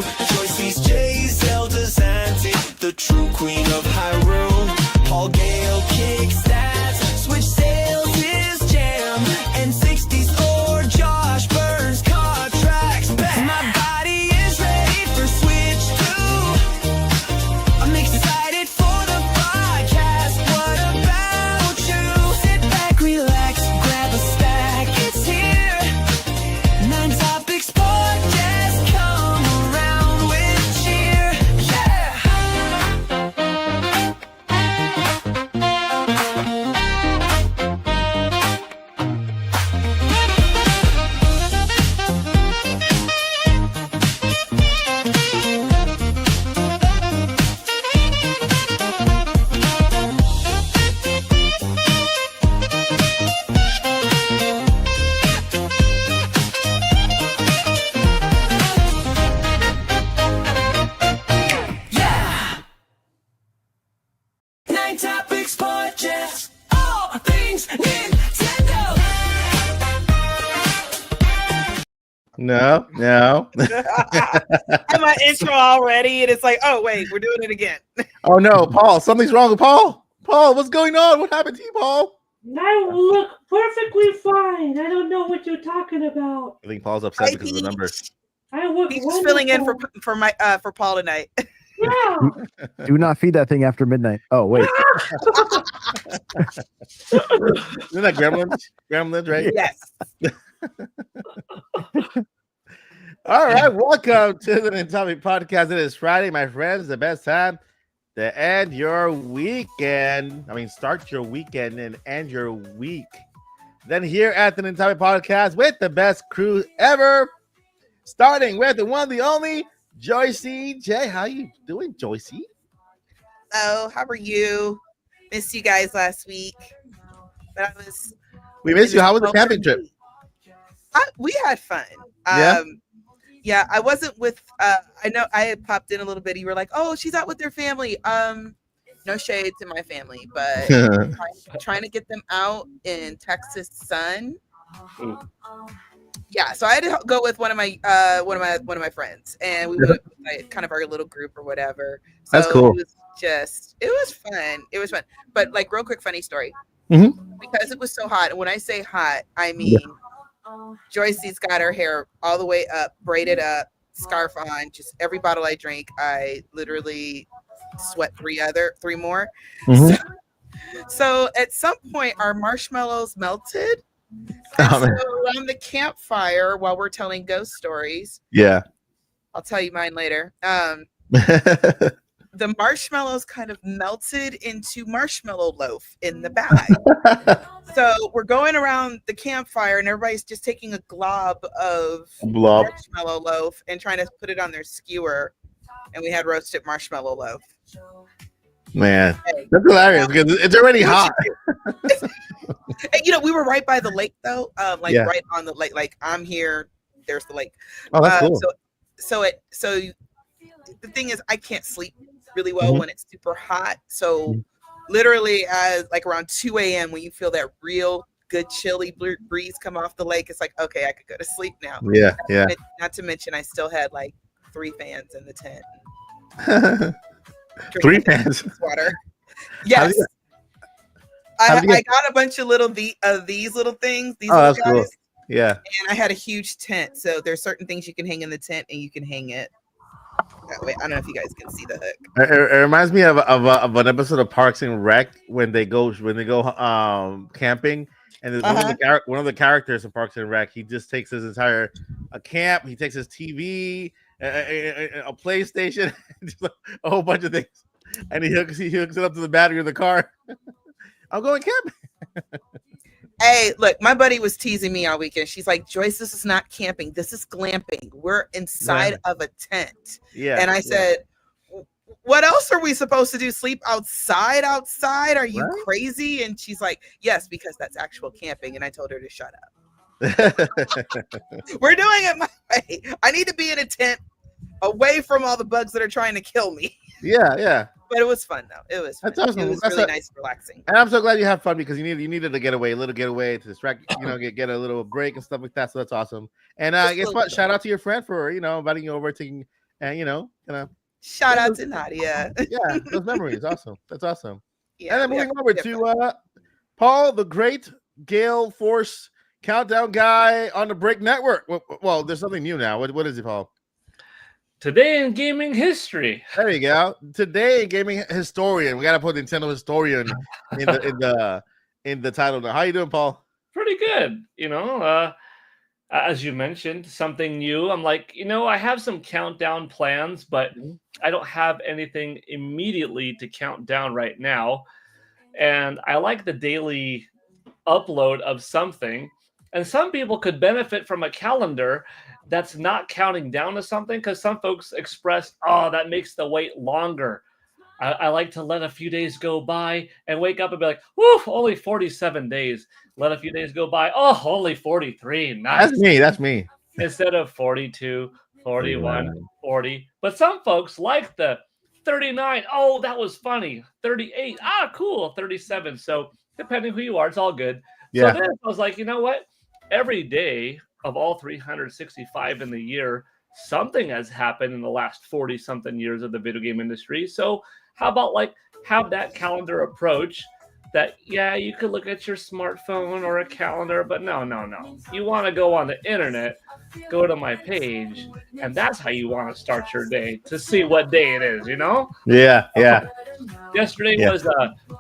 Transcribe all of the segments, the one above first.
Joyce's J, Zelda's auntie, the true queen of Hyrule. Paul Gale kicks stats, switch sales is jam, and 60s or Josh Burns contracts back. My body is ready for Switch 2. I'm excited for the podcast. What about you? Sit back, relax, grab a stack. It's here. 9 Topics Podcast. Come around with cheer. Yeah. Nine Topics Podcast. All things Nintendo. No. I'm my intro already, and it's like, oh wait, we're doing it again. Oh no, Paul, something's wrong with Paul. Paul, what's going on? What happened to you, Paul? I look perfectly fine. I don't know what you're talking about. I think Paul's upset because of the number. I look He's just filling in wonderful. for Paul tonight. Yeah. Do not feed that thing after midnight. Oh, wait. Isn't that Gremlins? Gremlins, right? Yes. All right, welcome to the Nintendo Podcast. It is Friday, my friends, the best time to end your weekend. I mean, start your weekend and end your week. Then here at the Nintendo Podcast with the best crew ever, starting with the one, the only, Joycey J. How you doing, Joycey? Oh, how are you? Missed you guys last week, but I was. We missed you. How was the camping trip? We had fun. Yeah? Yeah, I wasn't with. I know I had popped in a little bit. You were like, "Oh, she's out with their family." No shade to my family, but trying to get them out in Texas sun. Yeah, so I had to go with one of my friends, and we went with like, kind of our little group or whatever. So That's cool. It was fun. It was fun. But like, real quick, funny story. Mhm. Because it was so hot, and when I say hot, I mean Joycey's got her hair all the way up, braided up, scarf on. Just every bottle I drank, I literally sweat three more. Mhm. So at some point, our marshmallows melted. Oh, And man. so around the campfire, while we're telling ghost stories, Yeah. I'll tell you mine later. The marshmallows kind of melted into marshmallow loaf in the bag. So we're going around the campfire, and everybody's just taking a glob of Blob. marshmallow loaf and trying to put it on their skewer. And we had roasted marshmallow loaf. Man, Hey, that's hilarious because it's already hot. and we were right by the lake, though. Yeah. Right on the lake. Like, I'm here, there's the lake. Oh, that's cool. So the thing is, I can't sleep really well when it's super hot. So literally, as like around 2 a.m., when you feel that real good chilly breeze come off the lake, it's like, okay, I could go to sleep now. Yeah. Not to mention, I still had like 3 fans in the tent. 3 fans. Water. Yes. how I do you get- got a bunch of these little things. These Oh, little that's cool. guys. Yeah. And I had a huge tent, so there's certain things you can hang in the tent, and you can hang it that way. I don't know if you guys can see the hook. It reminds me of an episode of Parks and Rec when they go camping, and there's one of the characters in Parks and Rec. He just takes his entire camp. He takes his TV, a PlayStation, just a whole bunch of things, and he hooks it up to the battery of the car. I'm going camping. Hey, look, my buddy was teasing me all weekend. She's like, Joyce, this is not camping. This is glamping. We're inside of a tent. Yeah. And I said, what else are we supposed to do? Sleep outside? Are you crazy? And she's like, yes, because that's actual camping. And I told her to shut up. We're doing it my way. I need to be in a tent away from all the bugs that are trying to kill me. Yeah. But it was fun, though. It was fun. That's awesome. It was That's really nice and relaxing. And I'm so glad you have fun because you needed a little getaway to distract, get a little break and stuff like that. So that's awesome. And guess what? Shout out to your friend for inviting you over to and kind of Shout out to Nadia. yeah, those memories. Awesome. That's awesome. Yeah, And then we have moving over different- to Paul, the great Gale Force countdown guy on the Break Network. Well, there's something new now. What is it, Paul? Today in gaming history. There you go. Today, gaming historian. We got to put Nintendo historian in the title. Now, how you doing, Paul? Pretty good. As you mentioned, something new. I'm like, I have some countdown plans, but I don't have anything immediately to count down right now. And I like the daily upload of something. And some people could benefit from a calendar that's not counting down to something, because some folks express, oh, that makes the wait longer. I like to let a few days go by and wake up and be like, whoo, only 47 days. Let a few days go by. Oh, only 43. Nice. That's me. Instead of 42, 41, 40. But some folks like the 39. Oh, that was funny. 38. Ah, cool. 37. So depending who you are, it's all good. Yeah. So then I was like, you know what? Every day of all 365 in the year, something has happened in the last 40 something years of the video game industry. So how about have that calendar approach that, yeah, you could look at your smartphone or a calendar, but no. You want to go on the internet, go to my page, and that's how you want to start your day, to see what day it is, Yeah. Yesterday Yeah. was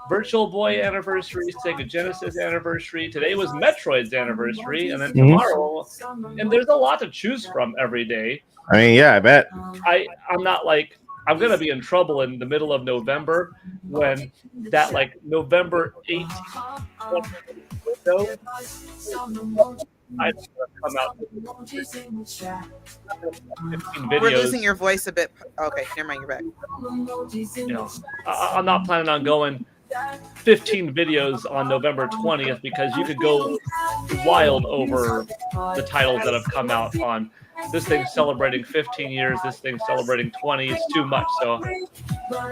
Virtual Boy anniversary, Sega Genesis anniversary. Today was Metroid's anniversary, and then tomorrow, and there's a lot to choose from every day. I mean, yeah, I bet. I'm not I'm going to be in trouble in the middle of November when that November 18th window, I come out with 15 videos. We're losing your voice a bit. Okay, never mind, you're back. I'm not planning on going 15 videos on November 20th, because you could go wild over the titles that have come out on this thing's celebrating 15 years, this thing's celebrating 20. It's too much, so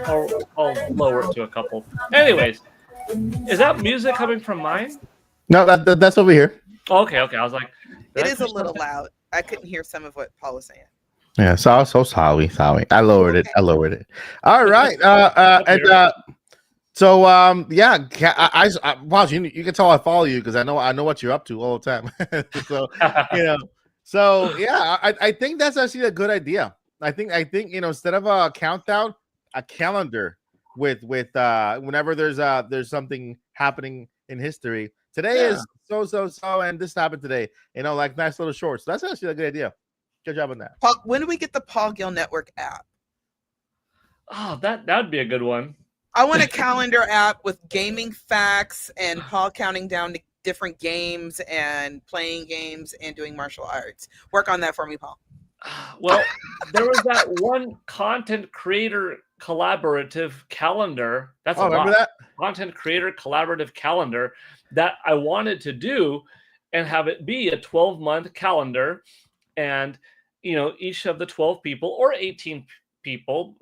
I'll lower it to a couple. Anyways, is that music coming from mine? No, that's over here. Okay. I was like, It is a little loud. I couldn't hear some of what Paul was saying. Yeah, so sorry. I lowered it. All right. So Paul, you can tell I follow you because I know what you're up to all the time. So yeah, I think that's actually a good idea. I think instead of a countdown, a calendar with whenever there's something happening in history. Today is so, and this happened today. Nice little shorts. So that's actually a good idea. Good job on that. Paul, when do we get the Paul Gill Network app? Oh, that'd be a good one. I want a calendar app with gaming facts and Paul counting down to different games and playing games and doing martial arts. Work on that for me, Paul. Well, there was that one content creator collaborative calendar. That's remember that? Content creator collaborative calendar that I wanted to do and have it be a 12-month calendar. And, each of the 12 people or 18 people,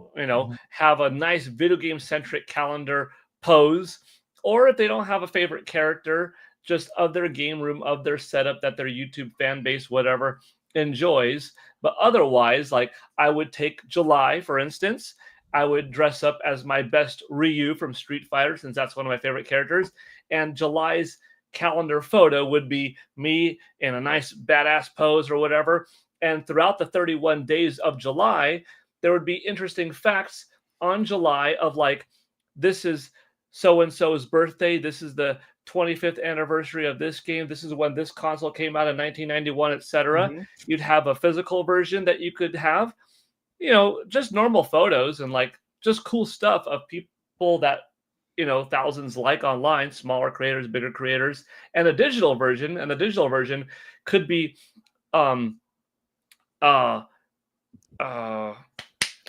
have a nice video game centric calendar pose. Or if they don't have a favorite character, just of their game room, of their setup that their YouTube fan base, whatever, enjoys. But otherwise, I would take July, for instance. I would dress up as my best Ryu from Street Fighter, since that's one of my favorite characters. And July's calendar photo would be me in a nice badass pose or whatever. And throughout the 31 days of July, there would be interesting facts on July of this is so-and-so's birthday. This is the 25th anniversary of this game. This is when this console came out in 1991, etc. Mm-hmm. You'd have a physical version that you could have, just normal photos and just cool stuff of people that, thousands online, smaller creators, bigger creators, and a digital version. And the digital version could be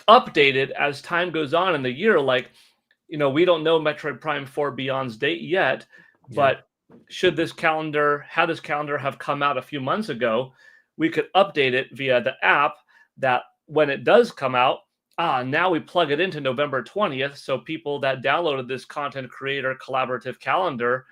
updated as time goes on in the year. We don't know Metroid Prime 4 Beyond's date yet, but should this calendar have come out a few months ago, we could update it via the app that when it does come out, now we plug it into November 20th. So people that downloaded this content creator collaborative calendar,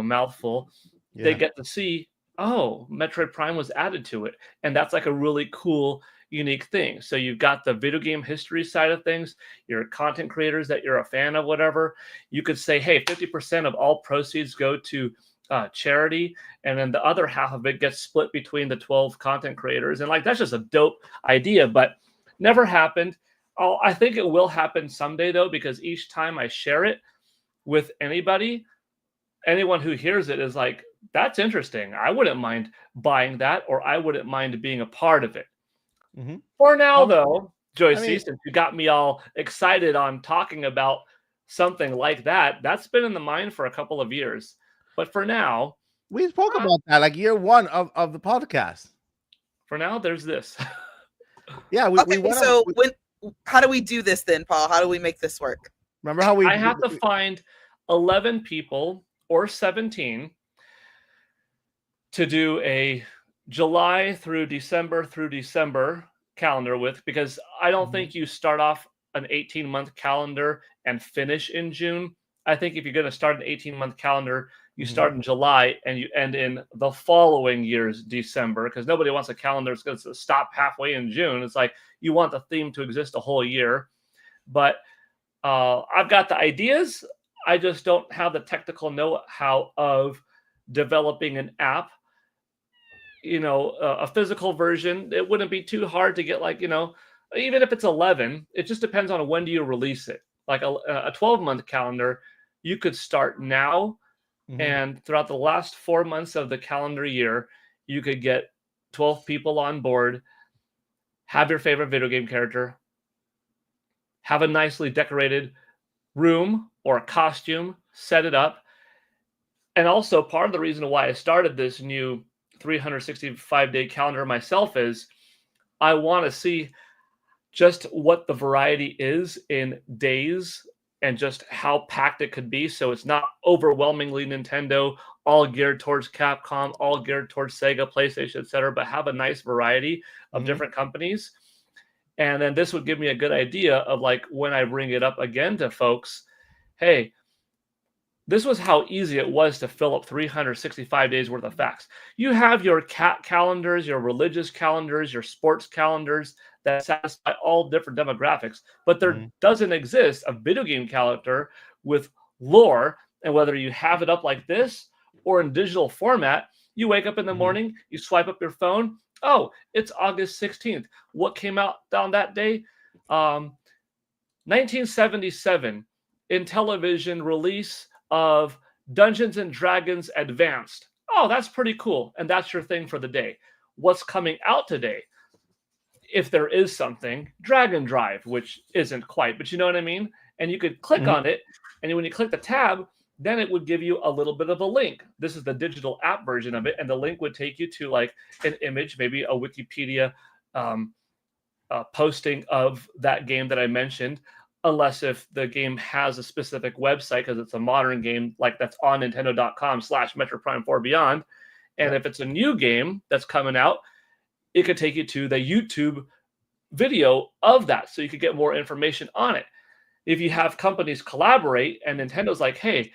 mouthful, they get to see, Metroid Prime was added to it. And that's a really cool, unique things. So you've got the video game history side of things, your content creators that you're a fan of, whatever. You could say, hey, 50% of all proceeds go to charity, and then the other half of it gets split between the 12 content creators. And like, that's just a dope idea, but never happened. I think it will happen someday though, because each time I share it with anybody, anyone who hears it is like, that's interesting. I wouldn't mind buying that, or I wouldn't mind being a part of it. Mhm. For now, though, Joyce, I mean- since you got me all excited on talking about something like that, that's been in the mind for a couple of years. But for now, We spoke about that like year one of the podcast. there's this. Yeah, we Okay, went so on, how do we do this then, Paul? How do we make this work? remember how we I have to find 11 people or 17 to do a July through December calendar with, because I don't Mhm. think you start off an 18-month calendar and finish in June. I think if you're going to start an 18-month calendar, you Mhm. start in July and you end in the following year's December, because nobody wants a calendar that's going to stop halfway in June. It's like you want the theme to exist a whole year. But I've got the ideas. I just don't have the technical know-how of developing an app. A physical version, it wouldn't be too hard to get, like, even if it's 11, it just depends on when do you release it. Like a 12-month calendar, you could start now, Mhm. and throughout the last 4 months of the calendar year, you could get 12 people on board, have your favorite video game character, have a nicely decorated room or a costume, set it up. And also, part of the reason why I started this new 365-day calendar myself is I want to see just what the variety is in days and just how packed it could be. So it's not overwhelmingly Nintendo, all geared towards Capcom, all geared towards Sega, PlayStation, etc., but have a nice variety of Mhm. different companies. And then this would give me a good idea of, like, when I bring it up again to folks, hey, this was how easy it was to fill up 365 days worth of facts. You have your cat calendars, your religious calendars, your sports calendars that satisfy all different demographics, but there Mhm. doesn't exist a video game calendar with lore. And whether you have it up like this or in digital format, you wake up in the Mhm. morning, you swipe up your phone. Oh, it's August 16th. What came out on that day? 1977 in television release of Dungeons and Dragons Advanced. Oh, that's pretty cool. And that's your thing for the day. What's coming out today? If there is something, Dragon Drive, which isn't quite, but you know what I mean? And you could click Mhm. on it. And when you click the tab, then it would give you a little bit of a link. This is the digital app version of it. And the link would take you to, like, an image, maybe a Wikipedia posting of that game that I mentioned, unless if the game has a specific website, because it's a modern game, like that's on Nintendo.com/Metro Prime 4 Beyond. And if it's a new game that's coming out, it could take you to the YouTube video of that, so you could get more information on it. If you have companies collaborate and Nintendo's like, hey,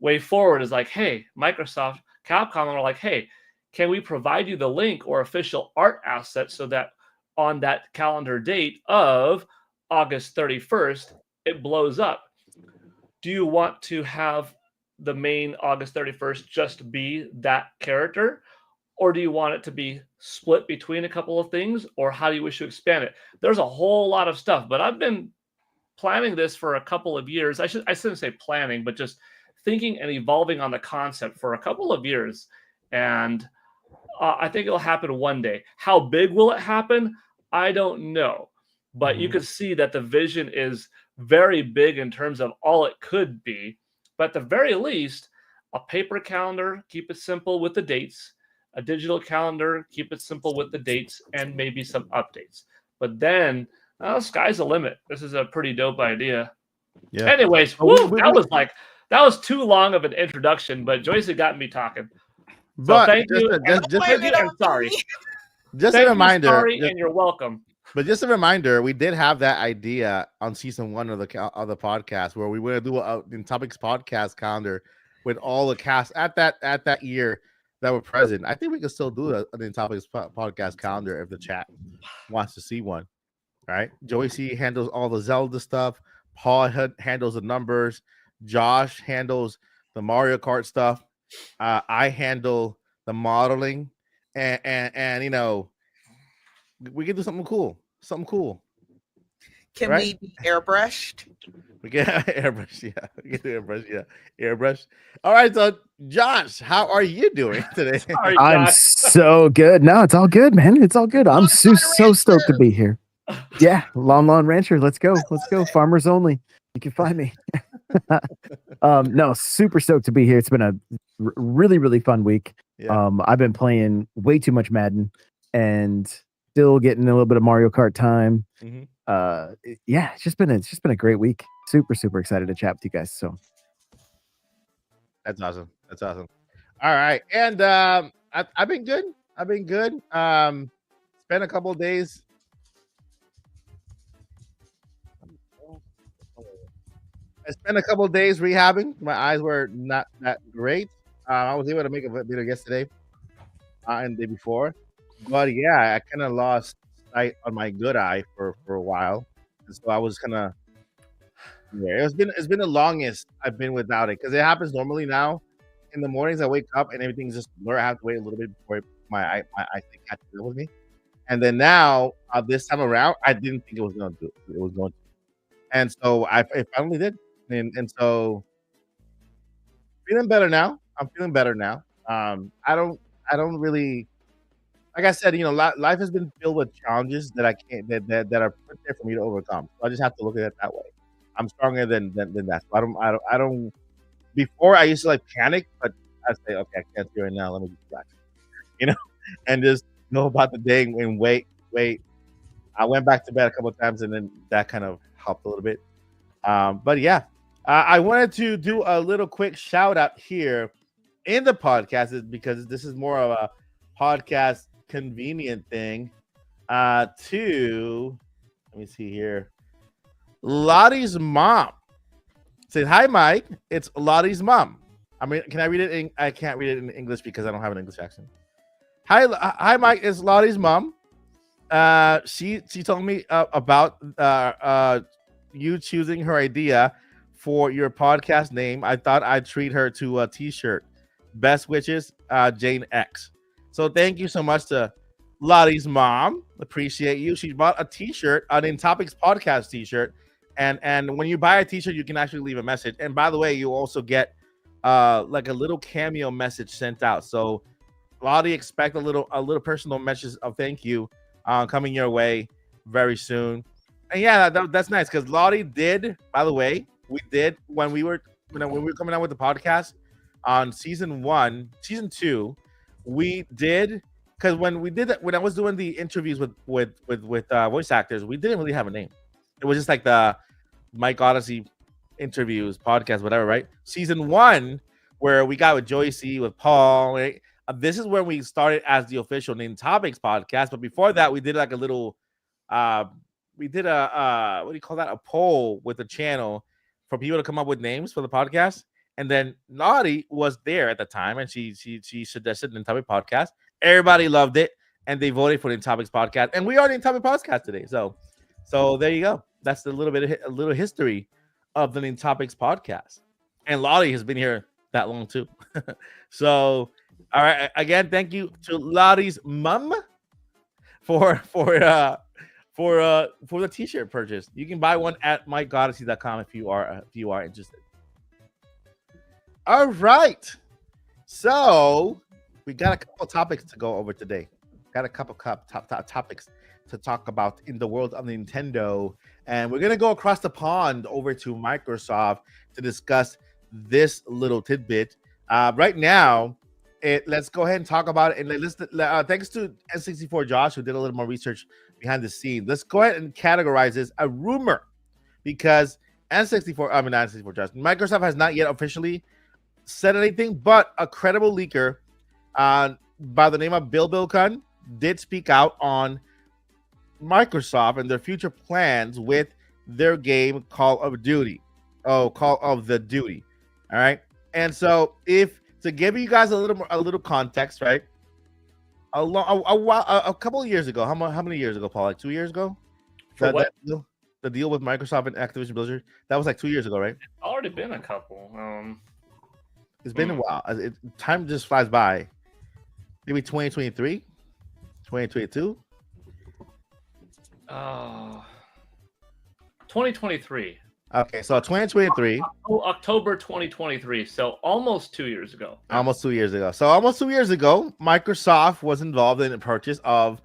Way Forward is like, hey, Microsoft, Capcom are like, hey, can we provide you the link or official art asset so that on that calendar date of August 31st, it blows up? Do you want to have the main August 31st just be that character? Or do you want it to be split between a couple of things? Or how do you wish to expand it? There's a whole lot of stuff, but I've been planning this for a couple of years. I shouldn't say planning, but just thinking and evolving on the concept for a couple of years. And I think it'll happen one day. How big will it happen? I don't know. But you Mhm. can see that the vision is very big in terms of all it could be. But at the very least, a paper calendar, keep it simple with the dates. A digital calendar, keep it simple with the dates and maybe some updates. But then, sky's the limit. This is a pretty dope idea. Yeah. Anyways, Oh, we- woo, we- that was too long of an introduction, but Joyce had gotten me talking. So But thank you. just Blame it and on sorry. me. a Thank reminder. you, sorry, just- and you're welcome. But just a reminder, we did have that idea on season 1 of the podcast where we were going to do a in topics podcast calendar with all the cast at that year. that were present. I think we can still do an Topics podcast calendar if the chat wants to see one. Right? Joey C handles all the Zelda stuff. Paul handles the numbers. Josh handles the Mario Kart stuff. I handle the modeling, and you know, we can do something cool. Something cool. Can Right? we be airbrushed? We can airbrush, yeah. We can do airbrush, yeah. Airbrush. All right, so Josh, how are you doing today? Sorry, I'm Josh. so good. No, it's all good, man. It's all good. I'm so stoked to be here. Yeah, Lon Lon Rancher. Let's go. Let's go. Farmers only. You can find me. No, super stoked to be here. It's been a really, really fun week. Yeah. I've been playing way too much Madden and still getting a little bit of Mario Kart time. Mhm. Yeah, it's just been a great week. Super excited to chat with you guys. So That's awesome. That's awesome. All right. And I've been good. I've been good. Spent a couple of days. I spent a couple of days rehabbing. My eyes were not that great. I was able to make a video yesterday and the day before. But yeah, I kind of lost sight on my good eye for a while. And so I was kind of yeah, it's been the longest I've been without it because it happens normally now. In the mornings, I wake up and everything's just blur. I have to wait a little bit before my eyes catch up with me. And then now, this time around, I didn't think it was going to do it. It was going to, and so I finally did. And so feeling better now. I'm feeling better now. I don't really, like I said, you know, life has been filled with challenges that I can't that are put there for me to overcome. So I just have to look at it that way. I'm stronger than that. So I don't. Before I used to like panic, but I say, okay, I can't do it right now. Let me just relax, you know, and just know about the day and wait. I went back to bed a couple of times, and then that kind of helped a little bit. But yeah, I wanted to do a little quick shout out here in the podcast because this is more of a podcast convenient thing. To let me see here, Lottie's mom. Said, hi, Mike. It's Lottie's mom. I mean, can I read it? I can't read it in English because I don't have an English accent. Hi, Mike. It's Lottie's mom. She told me about you choosing her idea for your podcast name. I thought I'd treat her to a T-shirt. Best wishes, Jane X. So thank you so much to Lottie's mom. Appreciate you. She bought a T-shirt, an In Topics podcast T-shirt. And when you buy a T-shirt, you can actually leave a message. And by the way, you also get like a little cameo message sent out. So Lottie, expect a little personal message of thank you coming your way very soon. And yeah, that's nice because Lottie did. By the way, we did when we were coming out with the podcast on season 2. We did because when I was doing the interviews with voice actors, we didn't really have a name. It was just like the Mike Odyssey interviews, podcast, whatever, right? Season 1, where we got with Joey C, with Paul. Right? This is where we started as the official In Topics podcast. But before that, we did like a little, what do you call that? A poll with the channel for people to come up with names for the podcast. And then Lottie was there at the time, and she suggested In Topics podcast. Everybody loved it, and they voted for the In Topics podcast. And we are the In Topics podcast today. So there you go. That's a little history of the In Topics podcast. And Lottie has been here that long too. So, all right. Again, thank you to Lottie's mom for the T-shirt purchase. You can buy one at MikeOdyssey.com if you are interested. All right. So we got a couple topics to go over today. Got a couple topics to talk about in the world of Nintendo, and we're gonna go across the pond over to Microsoft to discuss this little tidbit. Right now, let's go ahead and talk about it. And thanks to N64 Josh, who did a little more research behind the scenes. Let's go ahead and categorize this a rumor because Microsoft has not yet officially said anything, but a credible leaker by the name of Bill Bilkun did speak out on Microsoft and their future plans with their game Call of Duty. Call of the Duty. All right. And so if to give you guys a little context, right? A couple of years ago, how many years ago, Paul? Like 2 years ago? For That what? deal, the deal with Microsoft and Activision Blizzard. That was like 2 years ago, right? Already been a couple. It's been a while. Time just flies by. Maybe 2023, 2022. 2023. Okay, so 2023, Oh, October 2023. So almost 2 years ago. almost 2 years ago. So almost 2 years ago, Microsoft was involved in the purchase of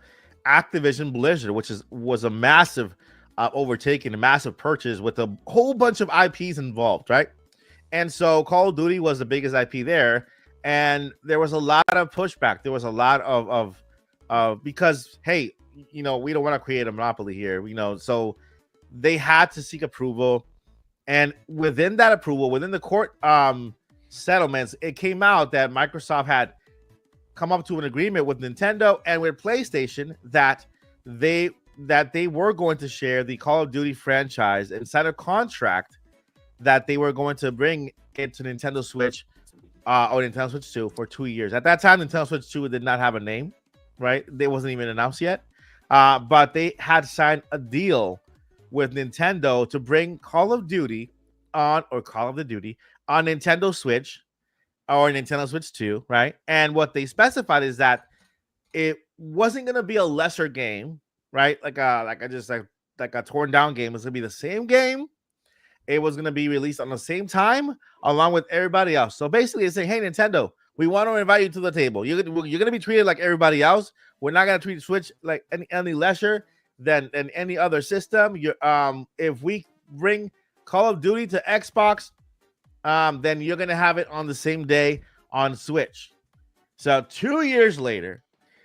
Activision Blizzard, which was a massive overtaking, a massive purchase with a whole bunch of IPs involved, right? And so Call of Duty was the biggest IP there, and there was a lot of pushback. There was a lot of because hey, we don't want to create a monopoly here, so they had to seek approval. And within that approval, within the court settlements, it came out that Microsoft had come up to an agreement with Nintendo and with PlayStation that they were going to share the Call of Duty franchise and sign a contract that they were going to bring it to Nintendo Switch or Nintendo Switch 2 for 2 years. At that time, Nintendo Switch 2 did not have a name, right? They wasn't even announced yet. But they had signed a deal with Nintendo to bring Call of Duty on Nintendo Switch or Nintendo Switch 2, right? And what they specified is that it wasn't going to be a lesser game, right? Like a torn down game. It's going to be the same game. It was going to be released on the same time along with everybody else. So basically it's saying, hey, Nintendo, we want to invite you to the table. You're going to be treated like everybody else. We're not going to treat Switch like any lesser than any other system. If we bring Call of Duty to Xbox, then you're going to have it on the same day on Switch. So 2 years later,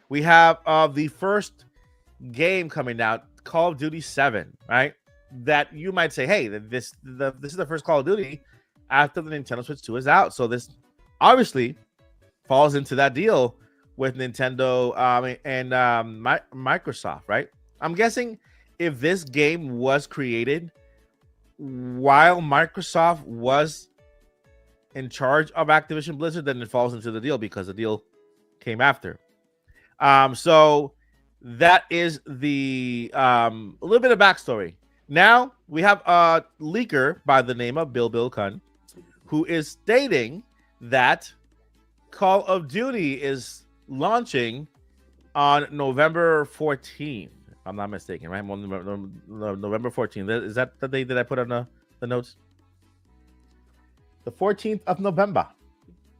we have the first game coming out, Call of Duty 7, right? That you might say, hey, this is the first Call of Duty after the Nintendo Switch 2 is out. So this obviously falls into that deal with Nintendo and Microsoft, right? I'm guessing if this game was created while Microsoft was in charge of Activision Blizzard, then it falls into the deal because the deal came after. So that is the a little bit of backstory. Now we have a leaker by the name of Bill Kunn, who is stating that Call of Duty is launching on November 14th. If I'm not mistaken, right? November 14th. Is that the date that I put on the notes? The 14th of November.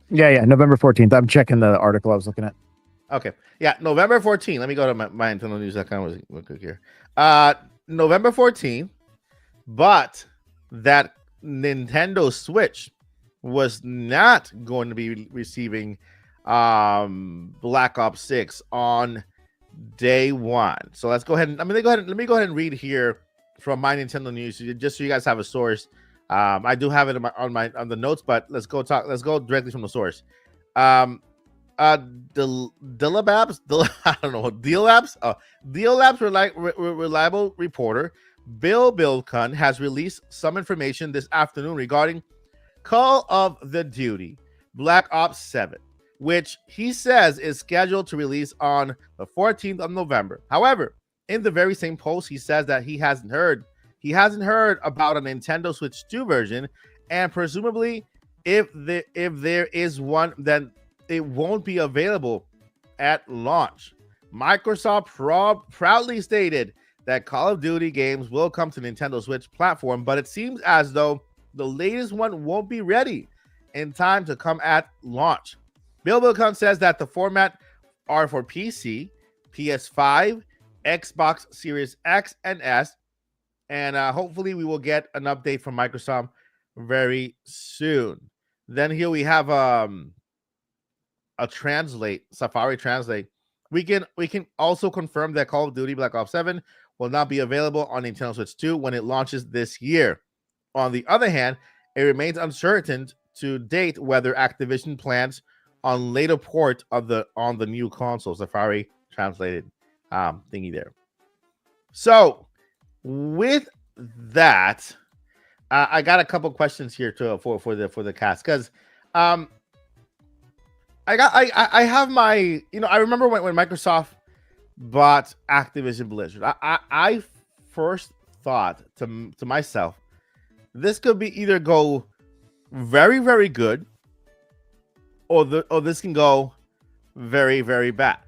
Yeah, November 14th. I'm checking the article I was looking at. Okay. Yeah, November 14th. Let me go to my Nintendo News.com real quick here. November 14th, but that Nintendo Switch was not going to be receiving Black Ops 6 on day one. So let's go ahead and let me go ahead and read here from my Nintendo News just so you guys have a source. I do have it on the notes, but let's go directly from the source. Dealabs, reliable reporter Bill Kunn has released some information this afternoon regarding Call of the Duty Black Ops 7, which he says is scheduled to release on the 14th of November. However, in the very same post, he says that he hasn't heard about a Nintendo Switch 2 version, and presumably if there is one, then it won't be available at launch. Microsoft proudly stated that Call of Duty games will come to Nintendo Switch platform, but it seems as though the latest one won't be ready in time to come at launch. Bill Kunn says that the format are for PC, PS5, Xbox Series X and S, and hopefully we will get an update from Microsoft very soon. Then here we have a Safari Translate. We can also confirm that Call of Duty Black Ops 7 will not be available on Nintendo Switch 2 when it launches this year. On the other hand, it remains uncertain to date whether Activision plans on later port on the new console. Safari Translated thingy there. So with that, I got a couple questions here for the cast, because I have my, I remember when Microsoft bought Activision Blizzard. I first thought to myself, this could be either go very, very good, or this can go very, very bad.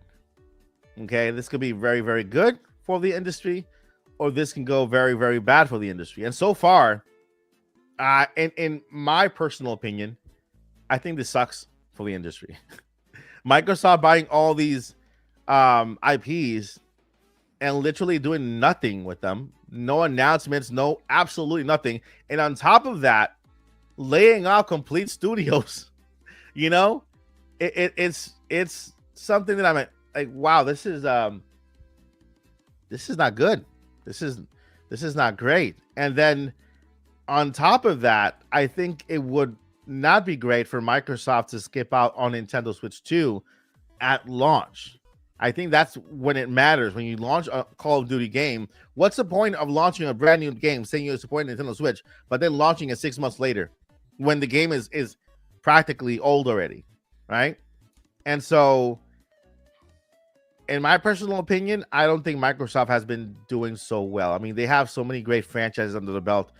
Okay, this could be very, very good for the industry, or this can go very, very bad for the industry. And so far, in my personal opinion, I think this sucks for the industry. Microsoft buying all these IPs and literally doing nothing with them, no announcements, no absolutely nothing, and on top of that, laying off complete studios. It's something that I'm like, wow, this is not good. This is not great. And then on top of that, I think it would not be great for Microsoft to skip out on Nintendo Switch 2 at launch. I think that's when it matters. When you launch a Call of Duty game, what's the point of launching a brand new game saying you're supporting Nintendo Switch, but then launching it 6 months later when the game is practically old already, right? And so, in my personal opinion, I don't think Microsoft has been doing so well. I mean, they have so many great franchises under the belt,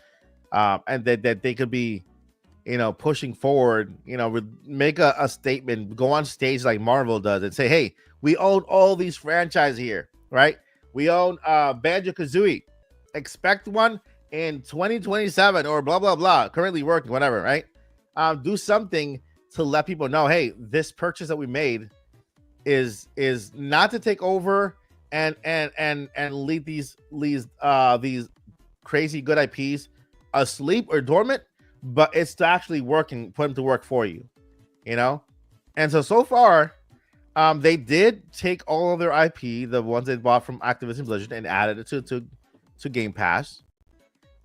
and that they could be, pushing forward, make a statement, go on stage like Marvel does and say, hey, we own all these franchises here, right? We own Banjo-Kazooie. Expect one in 2027 or blah, blah, blah. Currently working, whatever, right? Do something to let people know, hey, this purchase that we made is not to take over and leave these crazy good IPs asleep or dormant, but it's to actually work and put them to work for you, And so far, they did take all of their IP, the ones they bought from Activision Blizzard, and added it to Game Pass,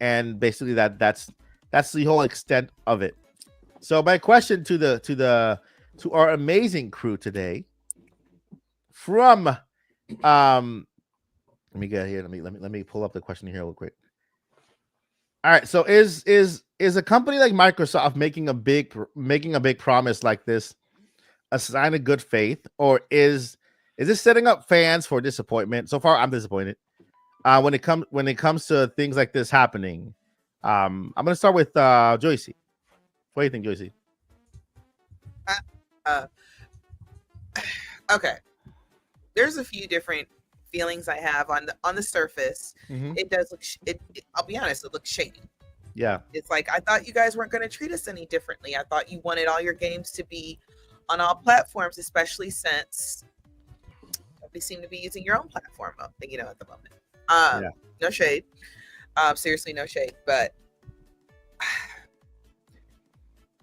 and basically that's the whole extent of it. So my question to our amazing crew today, from let me get here. Let me pull up the question here real quick. All right, so is a company like Microsoft making a big promise like this a sign of good faith, or is this setting up fans for disappointment? So far, I'm disappointed. When it comes to things like this happening, I'm gonna start with Joycey. What do you think, Joycey? Okay, there's a few different feelings I have on the surface. Mhm. It does look. I'll be honest. It looks shady. Yeah. It's like, I thought you guys weren't going to treat us any differently. I thought you wanted all your games to be on all platforms, especially since we seem to be using your own platform, at the moment. Yeah. No shade. Seriously, no shade. But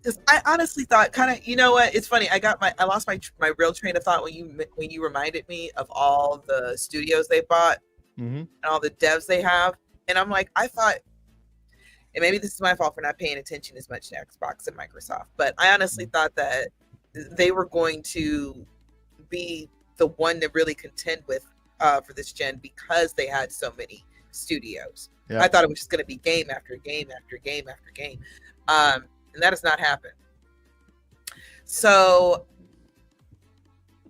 because I honestly thought, kind of, you know what? It's funny. I lost my real train of thought when you reminded me of all the studios they bought and all the devs they have, and I'm like, I thought. And maybe this is my fault for not paying attention as much to Xbox and Microsoft, but I honestly thought that they were going to be the one to really contend with for this gen because they had so many studios. Yeah. I thought it was just going to be game after game after game after game, and that has not happened. So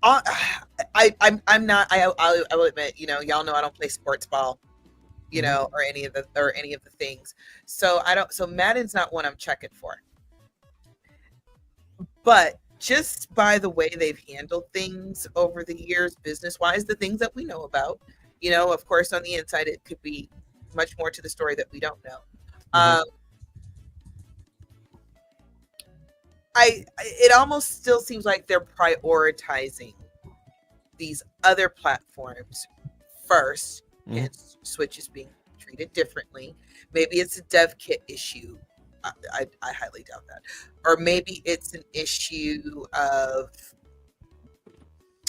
I'm not. I will admit, y'all know I don't play sports ball. Or any of the things. So so Madden's not one I'm checking for. But just by the way they've handled things over the years, business-wise, the things that we know about, of course, on the inside, it could be much more to the story that we don't know. It almost still seems like they're prioritizing these other platforms first. And Switch is being treated differently. Maybe it's a dev kit issue. I highly doubt that. Or maybe it's an issue of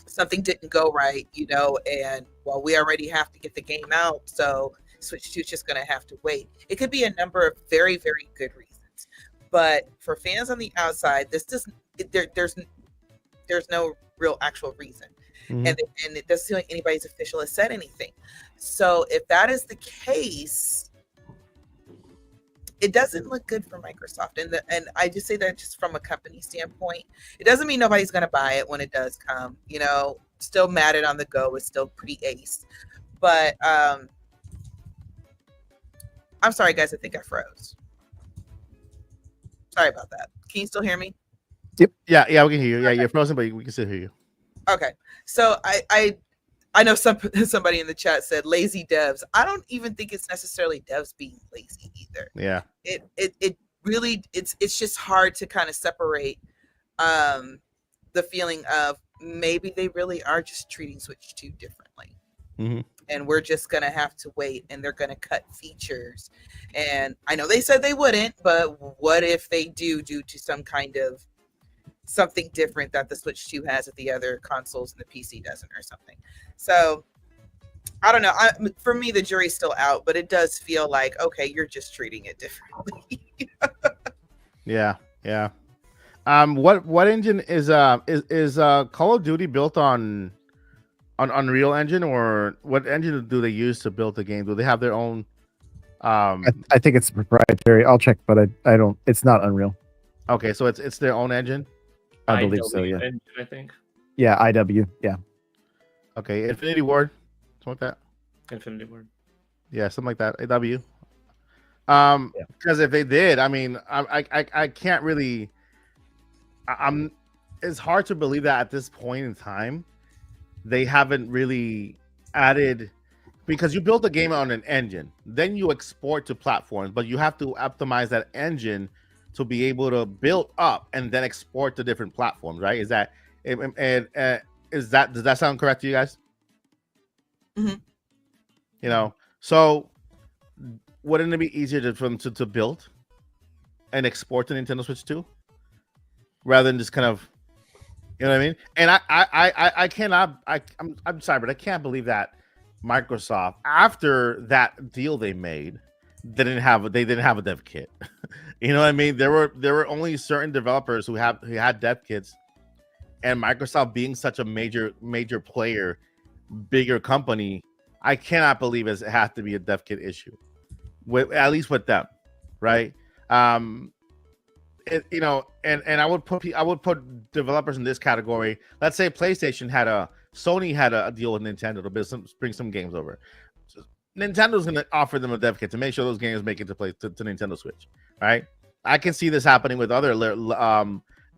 something didn't go right, and we already have to get the game out, so Switch 2 is just going to have to wait. It could be a number of very, very good reasons. But for fans on the outside, there's no real actual reason. And it doesn't seem like anybody's official has said anything. So if that is the case, it doesn't look good for Microsoft. And I just say that just from a company standpoint. It doesn't mean nobody's going to buy it when it does come. You know, still mad at On the Go is still pretty ace. But I'm sorry, guys. I think I froze. Sorry about that. Can you still hear me? Yeah, we can hear you. Yeah, you're frozen, but we can still hear you. Okay. So I know somebody in the chat said lazy devs. I don't even think it's necessarily devs being lazy either. Yeah. It really it's just hard to kind of separate the feeling of maybe they really are just treating Switch 2 differently. Mhm. And we're just gonna have to wait, and they're gonna cut features. And I know they said they wouldn't, but what if they do due to some kind of something different that the Switch 2 has that the other consoles and the PC doesn't, or something? So I don't know. For me, the jury's still out, but it does feel like, okay, you're just treating it differently. Yeah. What engine is Call of Duty built on Unreal Engine, or what engine do they use to build the game? Do they have their own? I think it's proprietary. I'll check, but I don't. It's not Unreal. Okay, so it's their own engine. I believe so. IW Yeah. engine, I think. Yeah. IW. Yeah. Okay, Infinity Ward, something like that. Infinity Ward. Yeah, something like that. AW. Because if they did, I mean, I can't really. I'm. It's hard to believe that at this point in time, they haven't really added, because you built a game on an engine, then you export to platforms, but you have to optimize that engine to be able to build up and then export to different platforms, right? Is that does that sound correct to you guys? Mhm. You know, so wouldn't it be easier for them to build and export to Nintendo Switch 2 rather than just kind of, you know what I mean? And I cannot, I'm sorry, but I can't believe that Microsoft, after that deal they made, they didn't have a dev kit. You know what I mean? There were only certain developers who had dev kits, and Microsoft being such a major player, bigger company, I cannot believe it has to be a dev kit issue, at least with them, right? You know, and I would put developers in this category. Let's say Sony had a deal with Nintendo to bring some games over. So Nintendo's going to offer them a dev kit to make sure those games make it to Nintendo Switch, right? I can see this happening with other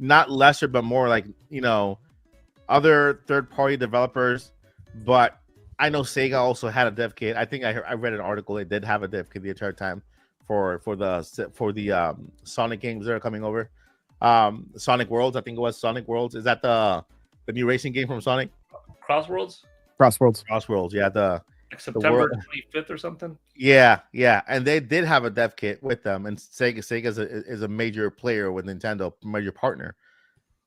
not lesser but more like, you know, other third-party developers. But I know Sega also had a dev kit. I think I read an article, they did have a dev kit the entire time for the Sonic games that are coming over. Sonic Worlds, I think it was Sonic Worlds. Is that the new racing game from Sonic? Crossworlds? Crossworlds, yeah. Like September 25th or something? Yeah. And they did have a dev kit with them, and Sega is a major player with Nintendo, major partner.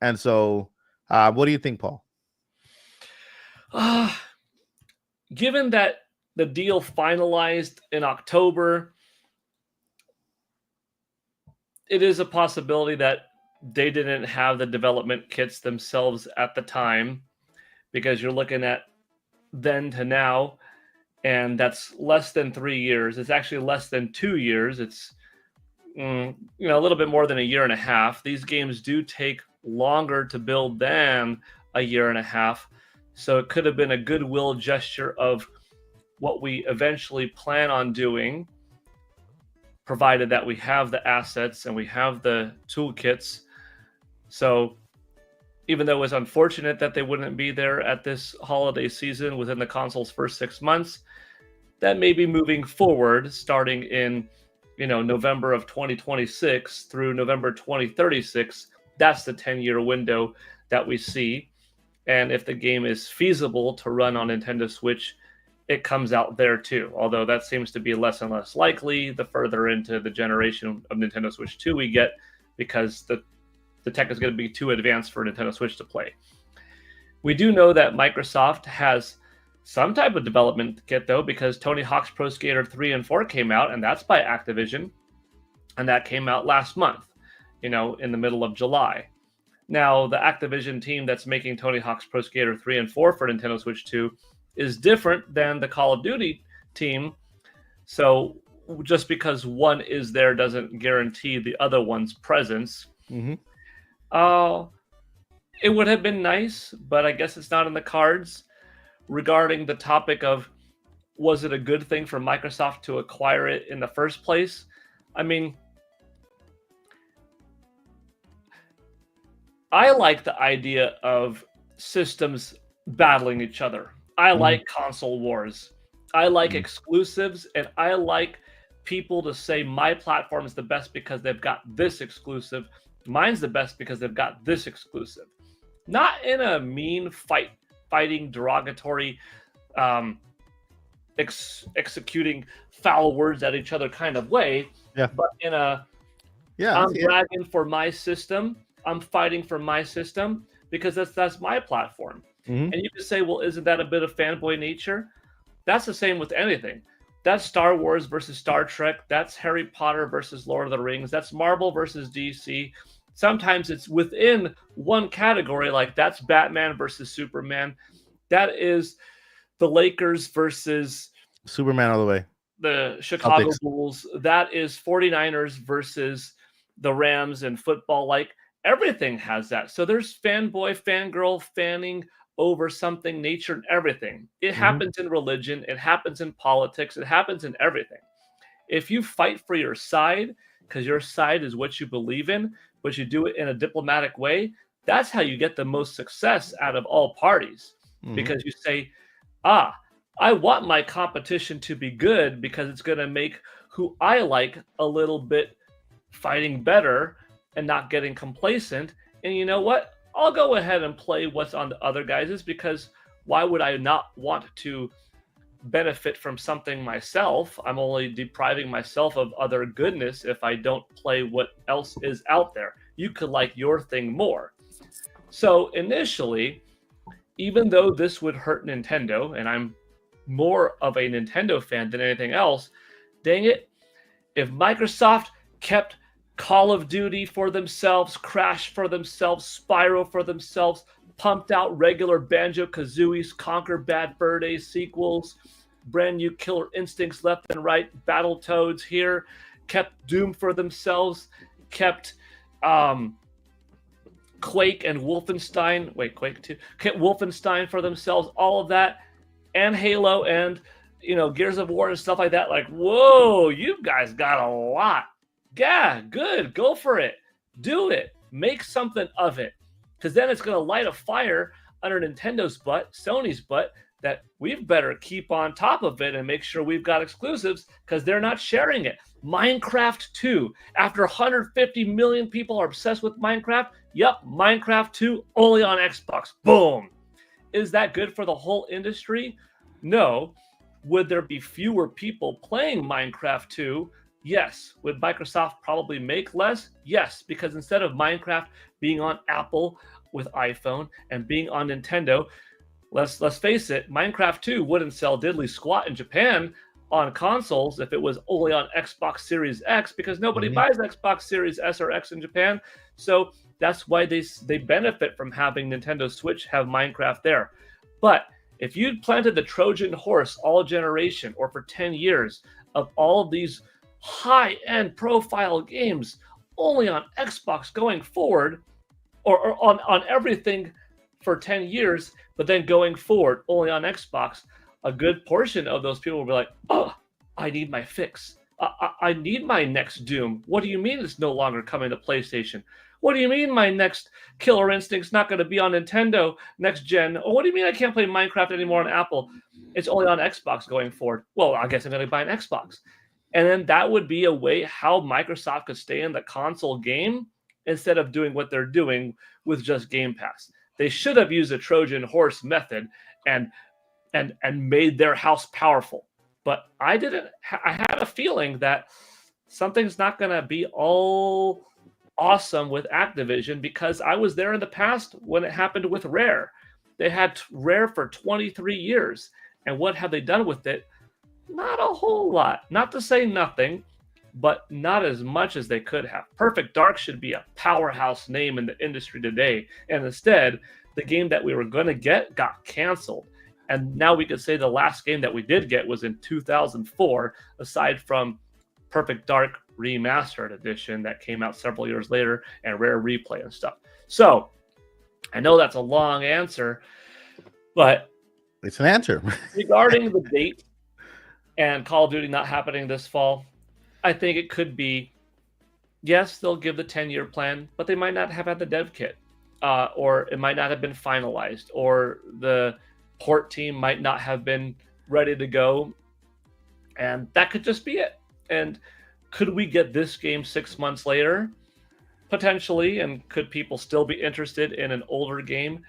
And so, what do you think, Paul? Given that the deal finalized in October, it is a possibility that they didn't have the development kits themselves at the time, because you're looking at then to now, and that's less than 3 years. It's actually less than 2 years. It's a little bit more than a year and a half. These games do take longer to build than a year and a half, so it could have been a goodwill gesture of what we eventually plan on doing, provided that we have the assets and we have the toolkits. So even though it was unfortunate that they wouldn't be there at this holiday season within the console's first 6 months, that may be moving forward starting in November of 2026 through November 2036. That's the 10-year window that we see. And if the game is feasible to run on Nintendo Switch, it comes out there too. Although that seems to be less and less likely the further into the generation of Nintendo Switch 2 we get, because the tech is going to be too advanced for Nintendo Switch to play. We do know that Microsoft has some type of development kit, though, because Tony Hawk's Pro Skater 3 and 4 came out, and that's by Activision. And that came out last month, in the middle of July. Now, the Activision team that's making Tony Hawk's Pro Skater 3 and 4 for Nintendo Switch 2 is different than the Call of Duty team. So just because one is there doesn't guarantee the other one's presence. Mm-hmm. It would have been nice, but I guess it's not in the cards. Regarding the topic of, was it a good thing for Microsoft to acquire it in the first place? I mean, I like the idea of systems battling each other. I like console wars. I like exclusives, and I like people to say my platform is the best because they've got this exclusive. Mine's the best because they've got this exclusive. Not in a mean fighting, derogatory, executing foul words at each other kind of way. Yeah. But in a, I'm bragging for my system. I'm fighting for my system because that's my platform. Mm-hmm. And you can say, well, isn't that a bit of fanboy nature? That's the same with anything. That's Star Wars versus Star Trek. That's Harry Potter versus Lord of the Rings. That's Marvel versus DC. Sometimes it's within one category, like that's Batman versus Superman. That is the Lakers versus Superman all the way. the Chicago Celtics. Bulls. That is 49ers versus the Rams in football. Like everything has that. So there's fanboy, fangirl, fanning over something, nature, and everything. It happens in religion. It happens in politics. It happens in everything. If you fight for your side, because your side is what you believe in, but you do it in a diplomatic way, that's how you get the most success out of all parties. Because you say, I want my competition to be good because it's going to make who I like a little bit fighting better and not getting complacent. And you know what? I'll go ahead and play what's on the other guys's, because why would I not want to benefit from something myself? I'm only depriving myself of other goodness if I don't play what else is out there. You could like your thing more. So initially, even though this would hurt Nintendo, and I'm more of a Nintendo fan than anything else, dang it, if Microsoft kept Call of Duty for themselves, Crash for themselves, Spyro for themselves, pumped out regular Banjo-Kazooie's, Conquer Bad Fur Day sequels, brand new Killer Instincts left and right, Battletoads here, kept Doom for themselves, kept Quake and Wolfenstein, Quake 2, kept Wolfenstein for themselves, all of that, and Halo and, Gears of War and stuff like that. Like, whoa, you guys got a lot. Yeah, good. Go for it. Do it. Make something of it. Because then it's going to light a fire under Nintendo's butt, Sony's butt, that we've better keep on top of it and make sure we've got exclusives because they're not sharing it. Minecraft 2. After 150 million people are obsessed with Minecraft, yep, Minecraft 2 only on Xbox. Boom. Is that good for the whole industry? No. Would there be fewer people playing Minecraft 2? Yes. Would Microsoft probably make less? Yes, because instead of Minecraft being on Apple with iPhone and being on Nintendo, let's face it, Minecraft 2 wouldn't sell diddly squat in Japan on consoles if it was only on Xbox Series X, because nobody buys Xbox Series S or X in Japan. So that's why they benefit from having Nintendo Switch have Minecraft there. But if you'd planted the Trojan horse all generation or for 10 years of all of these high-end profile games only on Xbox going forward, or on everything for 10 years, but then going forward only on Xbox, a good portion of those people will be like, oh, I need my fix. I need my next Doom. What do you mean it's no longer coming to PlayStation? What do you mean my next Killer Instinct's not going to be on Nintendo next gen? Or what do you mean I can't play Minecraft anymore on Apple? It's only on Xbox going forward. Well, I guess I'm going to buy an Xbox. And then that would be a way how Microsoft could stay in the console game instead of doing what they're doing with just Game Pass. They should have used a Trojan horse method and made their house powerful. But I didn't. I had a feeling that something's not going to be all awesome with Activision, because I was there in the past when it happened with Rare. They had Rare for 23 years. And what have they done with it? Not a whole lot. Not to say nothing, but not as much as they could have. Perfect Dark should be a powerhouse name in the industry today. And instead, the game that we were going to get got canceled. And now we could say the last game that we did get was in 2004, aside from Perfect Dark Remastered Edition that came out several years later, and Rare Replay and stuff. So I know that's a long answer, but It's an answer. regarding the date and Call of Duty not happening this fall, I think it could be, yes, they'll give the 10-year plan, but they might not have had the dev kit, or it might not have been finalized, or the port team might not have been ready to go, and that could just be it. And could we get this game 6 months later? Potentially. And could people still be interested in an older game?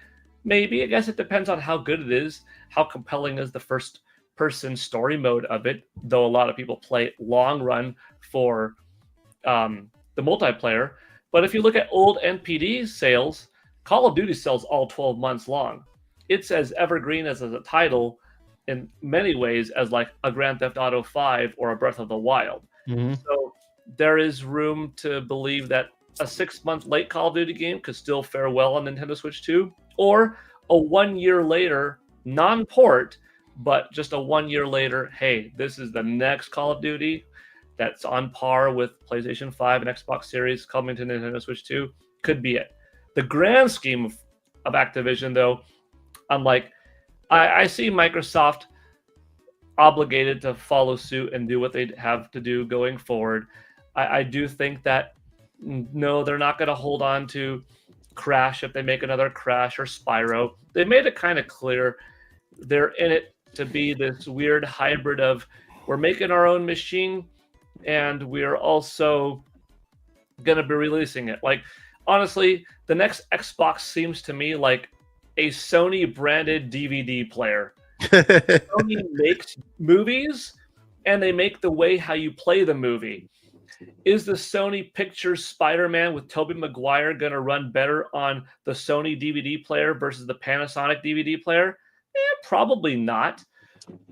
Maybe. I guess it depends on how good it is, how compelling is the first person story mode of it, though a lot of people play long run for the multiplayer. But if you look at old NPD sales, Call of Duty sells all 12 months long. It's as evergreen as a title in many ways as like a Grand Theft Auto 5 or a Breath of the Wild. Mhm. So there is room to believe that a 6-month late Call of Duty game could still fare well on Nintendo Switch 2, or a 1 year later non-port, but just a 1 year later, hey, this is the next Call of Duty that's on par with PlayStation 5 and Xbox Series coming to Nintendo Switch 2. Could be it. The grand scheme of Activision, though, I'm like, I see Microsoft obligated to follow suit and do what they have to do going forward. I do think that, no, they're not going to hold on to Crash if they make another Crash or Spyro. They made it kind of clear they're in it to be this weird hybrid of, we're making our own machine and we're also going to be releasing it. Like, honestly, the next Xbox seems to me like a Sony branded DVD player. Sony makes movies and they make the way how you play the movie. Is the Sony Pictures Spider-Man with Tobey Maguire going to run better on the Sony DVD player versus the Panasonic DVD player? Probably not.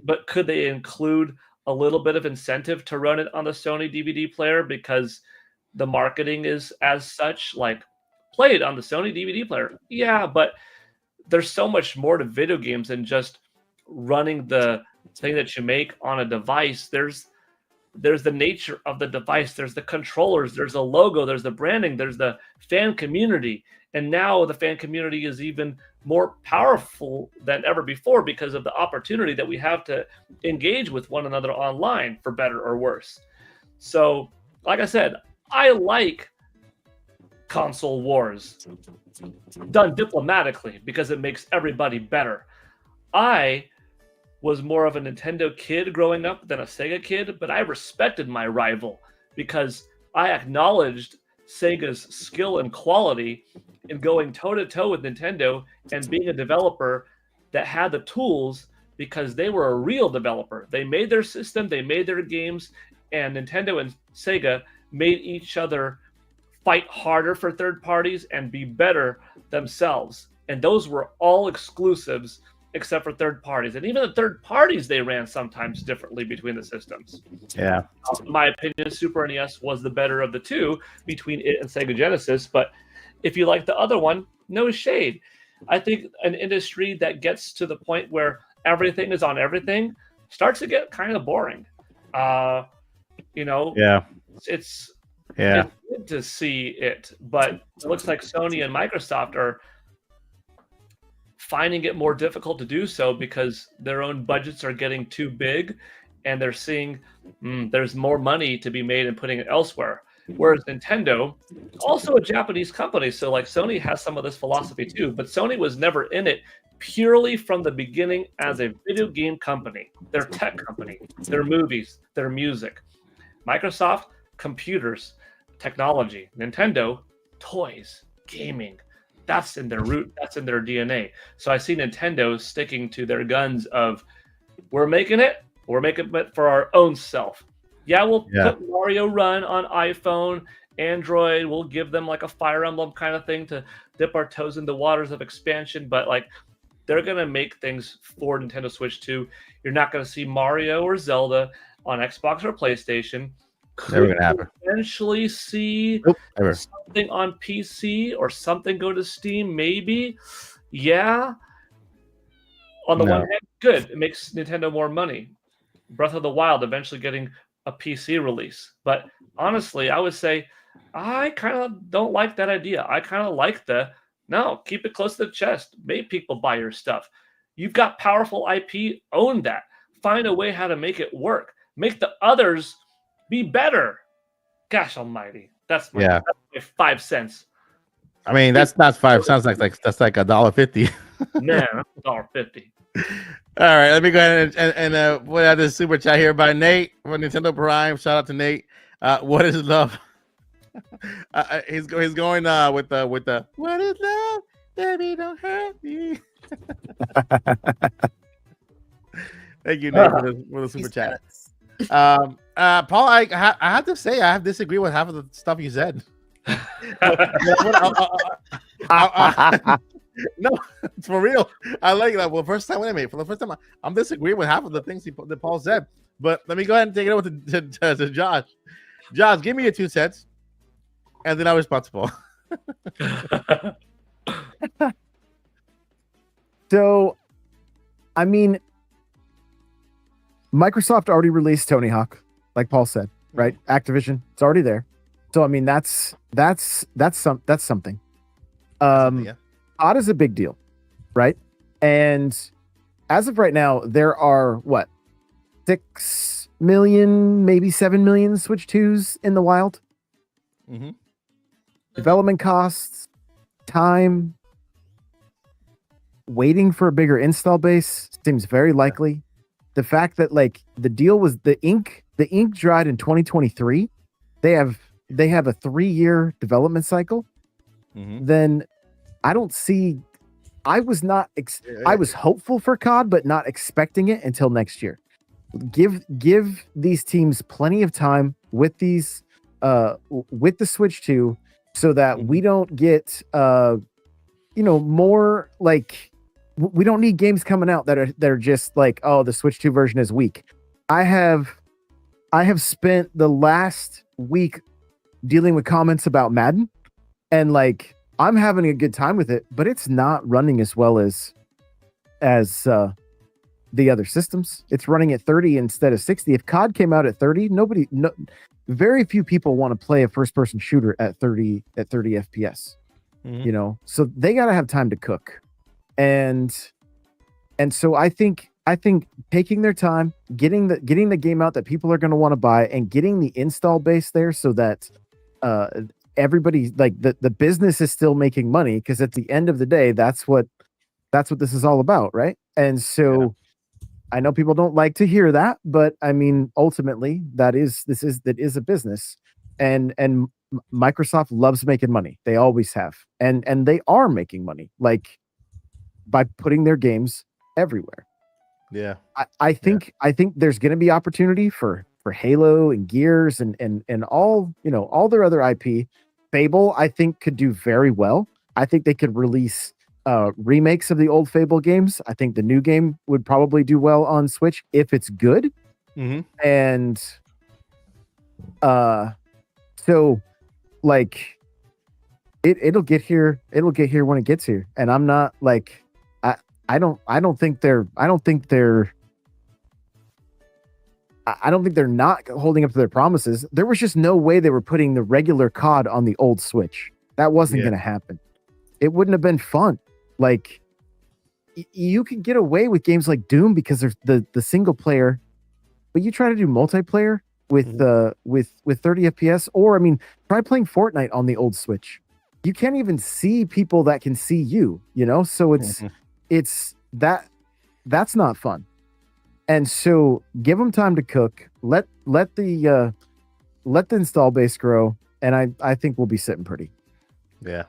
But could they include a little bit of incentive to run it on the Sony DVD player because the marketing is as such, like, play it on the Sony DVD player? Yeah, but there's so much more to video games than just running the thing that you make on a device. There's the nature of the device, there's the controllers, there's the logo, there's the branding, there's the fan community. And now the fan community is even more powerful than ever before because of the opportunity that we have to engage with one another online, for better or worse. So, like I said, I like console wars done diplomatically because it makes everybody better. I was more of a Nintendo kid growing up than a Sega kid, but I respected my rival because I acknowledged Sega's skill and quality in going toe-to-toe with Nintendo and being a developer that had the tools because they were a real developer. They made their system, they made their games, and Nintendo and Sega made each other fight harder for third parties and be better themselves. And those were all exclusives except for third parties. And even the third parties, they ran sometimes differently between the systems. Yeah. In my opinion, Super NES was the better of the two between it and Sega Genesis. But if you like the other one, no shade. I think an industry that gets to the point where everything is on everything starts to get kind of boring. Yeah. It's good to see it, but it looks like Sony and Microsoft are finding it more difficult to do so because their own budgets are getting too big and they're seeing there's more money to be made and putting it elsewhere. Whereas Nintendo, also a Japanese company, so like Sony has some of this philosophy too, but Sony was never in it purely from the beginning as a video game company. They're a tech company, their movies, their music. Microsoft, computers, technology. Nintendo, toys, gaming. That's in their root, that's in their DNA. So I see Nintendo sticking to their guns of, we're making it for our own self. Yeah, we'll put Mario Run on iPhone, Android, we'll give them like a Fire Emblem kind of thing to dip our toes in the waters of expansion, but like they're going to make things for Nintendo Switch 2. You're not going to see Mario or Zelda on Xbox or PlayStation. Never gonna happen. Eventually see something on PC or something go to Steam, maybe. Yeah. On the one hand, good. It makes Nintendo more money. Breath of the Wild eventually getting a PC release. But honestly, I would say I kind of don't like that idea. I kind of like no, keep it close to the chest. Make people buy your stuff. You've got powerful IP, own that. Find a way how to make it work. Make the others be better. Gosh almighty. That's my 5 cents. I mean, that's not 5. Sounds like that's like $1.50. Man, that's $1.50. All right, let me go ahead and put out this super chat here by Nate from Nintendo Prime. Shout out to Nate. What is love? He's going with the what is love? Baby, don't hurt me. Thank you, Nate, for the super chat. Paul, I have to say I have disagreed with half of the stuff you said. No, it's for real. I like that. Well, first time, for the first time, I'm disagreeing with half of the things that Paul said. But let me go ahead and take it over to Josh. Josh, give me your 2 cents, and then I'll respond to Paul. So, I mean, Microsoft already released Tony Hawk, like Paul said, right? Activision, it's already there. So, I mean, that's something. Yeah. COD is a big deal, right? And as of right now, there are 6 million, maybe 7 million Switch 2s in the wild. Mm-hmm. Development costs, time, waiting for a bigger install base seems very likely. The fact that the deal was the ink dried in 2023, they have a 3-year development cycle. Mm-hmm. Then I don't see. I was I was hopeful for COD, but not expecting it until next year. Give these teams plenty of time with these with the Switch 2, so that we don't get more we don't need games coming out that are just oh, the Switch 2 version is weak. I have spent the last week dealing with comments about Madden, and I'm having a good time with it, but it's not running as well as the other systems. It's running at 30 instead of 60. If COD came out at 30, very few people want to play a first-person shooter at 30 FPS. Mm-hmm. So they got to have time to cook, and so I think taking their time, getting the game out that people are going to want to buy, and getting the install base there so that everybody the business is still making money, because at the end of the day, that's what this is all about, right? And so I know people don't like to hear that, but I mean, ultimately, that is a business, and Microsoft loves making money. They always have, and they are making money by putting their games everywhere. Yeah, I think there's going to be opportunity for Halo and Gears and all all their other IP. Fable, I think, could do very well. I think they could release remakes of the old Fable games. I think the new game would probably do well on Switch if it's good. Mm-hmm. And so it'll get here. It'll get here when it gets here. And I'm not I don't think they're not holding up to their promises. There was just no way they were putting the regular COD on the old Switch. That wasn't going to happen. It wouldn't have been fun. You could get away with games like Doom because there's the single player, but you try to do multiplayer with 30 FPS, or I mean, try playing Fortnite on the old Switch. You can't even see people that can see you. So it's that's not fun. And so give them time to cook. Let the install base grow, and I think we'll be sitting pretty. Yeah.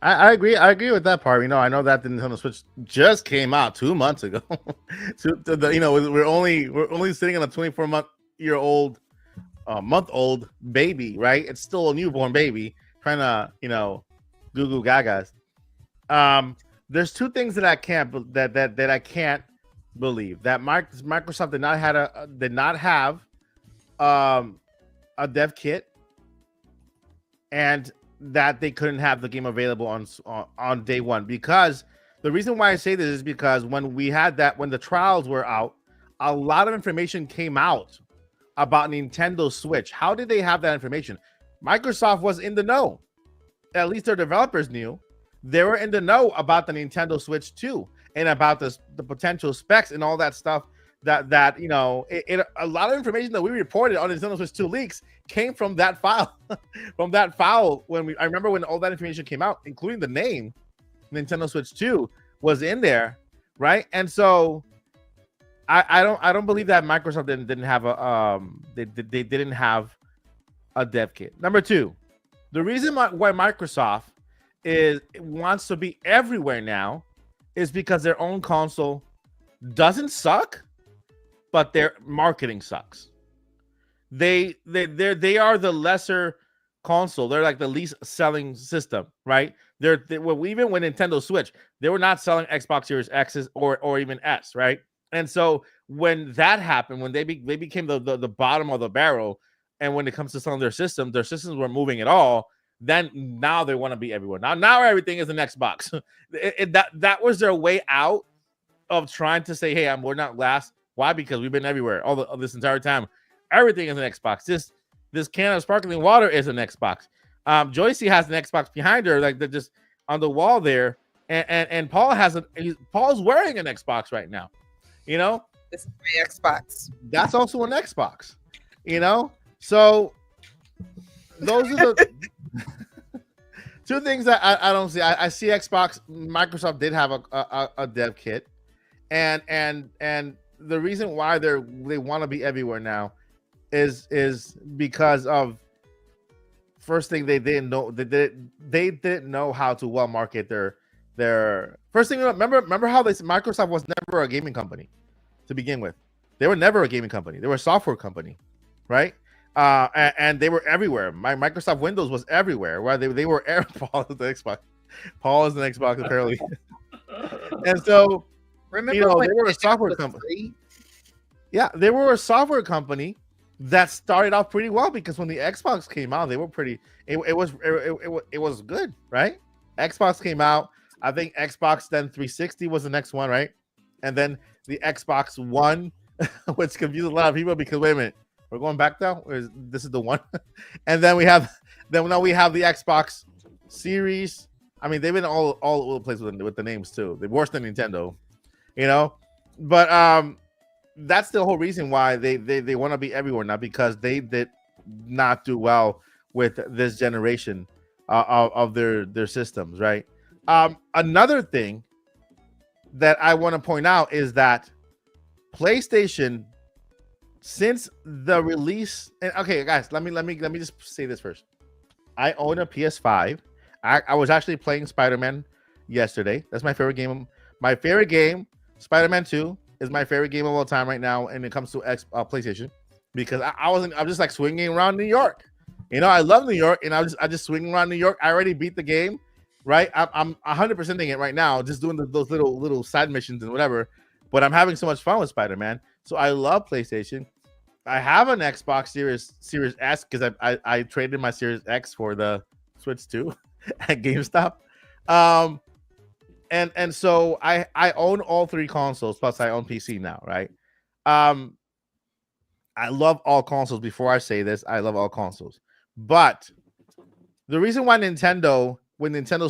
I agree. I agree with that part. I know that the Nintendo Switch just came out 2 months ago. So we're only sitting on a 24-month-old baby, right? It's still a newborn baby trying to goo goo gagas. There's 2 things that I can't believe that Microsoft did not have a dev kit, and that they couldn't have the game available on day one. Because the reason why I say this is because when the trials were out, a lot of information came out about Nintendo Switch. How did they have that information? Microsoft was in the know. At least their developers knew. They were in the know about the Nintendo Switch 2 and about the potential specs and all that stuff. That you know, a lot of information that we reported on Nintendo Switch 2 leaks came from that file. From that file, I remember when all that information came out, including the name Nintendo Switch 2 was in there, right? And so I don't believe that Microsoft didn't have a they didn't have a dev kit. Number two, the reason why Microsoft wants to be everywhere now is because their own console doesn't suck, but their marketing sucks. They are the lesser console. They're like the least selling system, right? Even when Nintendo Switch, they were not selling Xbox Series X's or even S, right? And so when that happened, when they became the bottom of the barrel, and when it comes to selling their systems were moving at all. Then now they want to be everywhere. Now everything is an Xbox. That was their way out of trying to say, hey, we're not last. Why? Because we've been everywhere all this entire time. Everything is an Xbox. This can of sparkling water is an Xbox. Joycey has an Xbox behind her, like they're just on the wall there, and Paul Paul's wearing an Xbox right now. You know, This is my Xbox. that's also an Xbox. You know, so those are the two things that I don't see. I see Xbox. Microsoft did have a dev kit, and the reason why they want to be everywhere now is because of, first thing, they didn't know how to well market their first thing. Remember how Microsoft was never a gaming company to begin with. They were never a gaming company. They were a software company, right? And they were everywhere. Microsoft Windows was everywhere. Where they were Paul is the Xbox. Paul is an Xbox apparently. And so Remember when they were a Xbox software was company. free? Yeah, they were a software company that started off pretty well, because when the Xbox came out, they were pretty. It was good, right? Xbox came out. I think Xbox then 360 was the next one, right? And then the Xbox One, which confused a lot of people because, wait a minute, we're going back now. This is the one, and then now we have the Xbox Series. I mean, they've been all over the place with the names too. They're worse than Nintendo, you know. But that's the whole reason why they want to be everywhere now, because they did not do well with this generation of their systems, right? Another thing that I want to point out is that PlayStation, since the release, and okay, guys, let me just say this first. I own a PS5. I was actually playing Spider-Man yesterday. That's my favorite game. My favorite game, Spider-Man 2, is my favorite game of all time right now, and it comes to PlayStation, because I'm just like swinging around New York. You know, I love New York, and I just swinging around New York. I already beat the game, right? I'm 100%ing it right now, just doing those little side missions and whatever. But I'm having so much fun with Spider-Man, so I love PlayStation. I have an Xbox Series S because I traded my Series X for the Switch 2 at GameStop. And so I own all three consoles, plus I own PC now, right? I love all consoles. Before I say this, I love all consoles. But the reason why Nintendo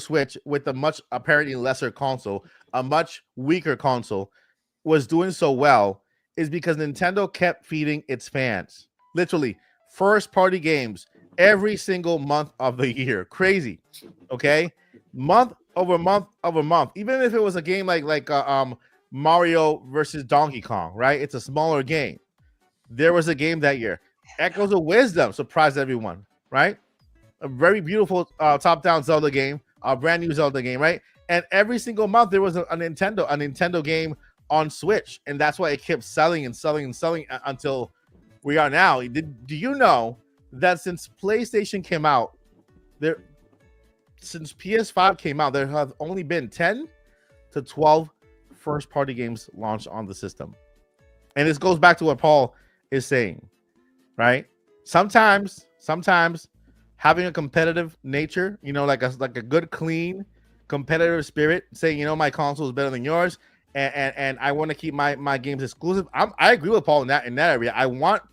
Switch, with a much apparently lesser console, a much weaker console, was doing so well is because Nintendo kept feeding its fans. Literally, first party games every single month of the year. Crazy. Okay? Month over month over month. Even if it was a game like Mario versus Donkey Kong, right? It's a smaller game. There was a game that year. Echoes of Wisdom surprised everyone, right? A very beautiful top-down Zelda game, a brand new Zelda game, right? And every single month there was a Nintendo game on Switch, and that's why it kept selling and selling and selling until we are now. Do you know that since PlayStation came out, since PS5 came out, there have only been 10 to 12 first-party games launched on the system? And this goes back to what Paul is saying, right? Sometimes having a competitive nature, you know, like a good, clean, competitive spirit, saying, you know, my console is better than yours, and I want to keep my games exclusive. I agree with Paul in that area. I want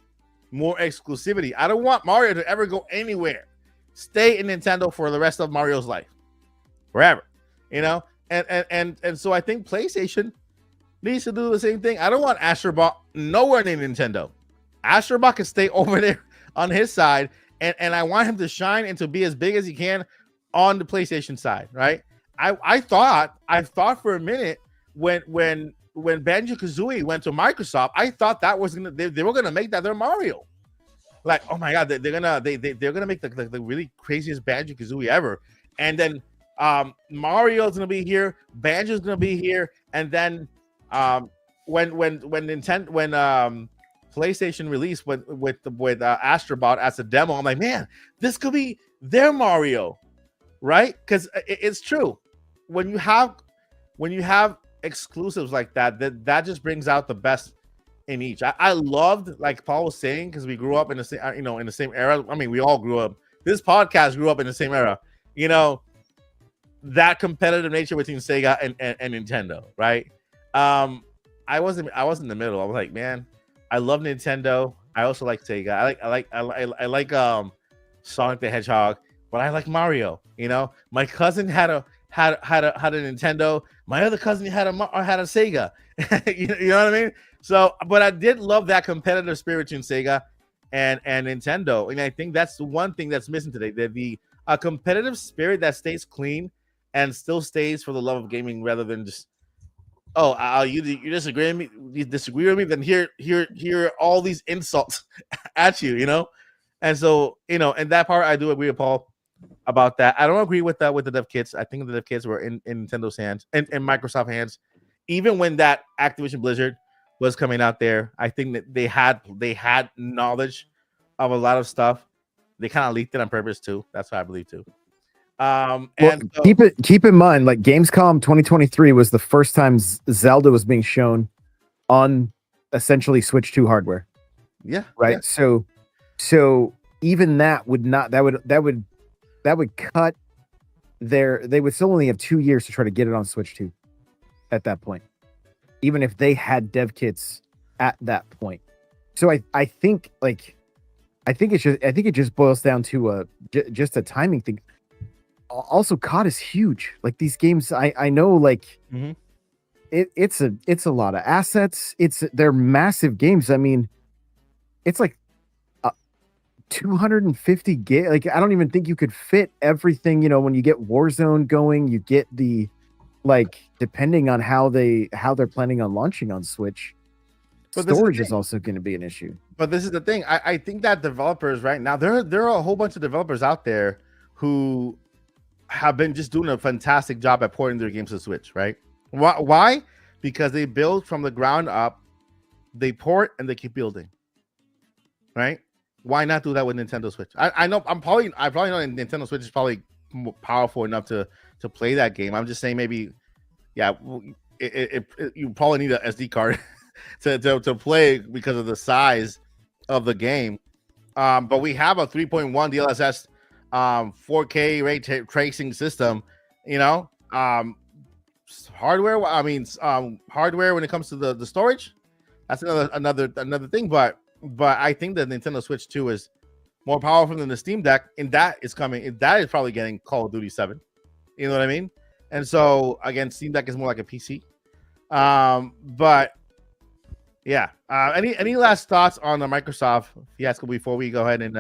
more exclusivity. I don't want Mario to ever go anywhere. Stay in Nintendo for the rest of Mario's life, forever. You know, and so I think PlayStation needs to do the same thing. I don't want Astrobot nowhere near Nintendo. Astrobot can stay over there on his side, and I want him to shine and to be as big as he can on the PlayStation side, right? I thought for a minute when Banjo-Kazooie went to Microsoft, I thought that was gonna they were gonna make that their Mario. Like, oh my god, they're gonna make the really craziest Banjo-Kazooie ever, and then Mario's gonna be here, Banjo's gonna be here, and then when PlayStation released with Astrobot as a demo, I'm like, man, this could be their Mario, right? Because it's true. When you have exclusives like that just brings out the best in each. I loved, like Paul was saying, because we grew up in the same, in the same era. I mean, we all grew up. This podcast grew up in the same era. You know, that competitive nature between Sega and Nintendo, right? I was in the middle. I was like, man, I love Nintendo. I also like Sega. I like Sonic the Hedgehog, but I like Mario. You know, my cousin had a Nintendo. My other cousin had a Sega. you know what I mean? So, but I did love that competitive spirit between Sega and Nintendo, and I think that's the one thing that's missing today. A competitive spirit that stays clean and still stays for the love of gaming, rather than just, you disagree with me? You disagree with me? Then here all these insults at you, you know. And so, and that part I do agree with Paul about that. I don't agree with that with the dev kits. I think the dev kits were in Nintendo's hands and Microsoft hands. Even when that Activision Blizzard was coming out there, I think that they had knowledge of a lot of stuff. They kind of leaked it on purpose too. That's what I believe too. Keep in mind, like Gamescom 2023 was the first time Zelda was being shown on essentially Switch 2 hardware. Yeah. Right. Yeah. So even that would cut they would still only have 2 years to try to get it on Switch 2 at that point, even if they had dev kits at that point. So I think it just boils down to just a timing thing. Also, COD is huge. Like these games, I know, like it's a lot of assets. They're massive games. I mean, it's like 250 gig. Like I don't even think you could fit everything. When you get Warzone going, you get the, like, depending on how they're planning on launching on Switch, but storage is also going to be an issue. But this is the thing. I think that developers right now, there are a whole bunch of developers out there who have been just doing a fantastic job at porting their games to Switch, right? Why? Because they build from the ground up, they port, and they keep building, right? Why not do that with Nintendo Switch? I know I probably know Nintendo Switch is probably more powerful enough to play that game. I'm just saying maybe, yeah, you probably need an SD card to play because of the size of the game. But we have a 3.1 DLSS 4K ray tracing system, hardware. I mean, hardware when it comes to the storage, that's another thing. But I think the Nintendo Switch 2 is more powerful than the Steam Deck, and that is probably getting Call of Duty 7. You know what I mean? And so again, Steam Deck is more like a PC. But yeah. Any last thoughts on the Microsoft fiasco before we go ahead and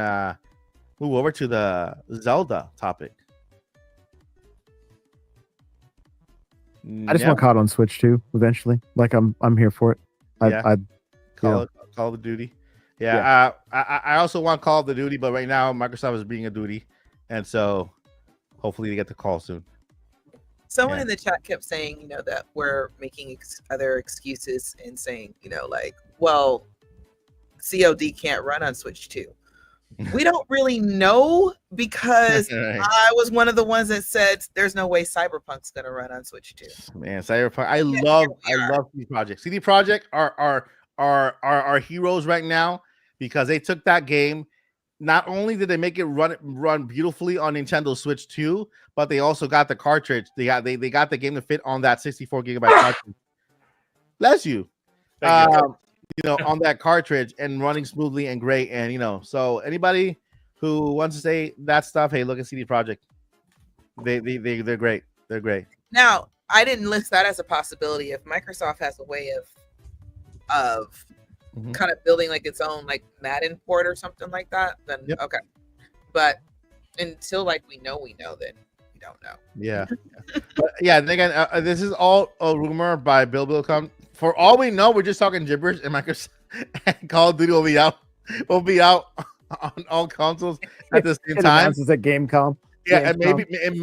move over to the Zelda topic? I just want COD on Switch too eventually. Like I'm here for it. Call of Duty. Yeah. I also want Call of Duty, but right now Microsoft is being a duty, and so hopefully they get the call soon. Someone in the chat kept saying, that we're making other excuses and saying, like, well, COD can't run on Switch 2. We don't really know, because I was one of the ones that said there's no way Cyberpunk's going to run on Switch 2. Man, Cyberpunk. I love CD Projekt. CD Projekt are our heroes right now, because they took that game. Not only did they make it run beautifully on Nintendo Switch 2, but they also got the cartridge. They got the game to fit on that 64 gigabyte cartridge. Bless you. on that cartridge and running smoothly and great. And so anybody who wants to say that stuff, hey, look at CD Projekt. They're great. They're great. Now, I didn't list that as a possibility. If Microsoft has a way of Mhm. kind of building like its own like Madden port or something like that, then Yep. okay. But until like we know, then we don't know. Yeah. But yeah, and again, this is all a rumor by Bill Come. For all we know, we're just talking gibberish, and Microsoft and Call of Duty will be out on all consoles at the same It time. announces at Gamescom. Yeah, and Gamescom.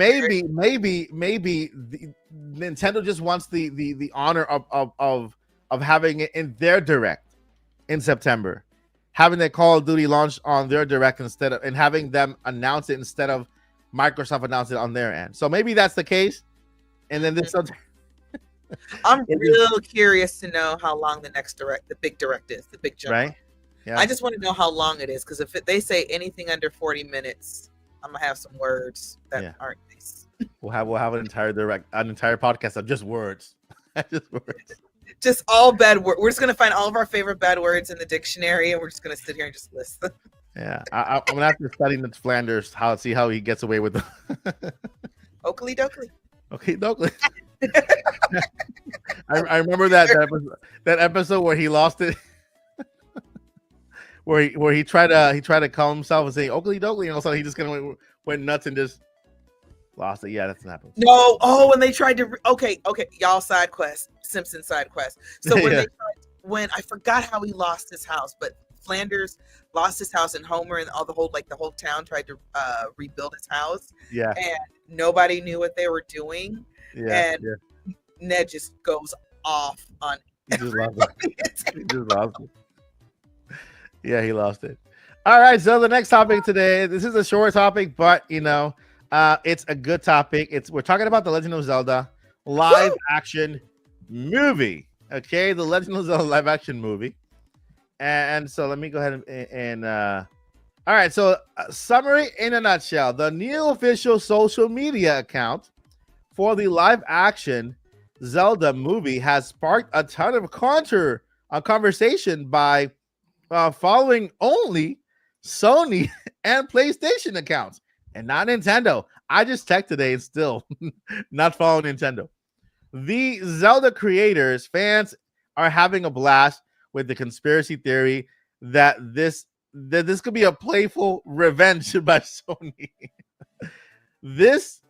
maybe the Nintendo just wants the honor of having it in their direct in September, having the Call of Duty launch on their direct instead of, and having them announce it instead of Microsoft announce it on their end. So maybe that's the case. And then this, I'm It is- real curious to know how long the next direct, the big direct is, the big jump. right? Yeah. I just want to know how long it is, because if they say anything under 40 minutes, I'm gonna have some words that Yeah. aren't nice. We'll have an entire podcast of just words. Just words. Just all bad words. We're just gonna find all of our favorite bad words in the dictionary, and we're just gonna sit here and just list them. Yeah. I'm gonna have to study the Flanders, see how he gets away with them. Oakley dokley. Okay, Douglas. I remember that episode where he lost it, where he tried to calm himself and say Oakley Dokley, and all of a sudden he just kind of went nuts and just lost it. Yeah, that's what happened. No, oh, when they tried to okay, y'all side quest, Simpson side quest. So when Yeah. when I forgot how he lost his house, but Flanders lost his house, and Homer and all the whole town tried to rebuild his house, Yeah, and nobody knew what they were doing. yeah, And yeah. Ned just goes off on He just lost it. He just lost it. Yeah, he lost it. All right, so the next topic today. This is a short topic, but it's a good topic. We're talking about the Legend of Zelda live action movie. Okay, the Legend of Zelda live action movie. And so let me go ahead and all right. So summary in a nutshell: the new official social media account for the live action Zelda movie has sparked a ton of conversation by following only Sony and PlayStation accounts and not Nintendo. I just checked today and still not following Nintendo. The Zelda creators, fans are having a blast with the conspiracy theory that this could be a playful revenge by Sony. This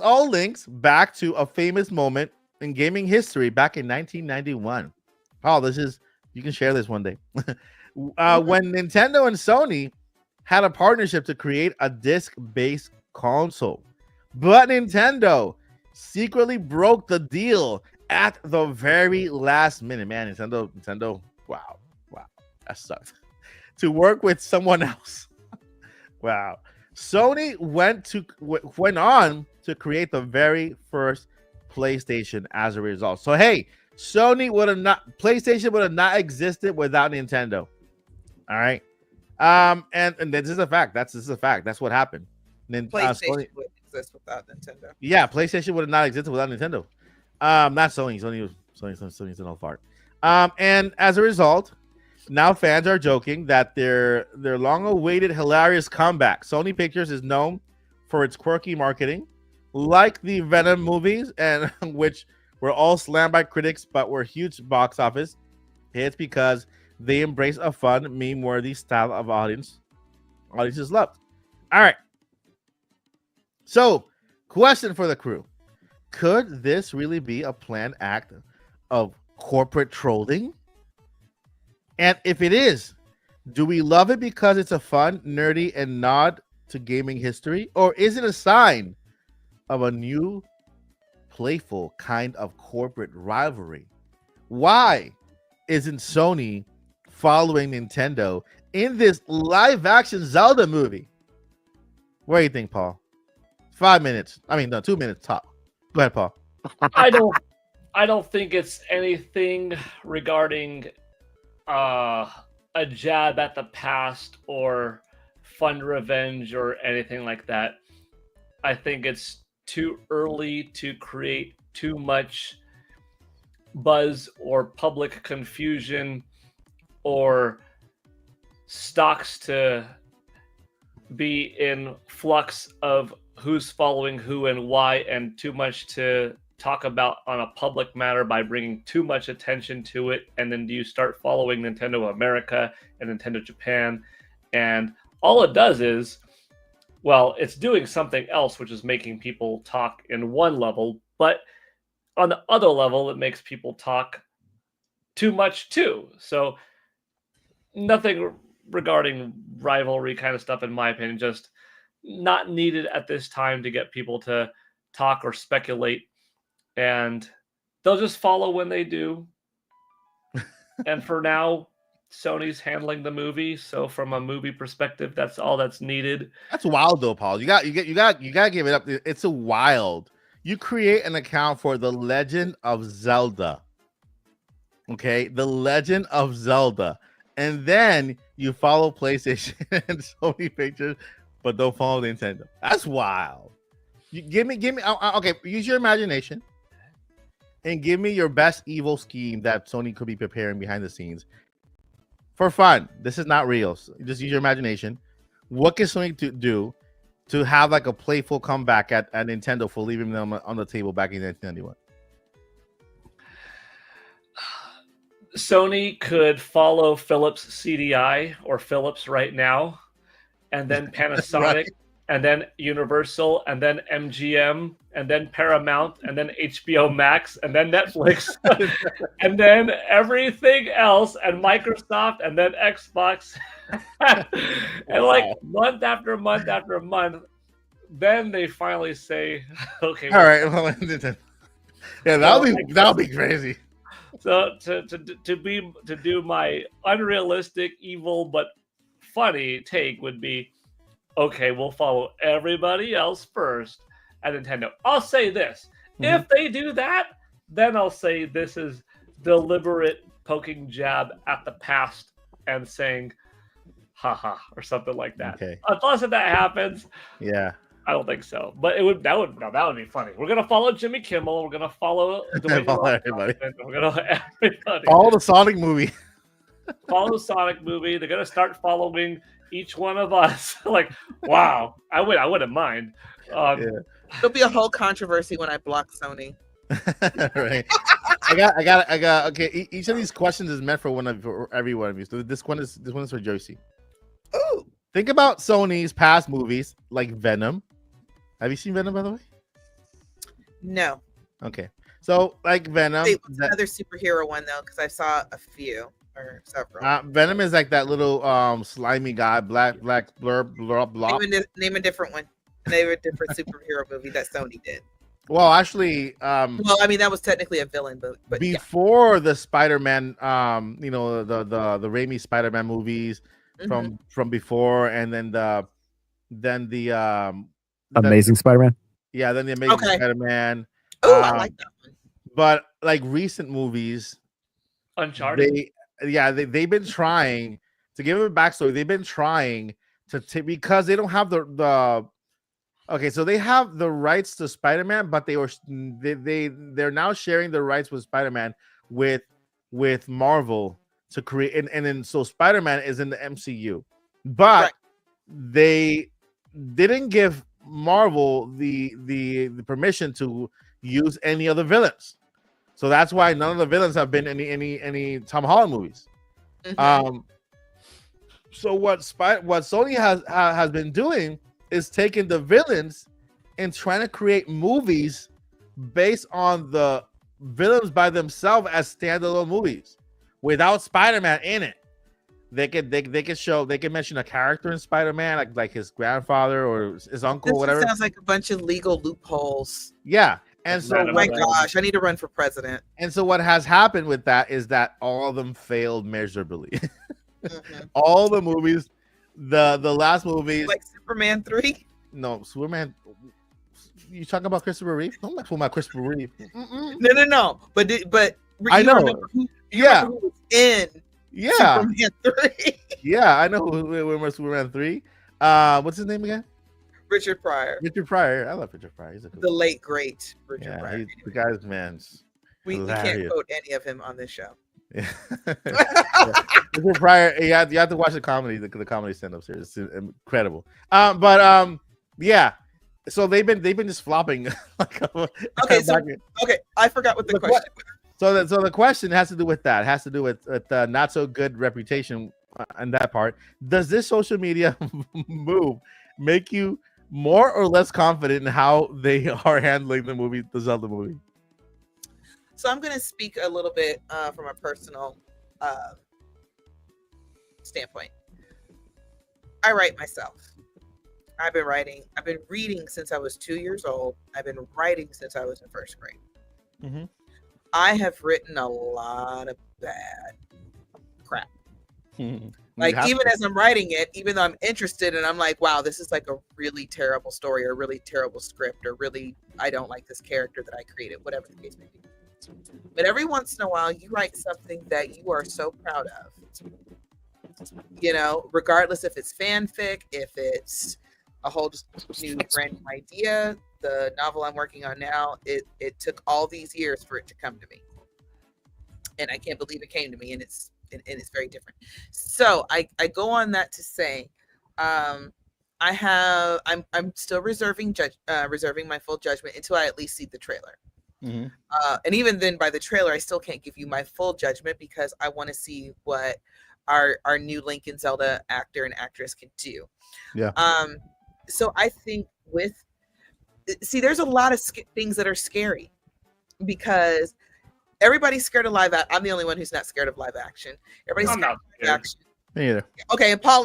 all links back to a famous moment in gaming history back in 1991. Oh, you can share this one day. When Nintendo and Sony had a partnership to create a disc-based console, but Nintendo secretly broke the deal at the very last minute. Man, Nintendo, wow, that sucks. To work with someone else. Wow. Sony went on to create the very first PlayStation as a result. So hey, PlayStation would have not existed without Nintendo. All right. And this is a fact. This is a fact. That's what happened. PlayStation Sony, would exist without Nintendo. yeah, PlayStation would have not existed without Nintendo. Not Sony. Sony's an old fart. And as a result, now fans are joking that their long-awaited hilarious comeback. Sony Pictures is known for its quirky marketing, like the Venom movies, and which were all slammed by critics but were huge box office hits because they embrace a fun, meme-worthy style of audiences loved. All right. So, question for the crew. Could this really be a planned act of corporate trolling? And if it is, do we love it because it's a fun, nerdy, and nod to gaming history? Or is it a sign of a new, playful kind of corporate rivalry? Why isn't Sony following Nintendo in this live-action Zelda movie? What do you think, Paul? 5 minutes. I mean, no, 2 minutes top. Go ahead, Paul. I don't think it's anything regarding a jab at the past or fun revenge or anything like that. I think it's too early to create too much buzz or public confusion or stocks to be in flux of who's following who and why, and too much to talk about on a public matter by bringing too much attention to it? And then do you start following Nintendo America and Nintendo Japan? And all it does is, well, it's doing something else, which is making people talk in one level, but on the other level, it makes people talk too much too. So nothing regarding rivalry kind of stuff, in my opinion, just not needed at this time to get people to talk or speculate. And they'll just follow when they do. And for now, Sony's handling the movie, so from a movie perspective, that's all that's needed. That's wild though, Paul. You got to give it up. It's a wild. You create an account for The Legend of Zelda. Okay, The Legend of Zelda, and then you follow PlayStation and Sony Pictures, but don't follow Nintendo. That's wild. You give me. Okay, use your imagination and give me your best evil scheme that Sony could be preparing behind the scenes for fun. This is not real. So just use your imagination. What can Sony do to have like a playful comeback at Nintendo for leaving them on the table back in 1991? Sony could follow Philips CDI or Philips right now, and then Panasonic, Right. and then Universal, and then MGM, and then Paramount, and then HBO Max, and then Netflix, and then everything else, and Microsoft, and then Xbox, and like month after month after month, then they finally say, "Okay, All right, well, yeah, that'll be crazy. So to do my unrealistic, evil but funny take would be, okay, we'll follow everybody else first at Nintendo. I'll say this: if they do that, then I'll say this is deliberate poking jab at the past and saying, haha, or something like that. Okay. Unless if that happens, Yeah. I don't think so. But that would be funny. We're gonna follow Jimmy Kimmel. We're gonna follow Dwayne Follow Johnson, everybody. We're gonna everybody. All the Sonic movie. Follow the Sonic movie. They're gonna start following each one of us. Like, wow, I wouldn't mind. Yeah. There'll be a whole controversy when I block Sony. Right. I got. Okay. Each of these questions is meant for every one of you. So this one is for Josie. Ooh, Think about Sony's past movies like Venom. Have you seen Venom, by the way? no. Okay. So like Venom. Wait, what's another superhero one though? Because I saw a few or several. Venom is like that little slimy guy, black blurb blob. Name a different one. Name a different superhero movie that Sony did. Well, actually, Well, I mean that was technically a villain, but yeah. before the Spider-Man, the Raimi Spider-Man movies Mhm. from before, and then the Amazing Spider-Man. then the Amazing Okay. Spider-Man. Oh, I like that one. But like recent movies, Uncharted. they've been trying to give it a backstory. They've been trying because they don't have the okay, so they have the rights to Spider-Man, but they're now sharing the rights with Spider-Man with Marvel to create, and then so Spider-Man is in the MCU, but Right. they didn't give Marvel the permission to use any other villains. So that's why none of the villains have been any Tom Holland movies. Mhm. So what Sony has been doing is taking the villains and trying to create movies based on the villains by themselves as standalone movies without Spider-Man in it. They can mention a character in Spider-Man like his grandfather or his uncle, This whatever. sounds like a bunch of legal loopholes. Yeah. And so Random Oh my Right. gosh, I need to run for president. what has happened with that is that all of them failed miserably. Mhm. All the movies, the last movies, Like Superman 3. no, Superman. You talking about Christopher Reeve? Don't mess with my Christopher Reeve. Mm-mm. No. But I you know. remember who Yeah, was in yeah, Superman 3? yeah. I know who Superman 3. What's his name again? Richard Pryor, Richard Pryor. I love Richard Pryor. He's a the cool. late great Richard Yeah, Pryor. the guy's man. We can't hilarious. quote any of him on this show. Richard Pryor, you have to watch the comedy stand-ups here. It's incredible. Yeah. So they've been just flopping. Okay, okay, I forgot what the question was. So the question has to do with that. It has to do with not so good reputation on that part. Does this social media move make you more or less confident in how they are handling the Zelda movie? So I'm going to speak a little bit from a personal standpoint. I write myself. I've been reading since I was 2 years old. I've been writing since I was in first grade. Mm-hmm. I have written a lot of bad crap. Like, even as I'm writing it, even though I'm interested and I'm like, wow, this is like a really terrible story or a really terrible script or really, I don't like this character that I created, whatever the case may be. But every once in a while, you write something that you are so proud of. You know, regardless if it's fanfic, if it's a whole new brand new idea. The novel I'm working on now, it took all these years for it to come to me. And I can't believe it came to me, and it's very different. So I go on that to say, I'm still reserving my full judgment until I at least see the trailer. Mm-hmm. And even then, by the trailer, I still can't give you my full judgment because I want to see what our new Link and Zelda actor and actress can do. Yeah. So I think there's a lot of things that are scary because everybody's scared of live action. I'm the only one who's not scared of live action. Everybody's scared of live action. Me either. Okay, and Paul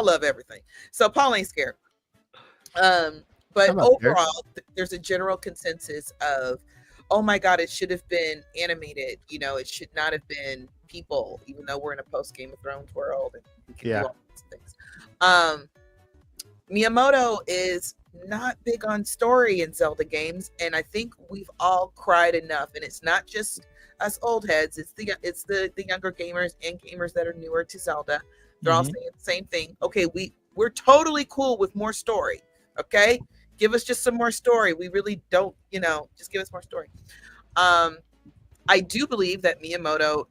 love everything. So Paul ain't scared. But overall, there's a general consensus of, oh my God, it should have been animated. You know, it should not have been people, even though we're in a post Game of Thrones world and we can do all these things. Miyamoto is not big on story in Zelda games, and I think we've all cried enough. And it's not just us old heads; it's the younger gamers and gamers that are newer to Zelda. They're all saying the same thing. Okay, we're totally cool with more story. Okay, give us just some more story. We really don't, just give us more story. I do believe that Miyamoto,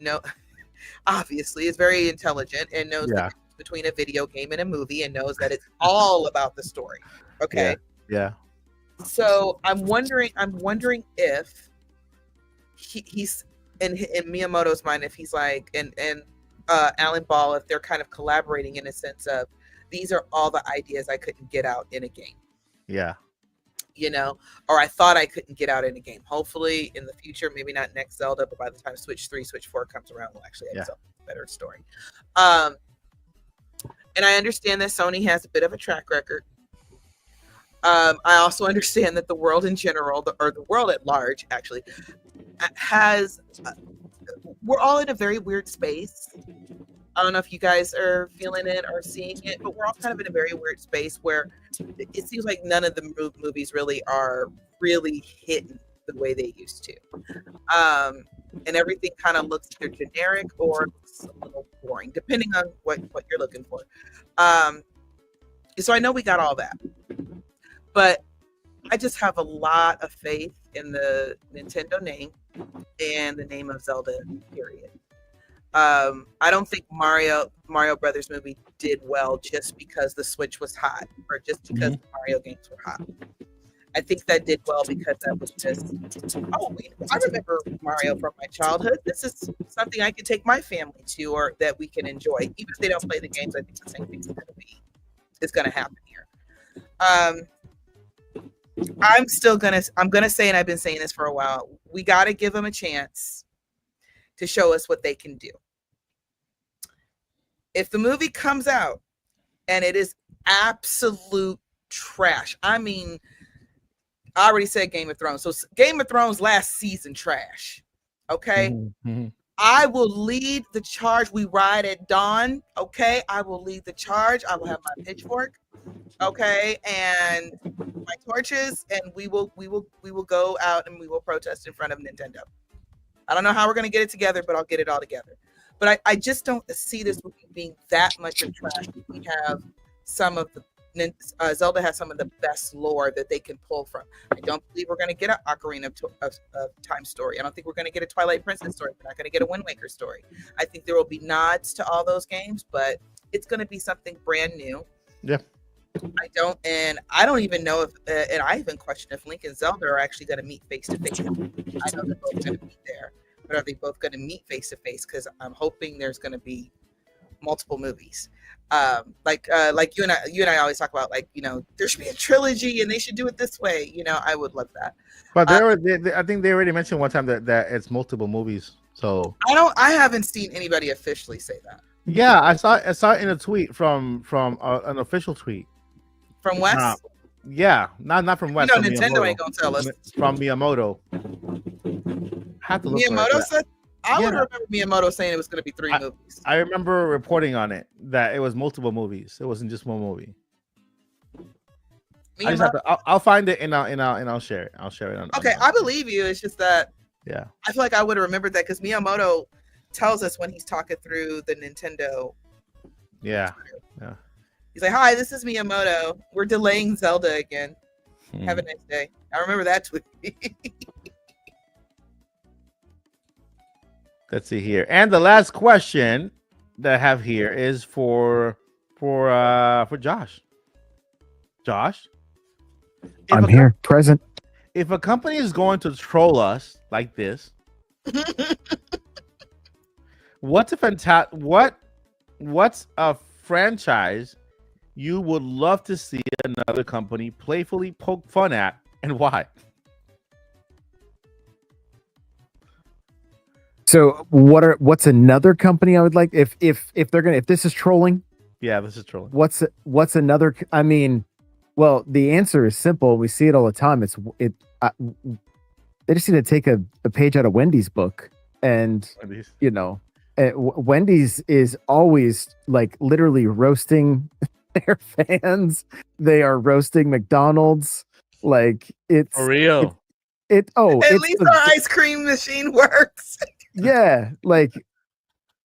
obviously, is very intelligent and knows the difference between a video game and a movie, and knows that it's all about the story. Okay. Yeah. So I'm wondering if he's in Miyamoto's mind, if he's like, and Alan Ball, if they're kind of collaborating in a sense of, these are all the ideas I couldn't get out in a game. Yeah. Or I thought I couldn't get out in a game. Hopefully in the future, maybe not next Zelda, but by the time Switch 3, Switch 4 comes around, we'll actually have a better story. And I understand that Sony has a bit of a track record. I also understand that the world in general, or the world at large, actually, we're all in a very weird space. I don't know if you guys are feeling it or seeing it, but we're all kind of in a very weird space where it seems like none of the movies really are really hitting the way they used to. And everything kind of looks either generic or looks a little boring, depending on what you're looking for. So I know we got all that, but I just have a lot of faith in the Nintendo name and the name of Zelda, period. I don't think Mario Brothers movie did well just because the Switch was hot or just because the Mario games were hot. I think that did well because that was just, I remember Mario from my childhood. This is something I can take my family to, or that we can enjoy. Even if they don't play the games, I think the same thing is going to happen here. I'm gonna say, and I've been saying this for a while, we got to give them a chance to show us what they can do. If the movie comes out and it is absolute trash, I mean, I already said Game of Thrones. So Game of Thrones last season trash. Okay. Mm-hmm. I will lead the charge. We ride at dawn. Okay. I will lead the charge. I will have my pitchfork. Okay. And my torches, and we will go out and we will protest in front of Nintendo. I don't know how we're going to get it together, but I'll get it all together. But I just don't see this movie being that much of trash. We have some of the Zelda has some of the best lore that they can pull from. I don't believe we're going to get an Ocarina of Time story. I don't think we're going to get a Twilight Princess story. We're not going to get a Wind Waker story. I think there will be nods to all those games, but it's going to be something brand new. Yeah. I don't even know if, and I even question if Link and Zelda are actually going to meet face to face. I know they're both going to be there, but are they both going to meet face to face? Because I'm hoping there's going to be multiple movies. Like you and I always talk about, like, there should be a trilogy and they should do it this way. I would love that. But I think they already mentioned one time that it's multiple movies. So I haven't seen anybody officially say that. Yeah, I saw it in a tweet from an official tweet. From Wes? Yeah, not from Wes. Nintendo Miyamoto. ain't gonna tell us. From Miyamoto. Have to look for Miyamoto it. said. I would Yeah. remember Miyamoto saying it was going to be 3 movies. I remember reporting on it that it was multiple movies. It wasn't just one movie. I just have to, I'll find it and I'll share it. I'll share it on. Okay, I believe you. It's just that Yeah. I feel like I would have remembered that because Miyamoto tells us when he's talking through the Nintendo. Yeah. Twitter. Yeah. He's like, "Hi, this is Miyamoto. We're delaying Zelda again. Hmm. Have a nice day." I remember that tweet. Let's see here. And the last question that I have here is for Josh. Josh? I'm a here, present. If a company is going to troll us like this, what's a franchise you would love to see another company playfully poke fun at, and why? So what's another company I would like if this is trolling? Yeah, this is trolling. What's another? I mean, well, the answer is simple. We see it all the time. They just need to take a page out of Wendy's book, and Wendy's is always like literally roasting their fans. They are roasting McDonald's. Like it's For real. At least our ice cream machine works. Yeah, like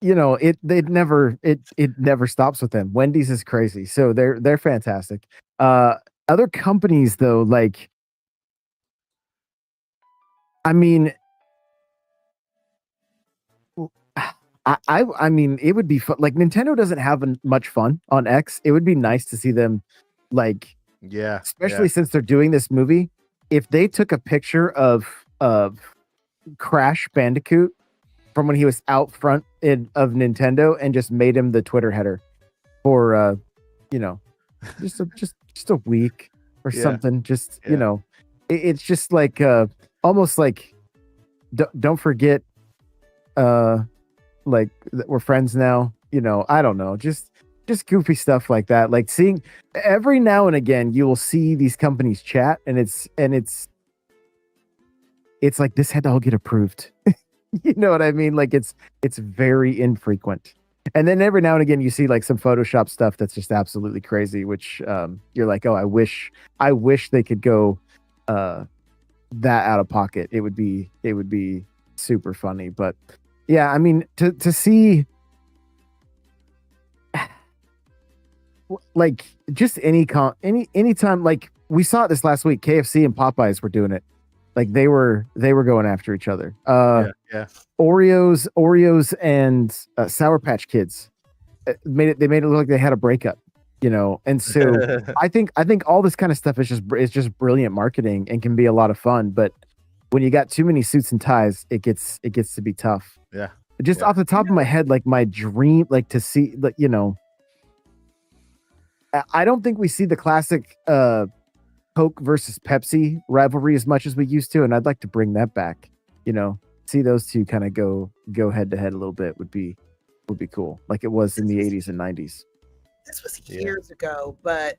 it never stops with them. Wendy's is crazy, so they're fantastic. Other companies though, like, I mean, I mean, it would be fun. Like, Nintendo doesn't have much fun on X. It would be nice to see them, like, especially since they're doing this movie. If they took a picture of Crash Bandicoot from when he was out front of Nintendo and just made him the Twitter header for just a week or something. Just it's just like almost like don't forget like that we're friends now. I don't know, just goofy stuff like that. Like seeing every now and again you will see these companies chat and it's like this had to all get approved. You know what I mean? Like it's very infrequent. And then every now and again you see like some Photoshop stuff that's just absolutely crazy, which you're like, oh, I wish they could go that out of pocket. It would be super funny. But yeah, I mean to see like just anytime, like we saw it this last week, KFC and Popeyes were doing it. Like they were going after each other. Oreos and Sour Patch Kids they made it look like they had a breakup, And so I think all this kind of stuff is just brilliant marketing and can be a lot of fun. But when you got too many suits and ties, it gets to be tough. Yeah. Just off the top of my head, like my dream, like to see, like I don't think we see the classic Coke versus Pepsi rivalry as much as we used to, and I'd like to bring that back. See those two kind of go head to head a little bit would be cool, like it was in the 80s and 90s. This was years ago, but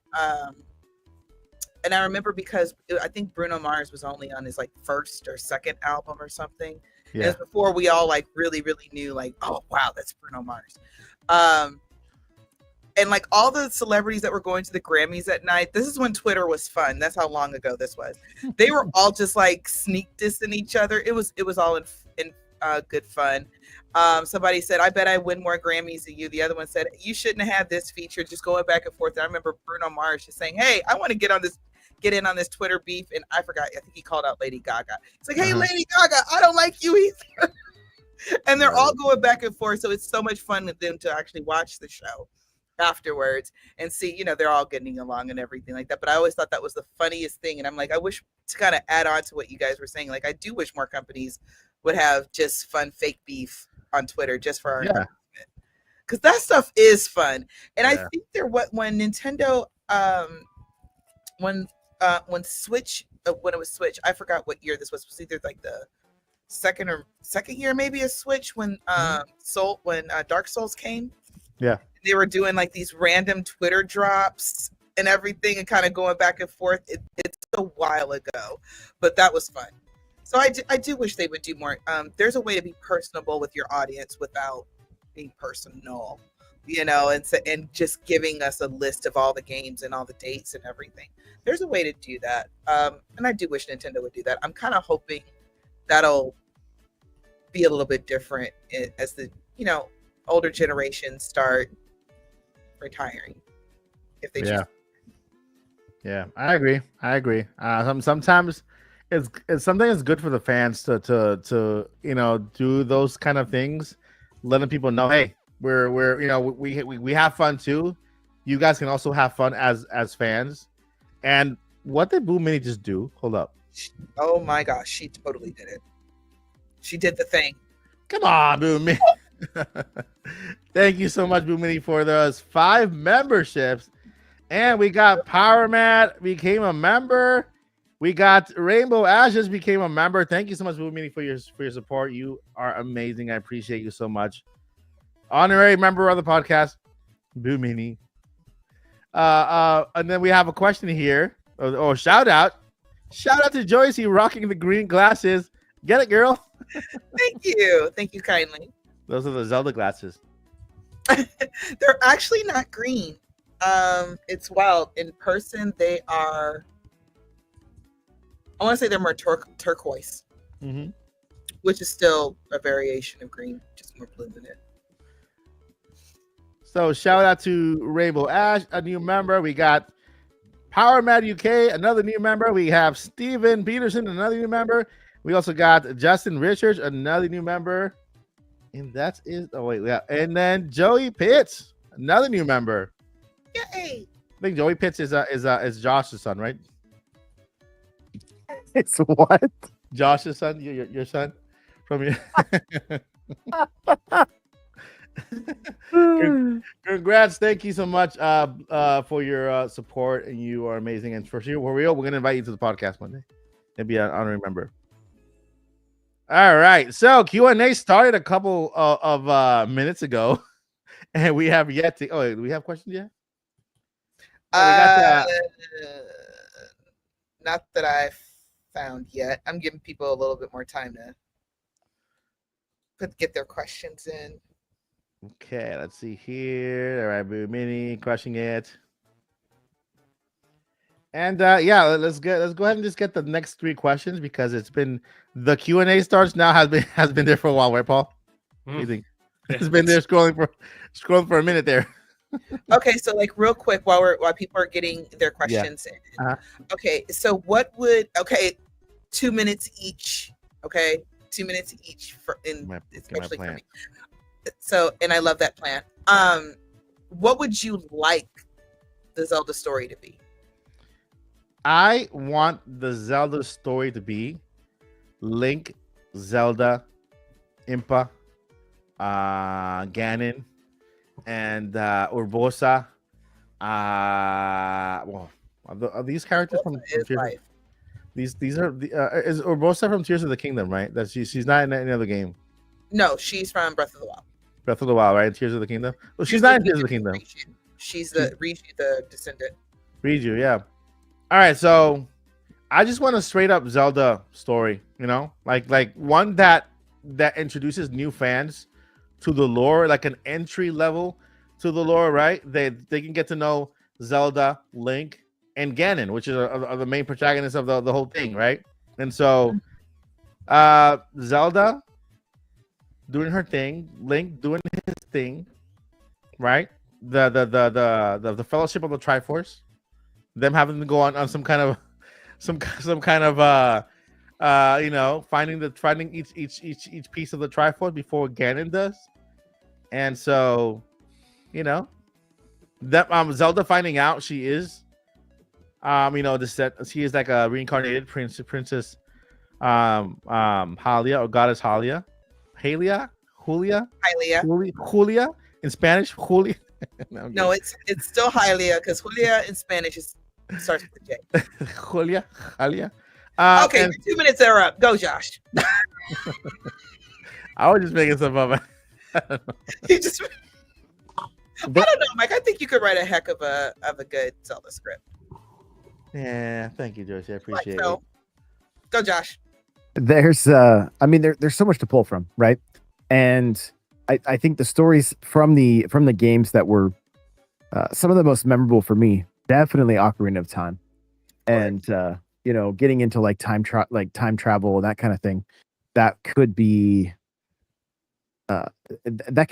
and I remember because I think Bruno Mars was only on his like first or second album or something. Yeah. It was before we all like really knew like, oh wow, that's Bruno Mars. And like all the celebrities that were going to the Grammys at night, this is when Twitter was fun. That's how long ago this was. They were all just like sneak dissing each other. It was all in good fun. Somebody said, I bet I win more Grammys than you. The other one said, you shouldn't have had this feature, just going back and forth. And I remember Bruno Mars just saying, hey, I want to get in on this Twitter beef. And I forgot, I think he called out Lady Gaga. It's like, hey, Lady Gaga, I don't like you either. And they're all going back and forth. So it's so much fun with them to actually watch the show afterwards and see, you know, they're all getting along and everything like that. But I always thought that was the funniest thing. And I'm like, I wish, to kind of add on to what you guys were saying, like, I do wish more companies would have just fun fake beef on Twitter just for our entertainment. Because that stuff is fun. And I think when Nintendo when Switch when it was Switch, I forgot what year this was. It was either like the second year maybe a Switch when Dark Souls came. Yeah. They were doing like these random Twitter drops and everything and kind of going back and forth. It's a while ago, but that was fun. So I do wish they would do more. There's a way to be personable with your audience without being personal, you know, and just giving us a list of all the games and all the dates and everything. There's a way to do that. And I do wish Nintendo would do that. I'm kind of hoping that'll be a little bit different as the, you know, older generations start retiring, if they choose. Yeah, I agree. Sometimes it's something that's good for the fans to you know, do those kind of things, letting people know, hey, we're you know, we have fun too. You guys can also have fun as fans. And what did Boo Mini just do? Hold up. Oh my gosh, she totally did it. She did the thing. Come on, Boo Mini. Thank you so much, Boo Mini, for those 5 memberships. And we got Power Matt became a member. We got Rainbow Ashes became a member. Thank you so much, Boo Mini, for your support. You are amazing. I appreciate you so much. Honorary member of the podcast, Boo Mini. And then we have a question here. Oh, shout out to Joyce, rocking the green glasses. Get it, girl. Thank you kindly. Those are the Zelda glasses. They're actually not green. It's wild. In person, they are, I want to say they're more turquoise, which is still a variation of green, just more blue in it. So shout out to Rainbow Ash, a new member. We got Power Mad UK, another new member. We have Steven Peterson, another new member. We also got Justin Richards, another new member. And that is, oh wait, yeah. And then Joey Pitts, another new member. Yay! I think Joey Pitts is Josh's son, right? It's what? Josh's son, your son from your. Congrats! Thank you so much for your support, and you are amazing. And for sure, we're gonna invite you to the podcast one day and be an honorary member. All right, so Q&A started a couple of minutes ago, and we have yet to. Oh, do we have questions yet? Not that I've found yet. I'm giving people a little bit more time to get their questions in. Okay, let's see here. All right, Boo Mini crushing it. And yeah, let's go ahead and just get the next 3 questions, because it's been the Q&A starts now has been there for a while, right, Paul? What do you think? It's been there scrolling for a minute there. Okay, so like real quick while people are getting their questions in. Uh-huh. Okay, so 2 minutes each. Okay, 2 minutes each especially for me. So, and I love that plan. What would you like the Zelda story to be? I want the Zelda story to be Link, Zelda, Impa, Ganon, and Urbosa. Well, are these characters from Tears of, these are is Urbosa from Tears of the Kingdom, right? That she's not in any other game. No, she's from Breath of the Wild. Breath of the Wild, right? Tears of the Kingdom. Well, she's not in Tears of the Kingdom. She's the Riju, the descendant. Riju, yeah. All right, so I just want a straight up Zelda story, you know, like one that introduces new fans to the lore, like an entry level to the lore, right? They can get to know Zelda, Link, and Ganon, which are the main protagonists of the whole thing, right? And so Zelda, doing her thing, Link doing his thing, right? The Fellowship of the Triforce, them having to go on some kind of some kind of finding each piece of the Triforce before Ganon does, and so that Zelda finding out she is she is like a reincarnated princess Halia or goddess Julia in Spanish. Julia. No, it's still Hylia because Julia in Spanish starts with a J. Julia. Okay, your 2 minutes are up. Go, Josh. I was just making stuff up. You just I don't know, Mike. I think you could write a heck of a good Zelda script. Yeah, thank you, Josie. I appreciate it. Go, Josh. There's there's so much to pull from, right? And I think the stories from the games that were some of the most memorable for me, definitely Ocarina of Time, and getting into like time travel and that kind of thing, that could be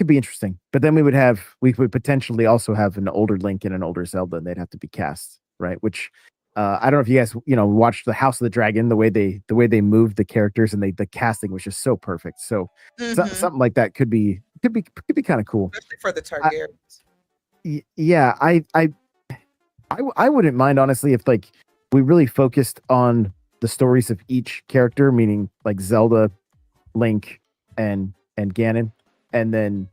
interesting. But then we would potentially also have an older Link and an older Zelda, and they'd have to be cast, right? Which I don't know if you guys watched the House of the Dragon, the way they moved the characters, and the casting was just so perfect. So, something like that could be kind of cool, especially for the Targaryens. Yeah, I wouldn't mind, honestly, if like we really focused on the stories of each character, meaning like Zelda, Link, and Ganon, and then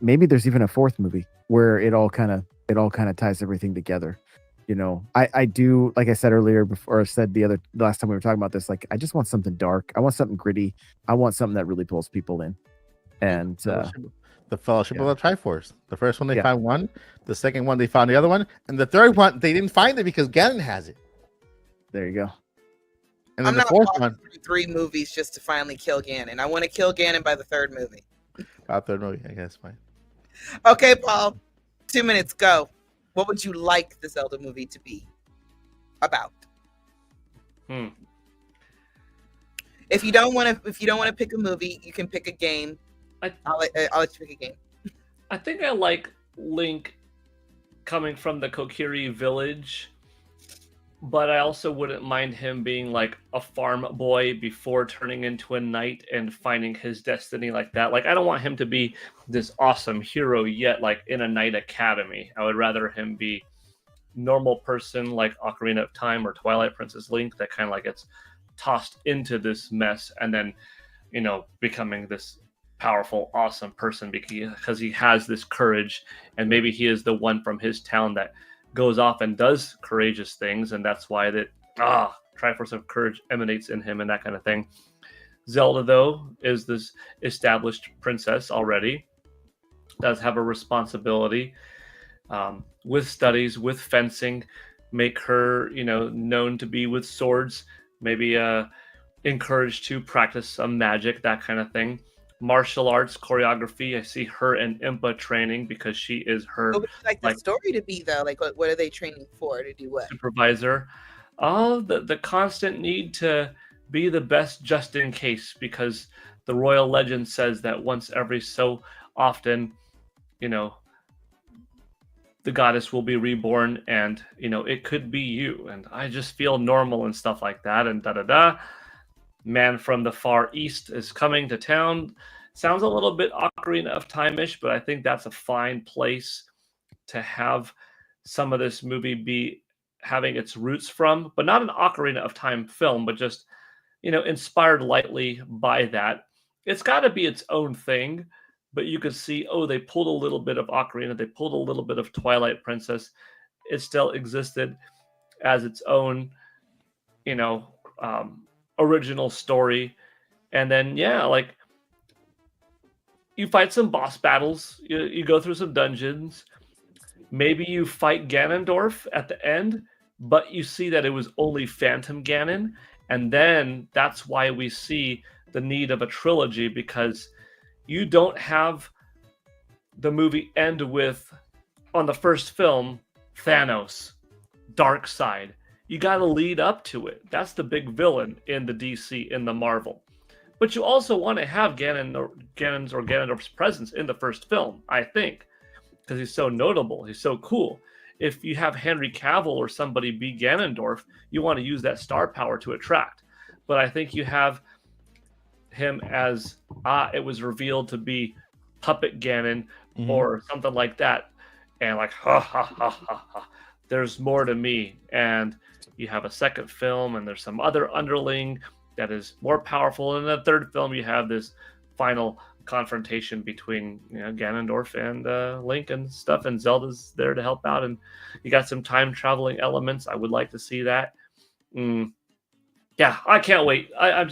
maybe there's even a fourth movie where it all kind of ties everything together. I do, like I said earlier, before I said the last time we were talking about this, like I just want something dark. I want something gritty. I want something that really pulls people in. And the Fellowship of the Triforce. The first one they found one, the second one they found the other one, and the third one they didn't find it because Ganon has it. There you go. And then the fourth one, 3 movies just to finally kill Ganon. I want to kill Ganon by the third movie. I guess fine. Okay, Paul. 2 minutes, go. What would you like the Zelda movie to be about? If you don't want to pick a movie, you can pick a game. I'll let you pick a game. I think I like Link coming from the Kokiri village, but I also wouldn't mind him being like a farm boy before turning into a knight and finding his destiny like that. Like, I don't want him to be this awesome hero yet, like in a knight academy. I would rather him be normal person like Ocarina of Time or Twilight Princess Link that kind of like gets tossed into this mess and then, becoming this powerful, awesome person because he has this courage, and maybe he is the one from his town that goes off and does courageous things, and that's why that Triforce of Courage emanates in him and that kind of thing. Zelda, though, is this established princess already, does have a responsibility with studies, with fencing, make her, known to be with swords, maybe encouraged to practice some magic, that kind of thing. Martial arts, choreography. I see her and Impa training because she is her. What would you like the story to be, though? Like, what are they training for? To do what? Supervisor. The constant need to be the best just in case, because the royal legend says that once every so often, the goddess will be reborn, and it could be you. And I just feel normal and stuff like that, and da-da-da. Man from the far east is coming to town. Sounds a little bit Ocarina of Time-ish, but I think that's a fine place to have some of this movie be having its roots from, but not an Ocarina of Time film, but just, inspired lightly by that. It's got to be its own thing, but you could see, they pulled a little bit of Ocarina, they pulled a little bit of Twilight Princess. It still existed as its own, original story. And then you fight some boss battles, you go through some dungeons, maybe you fight Ganondorf at the end, but you see that it was only Phantom Ganon, and then that's why we see the need of a trilogy, because you don't have the movie end with, on the first film, Thanos, Darkseid. You got to lead up to it. That's the big villain in the DC, in the Marvel. But you also want to have Ganondorf's presence in the first film, I think, because he's so notable. He's so cool. If you have Henry Cavill or somebody be Ganondorf, you want to use that star power to attract. But I think you have him as it was revealed to be Puppet Ganon or something like that, and like ha ha ha ha ha. There's more to me, and you have a second film, and there's some other underling that is more powerful. And in the third film, you have this final confrontation between Ganondorf and Link and stuff, and Zelda's there to help out, and you got some time traveling elements. I would like to see that. Yeah, I can't wait. I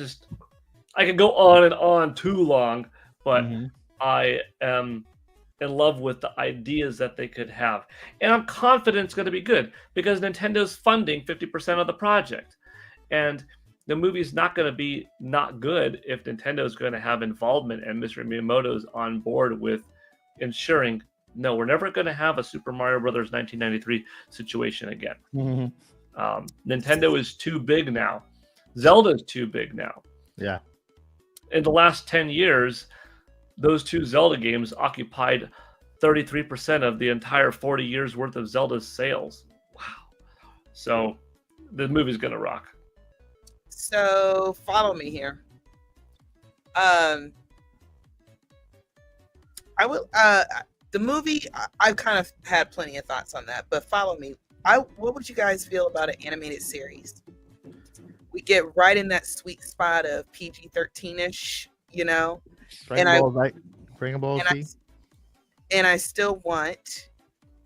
could go on and on too long, but I am in love with the ideas that they could have, and I'm confident it's going to be good because Nintendo's funding 50% of the project, and the movie's not going to be not good if Nintendo's going to have involvement and Mr. Miyamoto's on board with ensuring, no, we're never going to have a Super Mario Brothers 1993 situation again. Nintendo is too big now. Zelda's too big now. Yeah. In the last 10 years, those two Zelda games occupied 33% of the entire 40 years worth of Zelda's sales. Wow. So the movie's going to rock. So follow me here. I will. The movie. I've kind of had plenty of thoughts on that, but follow me. What would you guys feel about an animated series? We get right in that sweet spot of PG-13ish, Dragon I still want,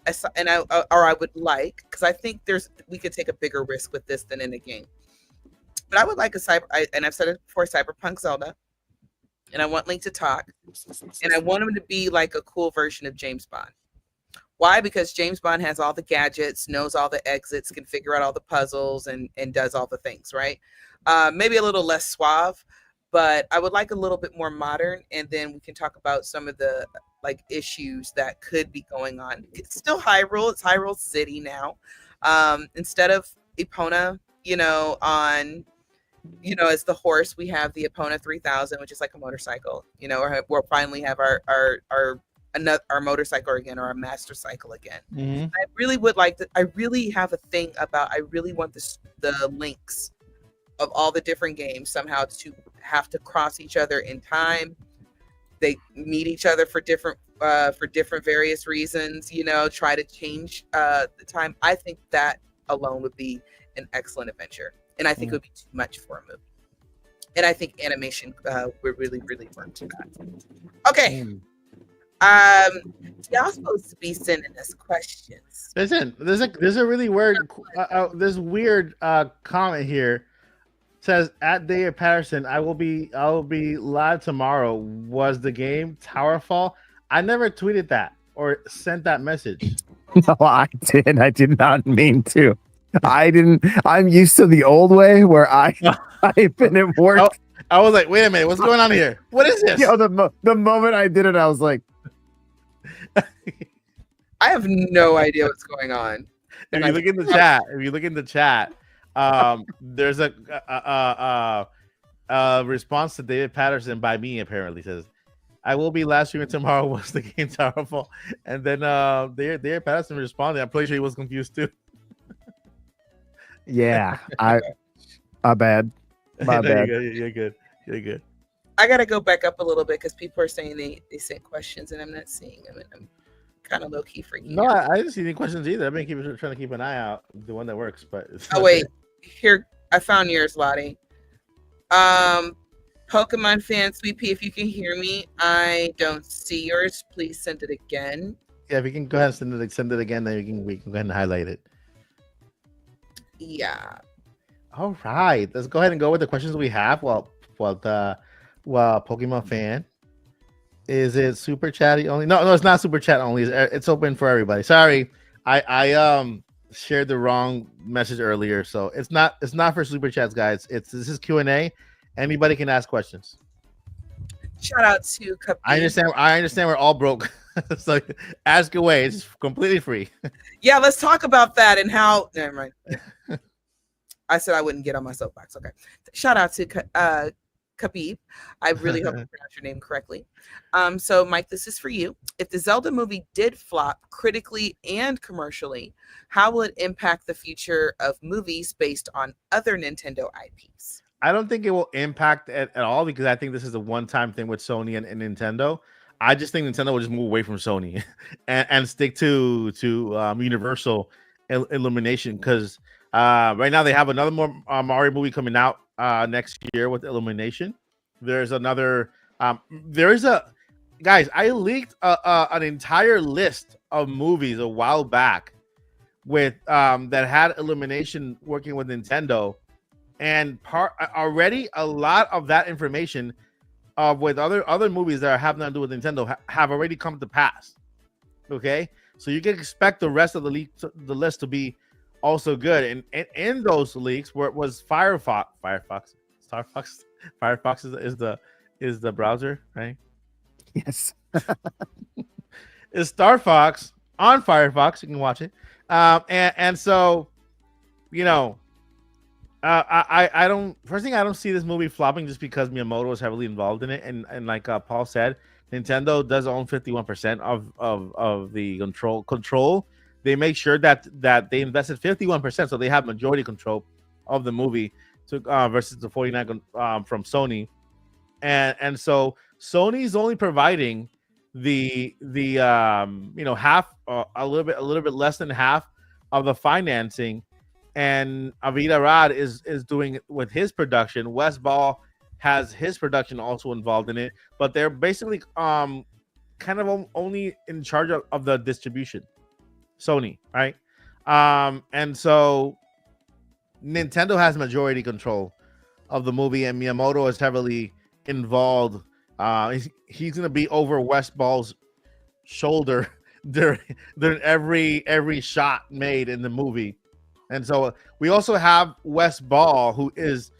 I would like, because I think we could take a bigger risk with this than in a game. But I would like and I've said it before, Cyberpunk Zelda, and I want Link to talk, and I want him to be like a cool version of James Bond. Why? Because James Bond has all the gadgets, knows all the exits, can figure out all the puzzles, and does all the things, right? Maybe a little less suave, but I would like a little bit more modern, and then we can talk about some of the issues that could be going on. It's still Hyrule. It's Hyrule City now. Instead of Epona, on as the horse, we have the Epona 3000, which is like a motorcycle. We'll finally have our motorcycle again, or our master cycle again. I really would like to. I really have a thing about. I really want the links of all the different games somehow to have to cross each other in time. They meet each other for different various reasons. Try to change the time. I think that alone would be an excellent adventure, and I think it would be too much for a movie. And I think animation would really, really work to that. Okay. Y'all supposed to be sending us questions. Listen, there's a really weird comment here. It says at David Patterson, I will be live tomorrow. Was the game Towerfall? I never tweeted that or sent that message. No, I did. I did not mean to. I didn't. I'm used to the old way where I type and it worked. I was like, wait a minute, what's going on here? What is this? The moment I did it, I was like, I have no idea what's going on. If you look in the chat, there's a response to David Patterson by me. Apparently says, "I will be live streaming tomorrow. Was the game Towerfall?" And then David Patterson responded. I'm pretty sure he was confused too. Yeah, my bad. My bad. You're good. I gotta go back up a little bit because people are saying they sent questions and I'm not seeing them, and I'm kind of low key freaking No, out. I didn't see any questions either. I've been trying to keep an eye out, the one that works. But Oh wait, here I found yours, Lottie. Pokemon fan Sweet Pea, if you can hear me, I don't see yours. Please send it again. yeah, if you can go ahead and send it again, then we can go ahead and highlight it. Yeah. All right, let's go ahead and go with the questions we have. Well, Pokemon fan, is it super chatty only? No, it's not super chat only. It's open for everybody. Sorry, I shared the wrong message earlier, so it's not for super chats, guys. This is Q&A. Anybody can ask questions. Shout out to Cup. I understand we're all broke, so ask away. It's completely free. Yeah, let's talk about that and how. Never mind. I said I wouldn't get on my soapbox. Okay. Shout out to Khabib. I really hope I pronounced your name correctly. So, Mike, this is for you. If the Zelda movie did flop critically and commercially, how will it impact the future of movies based on other Nintendo IPs? I don't think it will impact at all because I think this is a one-time thing with Sony and Nintendo. I just think Nintendo will just move away from Sony and stick to Universal Illumination because right now they have another more Mario movie coming out next year with Illumination. There's another. Guys, I leaked an entire list of movies a while back with that had Illumination working with Nintendo, and already a lot of that information with other movies that have nothing to do with Nintendo have already come to pass. Okay, so you can expect the rest of the list to be also good. And in those leaks, where it was Firefox is the browser, right? Yes. Is Star Fox on Firefox? You can watch it. And so, you know, I don't. First thing, I don't see this movie flopping just because Miyamoto is heavily involved in it, and like Paul said, Nintendo does own 51% of the control. They make sure that they invested 51%, so they have majority control of the movie versus the 49 from Sony, and so Sony's only providing the half, a little bit less than half of the financing. And Avid Arad is doing it with his production. Wes Ball has his production also involved in it, but they're basically kind of only in charge of the distribution. Sony, right? And so Nintendo has majority control of the movie, and Miyamoto is heavily involved. He's gonna be over Wes Ball's shoulder during every shot made in the movie. And so we also have Wes Ball, who is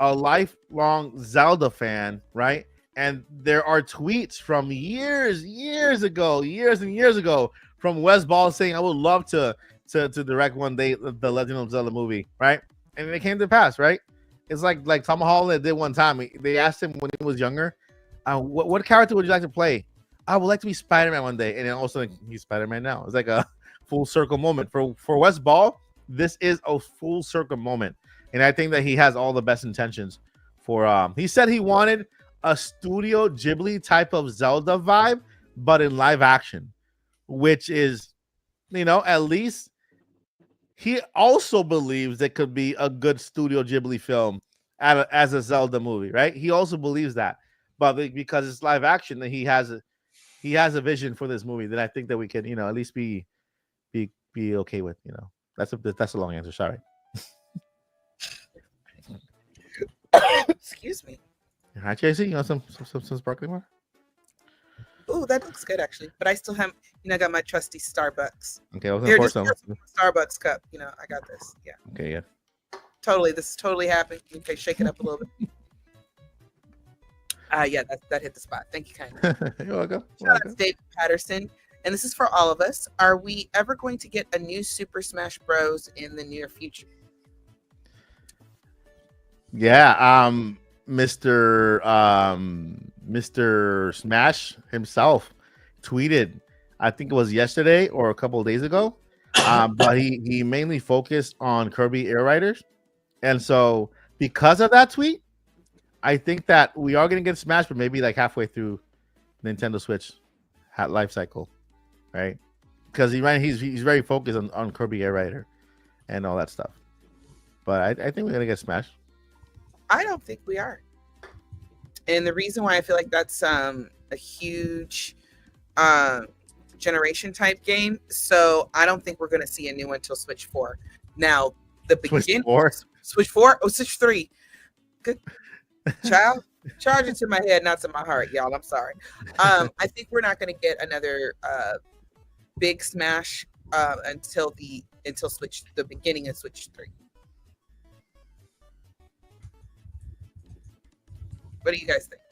a lifelong Zelda fan, right? And there are tweets from years and years ago from Wes Ball saying, "I would love to direct one day the Legend of Zelda movie," right? And it came to pass, right? It's like Tom Holland did one time. They asked him when he was younger, what character would you like to play? I would like to be Spider-Man one day, and then also he's Spider-Man now. It's like a full circle moment for Wes Ball. This is a full circle moment, and I think that he has all the best intentions for. He said he wanted a Studio Ghibli type of Zelda vibe, but in live action, which is, at least he also believes it could be a good Studio Ghibli film as a Zelda movie, right? He also believes that, but because it's live action, that he has a vision for this movie that I think that we can, at least be okay with, That's a long answer. Sorry. Excuse me. Hi, JC. You want some sparkling water? Oh, that looks good actually. But I still have, I got my trusty Starbucks. Okay, I was Here, gonna pour just some. Starbucks cup. I got this. Yeah. Okay, yeah. Totally. This is totally happening. Okay, shake it up a little bit. Yeah, that hit the spot. Thank you kindly. You're welcome. Shout out to David Patterson. And this is for all of us. Are we ever going to get a new Super Smash Bros. In the near future? Yeah, Mr. Smash himself tweeted, I think it was yesterday or a couple of days ago, but he mainly focused on Kirby Air Riders, and so because of that tweet, I think that we are going to get Smash, but maybe like halfway through Nintendo Switch life cycle, right? Because he's very focused on Kirby Air Rider and all that stuff. But I think we're going to get Smash. I don't think we are. And the reason why I feel like that's a huge generation type game, so I don't think we're going to see a new one until Switch 4. Now, the beginning Switch 4? Oh, Switch 3. Good. Child, charge it to my head, not to my heart, y'all. I'm sorry. I think we're not going to get another big Smash until Switch, the beginning of Switch 3. What do you guys think?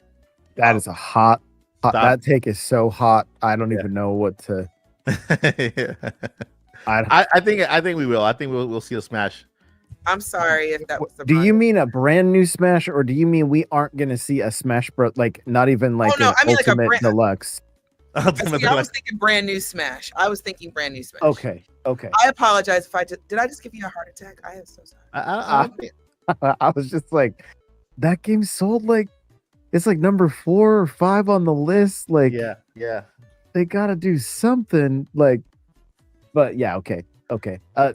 That is a hot. That take is so hot. I don't even know what to. I think we will. I think we'll see a Smash I'm sorry if that was the Do wrong- you mean a brand new Smash, or do you mean we aren't gonna see a Smash Bros? Like not even like no, an I mean like a Ultimate brand- Deluxe? Ultimate See, I was Deluxe. thinking brand new Smash. I was thinking brand new Smash. Okay, okay. I apologize if I did I just give you a heart attack? I am so sorry. I don't think- I was just like, that game sold like it's like number 4 or 5 on the list. Like, yeah. they gotta do something. Like, but yeah, okay.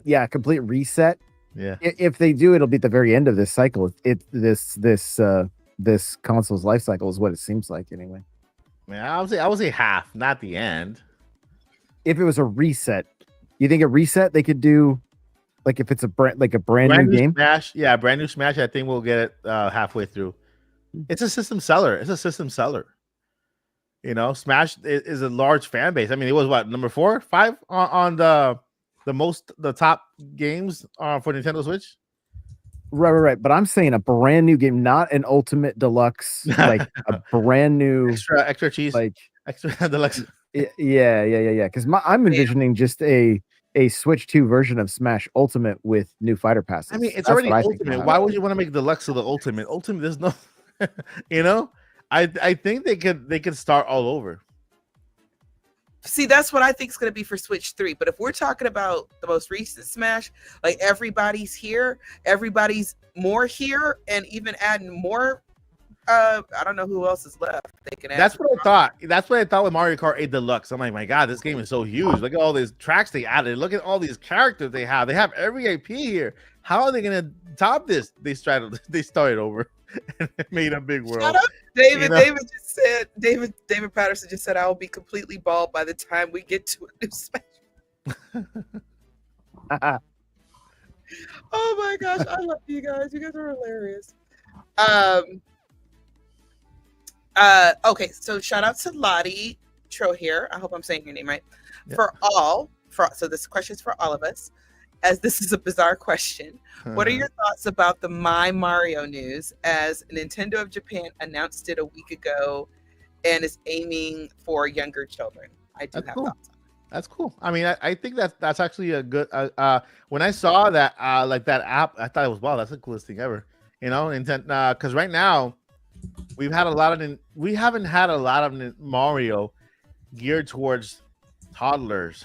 Yeah, complete reset. Yeah. If they do, it'll be at the very end of this cycle. This console's life cycle is what it seems like anyway. Man, I would say half, not the end. If it was a reset, you think a reset they could do, like if it's a brand new game? Smash, brand new Smash. I think we'll get it halfway through. It's a system seller. You know, Smash is a large fan base. I mean, it was what, number 4, 5 on the top games for Nintendo Switch. Right. But I'm saying a brand new game, not an Ultimate Deluxe, like a brand new Extra cheese, like extra deluxe. yeah. Because I'm envisioning just a Switch 2 version of Smash Ultimate with new fighter passes. I mean, it's That's already what I think Ultimate. about Why it. would you want to make Deluxe to the Ultimate? Ultimate, there's no, you know. I think they could start all over. See, that's what I think is going to be for Switch 3. But if we're talking about the most recent Smash, like everybody's here, everybody's more here, and even adding more. I don't know who else is left. They can add. That's what I thought. That's what I thought with Mario Kart 8 Deluxe. I'm like, my God, this game is so huge. Look at all these tracks they added. Look at all these characters they have. They have every IP here. How are they gonna top this? They started over and made a big world. Shut up, David. You know? David just said. David Patterson just said I will be completely bald by the time we get to a new Smash. Oh my gosh, I love you guys. You guys are hilarious. Okay, so shout out to Lottie Trohere. I hope I'm saying your name right. Yeah. So this question is for all of us, as this is a bizarre question. What are your thoughts about the My Mario news, as Nintendo of Japan announced it a week ago and is aiming for younger children? I do That's have cool. thoughts. That's cool. I mean, I think that's actually a good. When I saw that like that app, I thought it was, wow, that's the coolest thing ever. You know, because right now we haven't had a lot of Mario geared towards toddlers.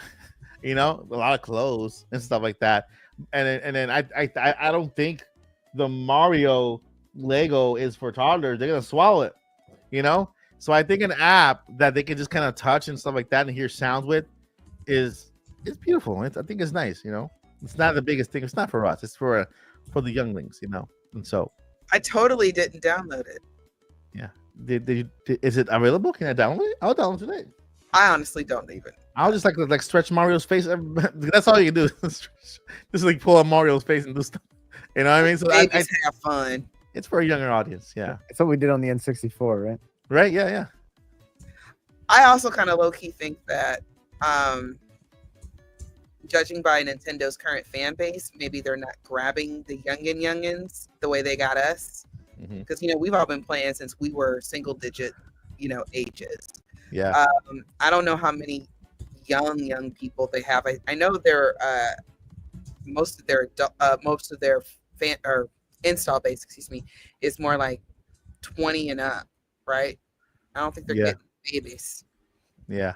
You know, a lot of clothes and stuff like that. And then I don't think the Mario Lego is for toddlers. They're gonna swallow it. You know, so I think an app that they can just kind of touch and stuff like that and hear sounds with is beautiful. I think it's nice. You know, it's not the biggest thing. It's not for us. It's for the younglings. You know, and so I totally didn't download it. yeah. Is it available? Can I download it? I'll download it today. I honestly don't even. I'll just like stretch Mario's face. That's all you can do. Just like pull up Mario's face and do stuff. You know what I mean? So Babies have fun. it's for a younger audience. Yeah. That's what we did on the N64, right? Right. Yeah. I also kind of low key think that, judging by Nintendo's current fan base, maybe they're not grabbing the youngins the way they got us. Mhm. Because we've all been playing since we were single digit, ages. Yeah. I don't know how many young people they have. I know they're most of their fan or install base, is more like 20 and up, right? I don't think they're Yeah. getting babies. Yeah.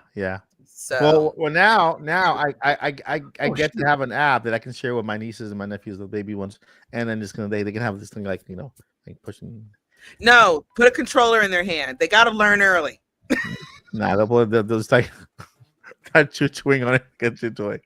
So Well, now I get shoot. to have an app that I can share with my nieces and my nephews, the baby ones, and then just they can have this thing like like pushing. no, put a controller in their hand. They got to learn early. Nah, they'll just like chewing on it, get your toy.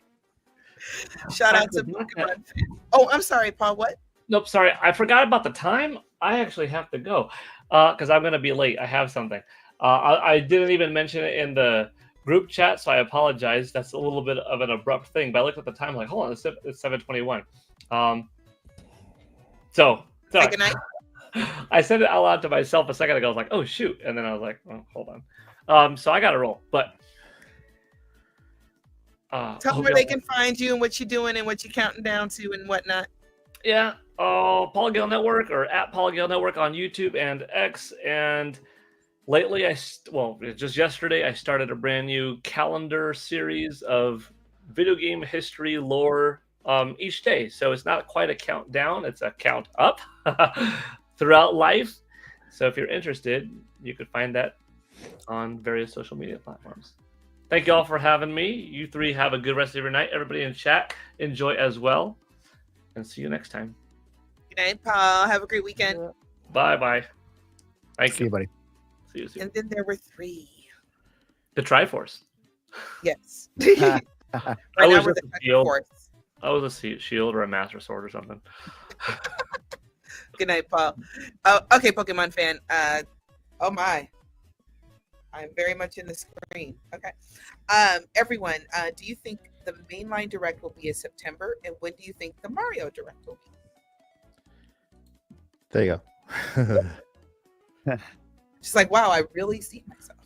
Shout out to Pokemon fan. Oh, I'm sorry, Paul. What? Nope, sorry. I forgot about the time. I actually have to go because I'm going to be late. I have something. I didn't even mention it in the group chat, so I apologize. That's a little bit of an abrupt thing, but I looked at the time like, hold on, it's 7:21. So, sorry. Say goodnight. I said it out loud to myself a second ago. I was like, oh, shoot. And then I was like, oh, hold on. So I got to roll, but Tell them hope where y'all- they can find you and what you're doing and what you're counting down to and whatnot. Yeah, Polygale Network or at Polygale Network on YouTube and X. And lately, just yesterday, I started a brand new calendar series of video game history, lore, each day. So it's not quite a countdown; it's a count up throughout life. So if you're interested, you could find that on various social media platforms. Thank you all for having me. You three have a good rest of your night. Everybody in chat, enjoy as well. And see you next time. Good night, Paul. Have a great weekend. Bye-bye. Thank See you, buddy. See you soon. And then there were 3. The Triforce. Yes. I Right was now we're just the a shield. Force. I was a shield or a master sword or something. Good night, Paul. Oh, okay, Pokemon fan. Oh my. I'm very much in the screen. Okay. Everyone, do you think the mainline direct will be in September? And when do you think the Mario direct will be? There you go. Just like, wow, I really see myself.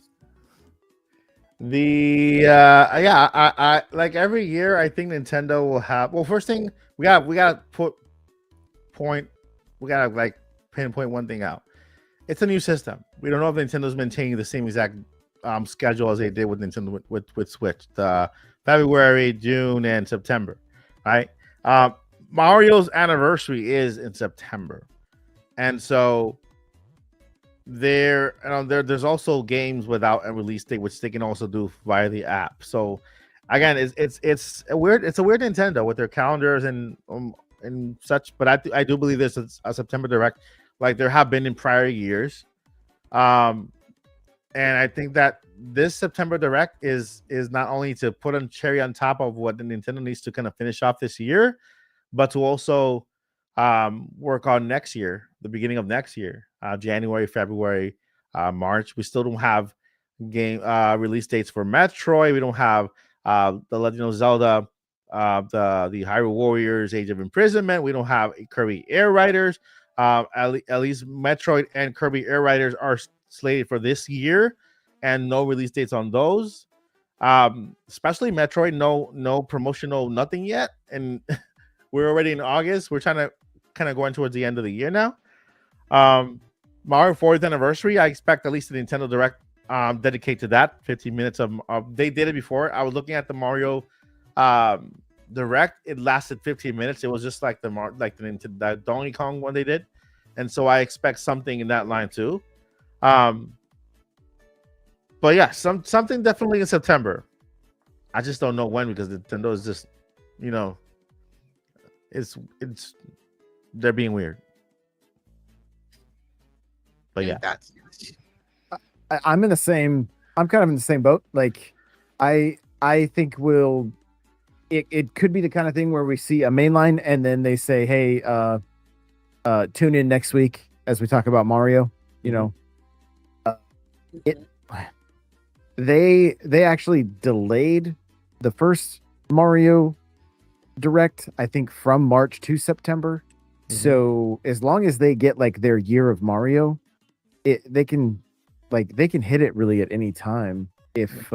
I like every year I think Nintendo will have, well, first thing we gotta like pinpoint one thing out. It's a new system. We don't know if Nintendo's maintaining the same exact schedule as they did with Nintendo with Switch, the February, June, and September, right? Mario's anniversary is in September, and so there's also games without a release date, which they can also do via the app. So again, it's a weird Nintendo with their calendars and such. But I do believe this is a September direct, like there have been in prior years. And I think that this September direct is not only to put a cherry on top of what the Nintendo needs to kind of finish off this year, but to also work on next year, the beginning of next year, January, February, March. We still don't have game release dates for Metroid. We don't have the Legend of Zelda, the Hyrule Warriors, Age of Imprisonment. We don't have Kirby Air Riders. At least Metroid and Kirby Air Riders are slated for this year, and no release dates on those. Especially Metroid, no promotional, nothing yet, and we're already in August. We're trying to kind of going towards the end of the year now. Mario 4th anniversary, I expect at least the Nintendo Direct dedicate to that. 15 minutes of they did it before. I was looking at the Mario Direct. It lasted 15 minutes. It was just like the Donkey Kong one they did, and so I expect something in that line too. But yeah, something definitely in September. I just don't know when, because Nintendo is just, it's they're being weird. But yeah, I'm kind of in the same boat. Like, I think it could be the kind of thing where we see a mainline and then they say, hey, tune in next week as we talk about Mario. They actually delayed the first Mario Direct, I think, from March to September. So as long as they get like their year of Mario, they can hit it really at any time. If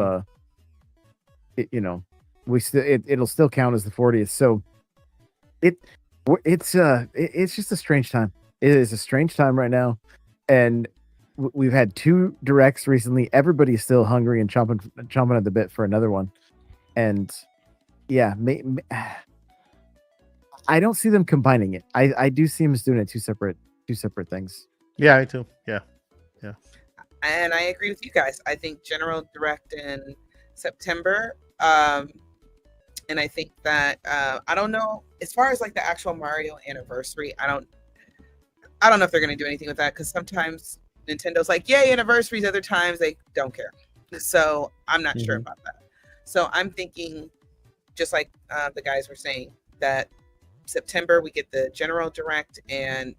it'll still count as the 40th. So it's just a strange time. It is a strange time right now, and we've had 2 directs recently. Everybody's still hungry and chomping at the bit for another one. And yeah, I don't see them combining it. I do see them as doing it two separate things. Yeah, me too. Yeah. And I agree with you guys. I think General Direct in September. And I think that I don't know, as far as like the actual Mario anniversary, I don't know if they're gonna do anything with that, because sometimes Nintendo's like, yay, anniversaries, other times they don't care. So I'm not sure about that. So I'm thinking, just like the guys were saying, that September we get the General Direct, and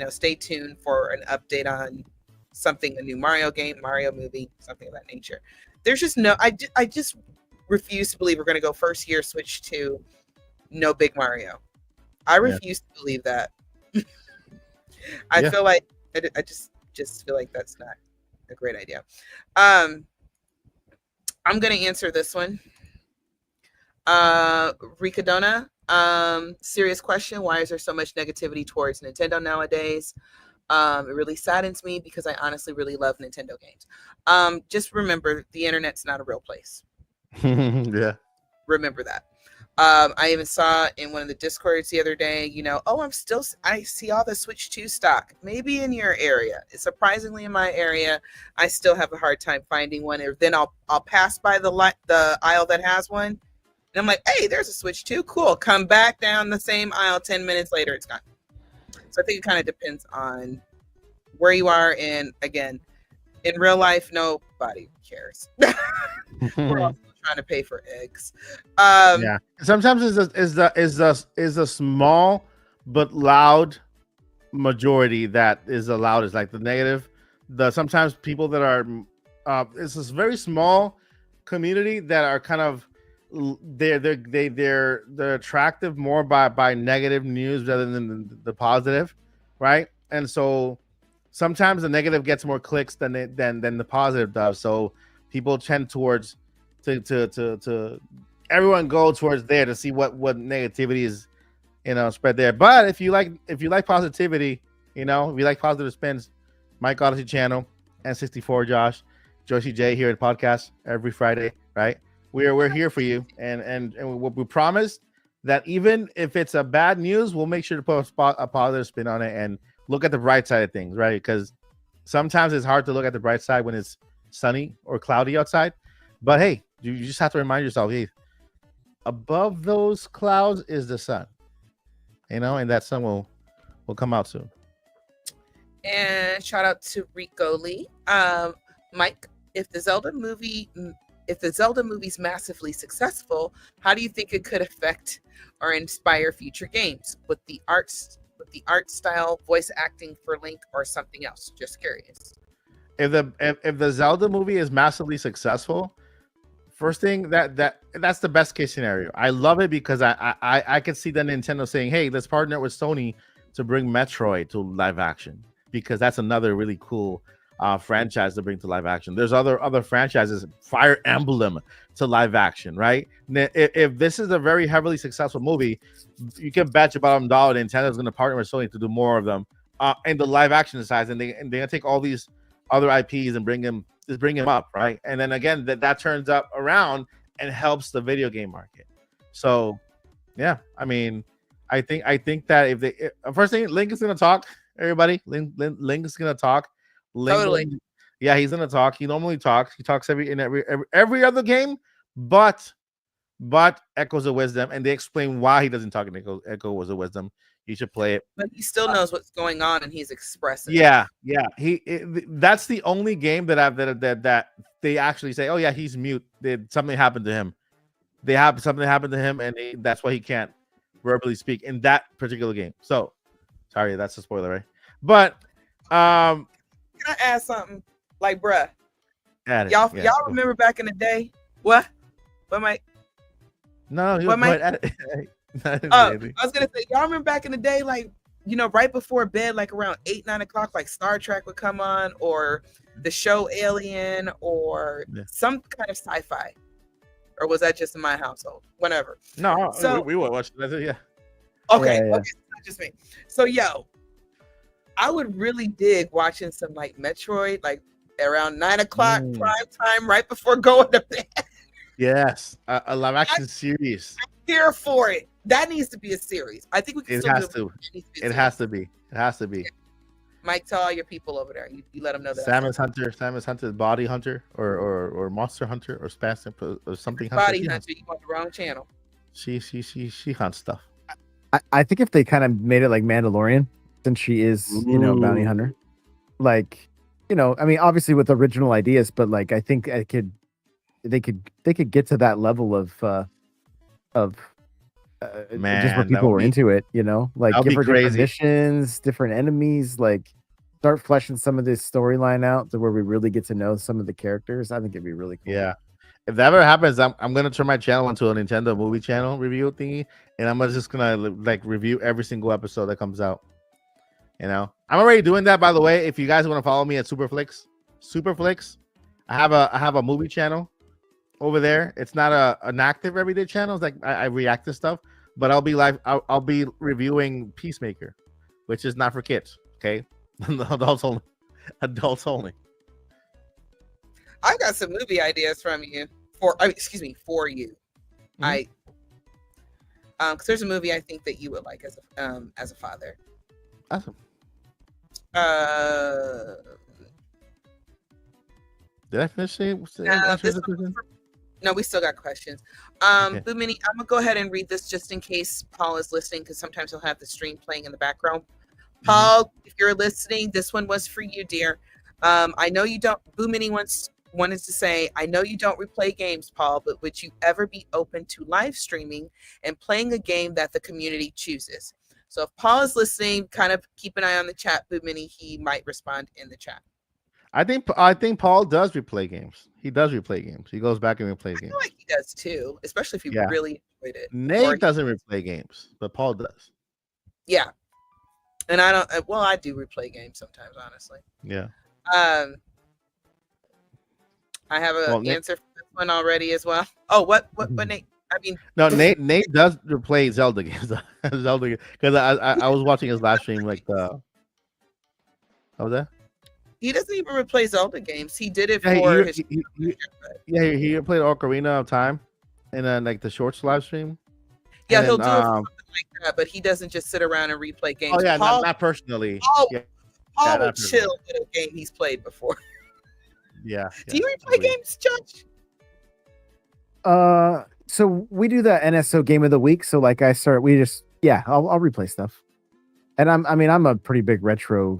stay tuned for an update on something, a new Mario game, Mario movie, something of that nature. There's just no, I just refuse to believe we're going to go first year switch to no big Mario. I refuse to believe that. I feel like I just feel like that's not a great idea. I'm going to answer this one. Ricadona, serious question. Why is there so much negativity towards Nintendo nowadays? It really saddens me, because I honestly really love Nintendo games. Just remember, the internet's not a real place. Yeah. Remember that. I even saw in one of the discords the other day, I see all the Switch 2 stock. Maybe in your area. Surprisingly, in my area, I still have a hard time finding one. Or then I'll pass by the aisle that has one, and I'm like, hey, there's a Switch 2. Cool. Come back down the same aisle. 10 minutes later, it's gone. So I think it kind of depends on where you are. And again, in real life, nobody cares. We're all trying to pay for eggs. Yeah. Sometimes is a small but loud majority that is the loudest, like the negative. Sometimes people that are it's this very small community that are kind of they're attractive more by negative news rather than the positive, right? And so sometimes the negative gets more clicks than the positive does. So people tend towards to everyone go towards there to see what negativity is, spread there. But if you like positivity, if you like positive spins, Mike Odyssey channel and 64 Joshi J here at podcast every Friday, right? We're here for you, and we promise that even if it's a bad news, we'll make sure to put a positive spin on it and look at the bright side of things, right? Because sometimes it's hard to look at the bright side when it's sunny or cloudy outside. But hey, you just have to remind yourself, hey, above those clouds is the sun, and that sun will come out soon. And shout out to Rico Lee. Mike, if the Zelda movie's massively successful, how do you think it could affect or inspire future games with the art style, voice acting for Link, or something else? Just curious. If the Zelda movie is massively successful, first thing that's the best case scenario. I love it because I could see the Nintendo saying, hey, let's partner with Sony to bring Metroid to live action, because that's another really cool franchise to bring to live action. There's other franchises, Fire Emblem to live action, right? If this is a very heavily successful movie, you can bet your bottom dollar Nintendo's going to partner with Sony to do more of them in the live action size, and they're going to take all these other IPs and bring them up, right? And then again, that turns up around and helps the video game market. So yeah, I mean, I think that first thing, Link is going to talk. Everybody, Link is going to talk. Totally. Yeah, he's gonna talk. He normally talks. He talks every other game, but Echoes of Wisdom, and they explain why he doesn't talk in Echoes of Wisdom. You should play it. But he still knows what's going on, and he's expressing. Yeah. That's the only game that they actually say, oh yeah, he's mute. Something happened to him. Something happened to him, and that's why he can't verbally speak in that particular game. So, sorry, that's a spoiler, right? But Can I ask something? Like, bruh, y'all remember back in the day? What, Mike? No, what, Mike? I was gonna say, y'all remember back in the day, like, right before bed, like around 8-9 o'clock, like Star Trek would come on, or the show Alien, or some kind of sci-fi, or was that just in my household? Whatever. No, so we would watch that. Yeah. Okay, Yeah. okay, it's not just me. So I would really dig watching some like Metroid, like around 9 o'clock prime time, right before going to bed. Yes, a live action series. I'm here for it. That needs to be a series. I think we can. It still has do to. It has to be. It has to be. Mike, tell all your people over there. You let them know that. Samus Hunter, Body Hunter, or Monster Hunter, or Spastic, or something. Body Hunter. You on the wrong channel. She hunts stuff. I think if they kind of made it like Mandalorian, since she is, bounty hunter, like, I mean, obviously with original ideas, but like, I think they could get to that level of Man, just what people were into it, like that'd give be her different crazy. missions, different enemies, like start fleshing some of this storyline out to where we really get to know some of the characters. I think it'd be really cool. Yeah. If that ever happens, I'm gonna turn my channel into a Nintendo movie channel review thingy, and I'm just gonna like review every single episode that comes out. I'm already doing that, by the way. If you guys want to follow me at Superflix, I have a movie channel over there. It's not an active everyday channel. It's like I react to stuff, but I'll be live. I'll be reviewing Peacemaker, which is not for kids. Okay, adults only. Adults only. I got some movie ideas from you for you. Mm-hmm. Because there's a movie I think that you would like as a father. Awesome. Did I finish saying? This one, no, we still got questions. Okay. Boo Mini, I'm gonna go ahead and read this just in case Paul is listening, because sometimes he'll have the stream playing in the background. Paul, if you're listening, this one was for you, dear. I know you don't. Boo Mini wanted to say, I know you don't replay games, Paul, but would you ever be open to live streaming and playing a game that the community chooses? So if Paul is listening, kind of keep an eye on the chat, Boo Mini. He might respond in the chat. I think Paul does replay games. He does replay games. He goes back and replays I games. feel like he does too, especially if you Yeah. really enjoyed it. Nate doesn't replay games, but Paul does. Yeah. And I don't, well, I do replay games sometimes, honestly. Yeah. I have an answer for this one already as well. Oh, what, Nate? I mean, No, Nate does replay Zelda games. Zelda, because I was watching his live stream like how was that? he doesn't even replay Zelda games. He did it Yeah, for his. he played Ocarina of Time, and then like the shorts live stream. Yeah, and he'll then, do it for something like that, but he doesn't just sit around and replay games. Oh yeah, Paul, not personally. Paul, Yeah, Paul will not chill with a game he's played before. yeah. Do you replay games, Josh? So we do the NSO game of the week. So like I'll replay stuff. And I'm a pretty big retro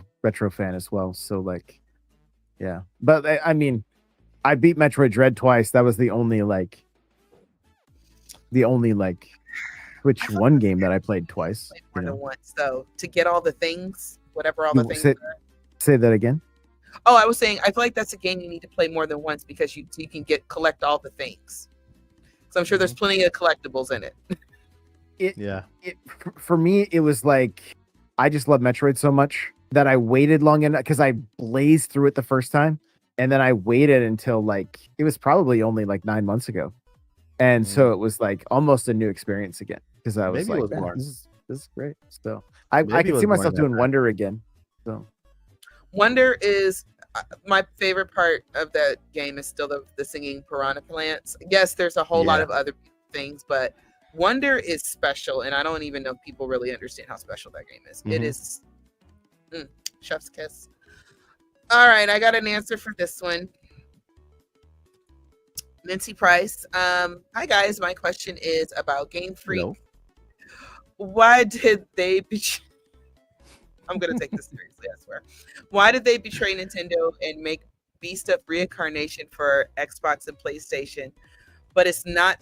fan as well. So like, yeah, but I mean, I beat Metroid Dread twice. That was the only Switch One game that I played twice. More than once, though, to get all the things, whatever all the things are. Say that again. Oh, I was saying, I feel like that's a game you need to play more than once because you can collect all the things. So I'm sure there's plenty of collectibles in it. For me, it was like I just love Metroid so much that I waited long enough because I blazed through it the first time, and then I waited until like it was probably only like 9 months ago, and so it was like almost a new experience again because I was Maybe like, it was more. this is great. So I Maybe it can was see more myself than doing that. Wonder again. So Wonder is my favorite part of that game is still the singing piranha plants. Yes, there's a whole lot Yeah. of other things, but Wonder is special, and I don't even know if people really understand how special that game is. It is chef's kiss. All right, I got an answer for this one. Mincy Price. Hi guys, my question is about Game Freak. Hello. Why did they betray? I'm gonna take this seriously, I swear. Why did they betray Nintendo and make Beast of Reincarnation for Xbox and PlayStation, but it's not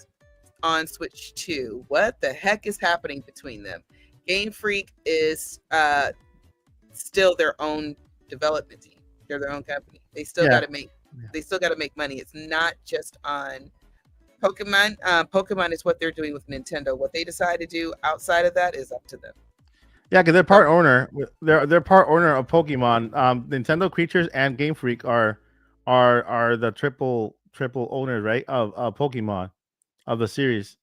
on Switch 2? What the heck is happening between them? Game Freak is still their own development team. They're their own company. They still got to make. They still got to make money. It's not just on Pokemon. Pokemon is what they're doing with Nintendo. What they decide to do outside of that is up to them. Yeah, because they're part owner. They're part owner of Pokemon. Nintendo Creatures and Game Freak are the triple owners, right, of Pokemon, of the series,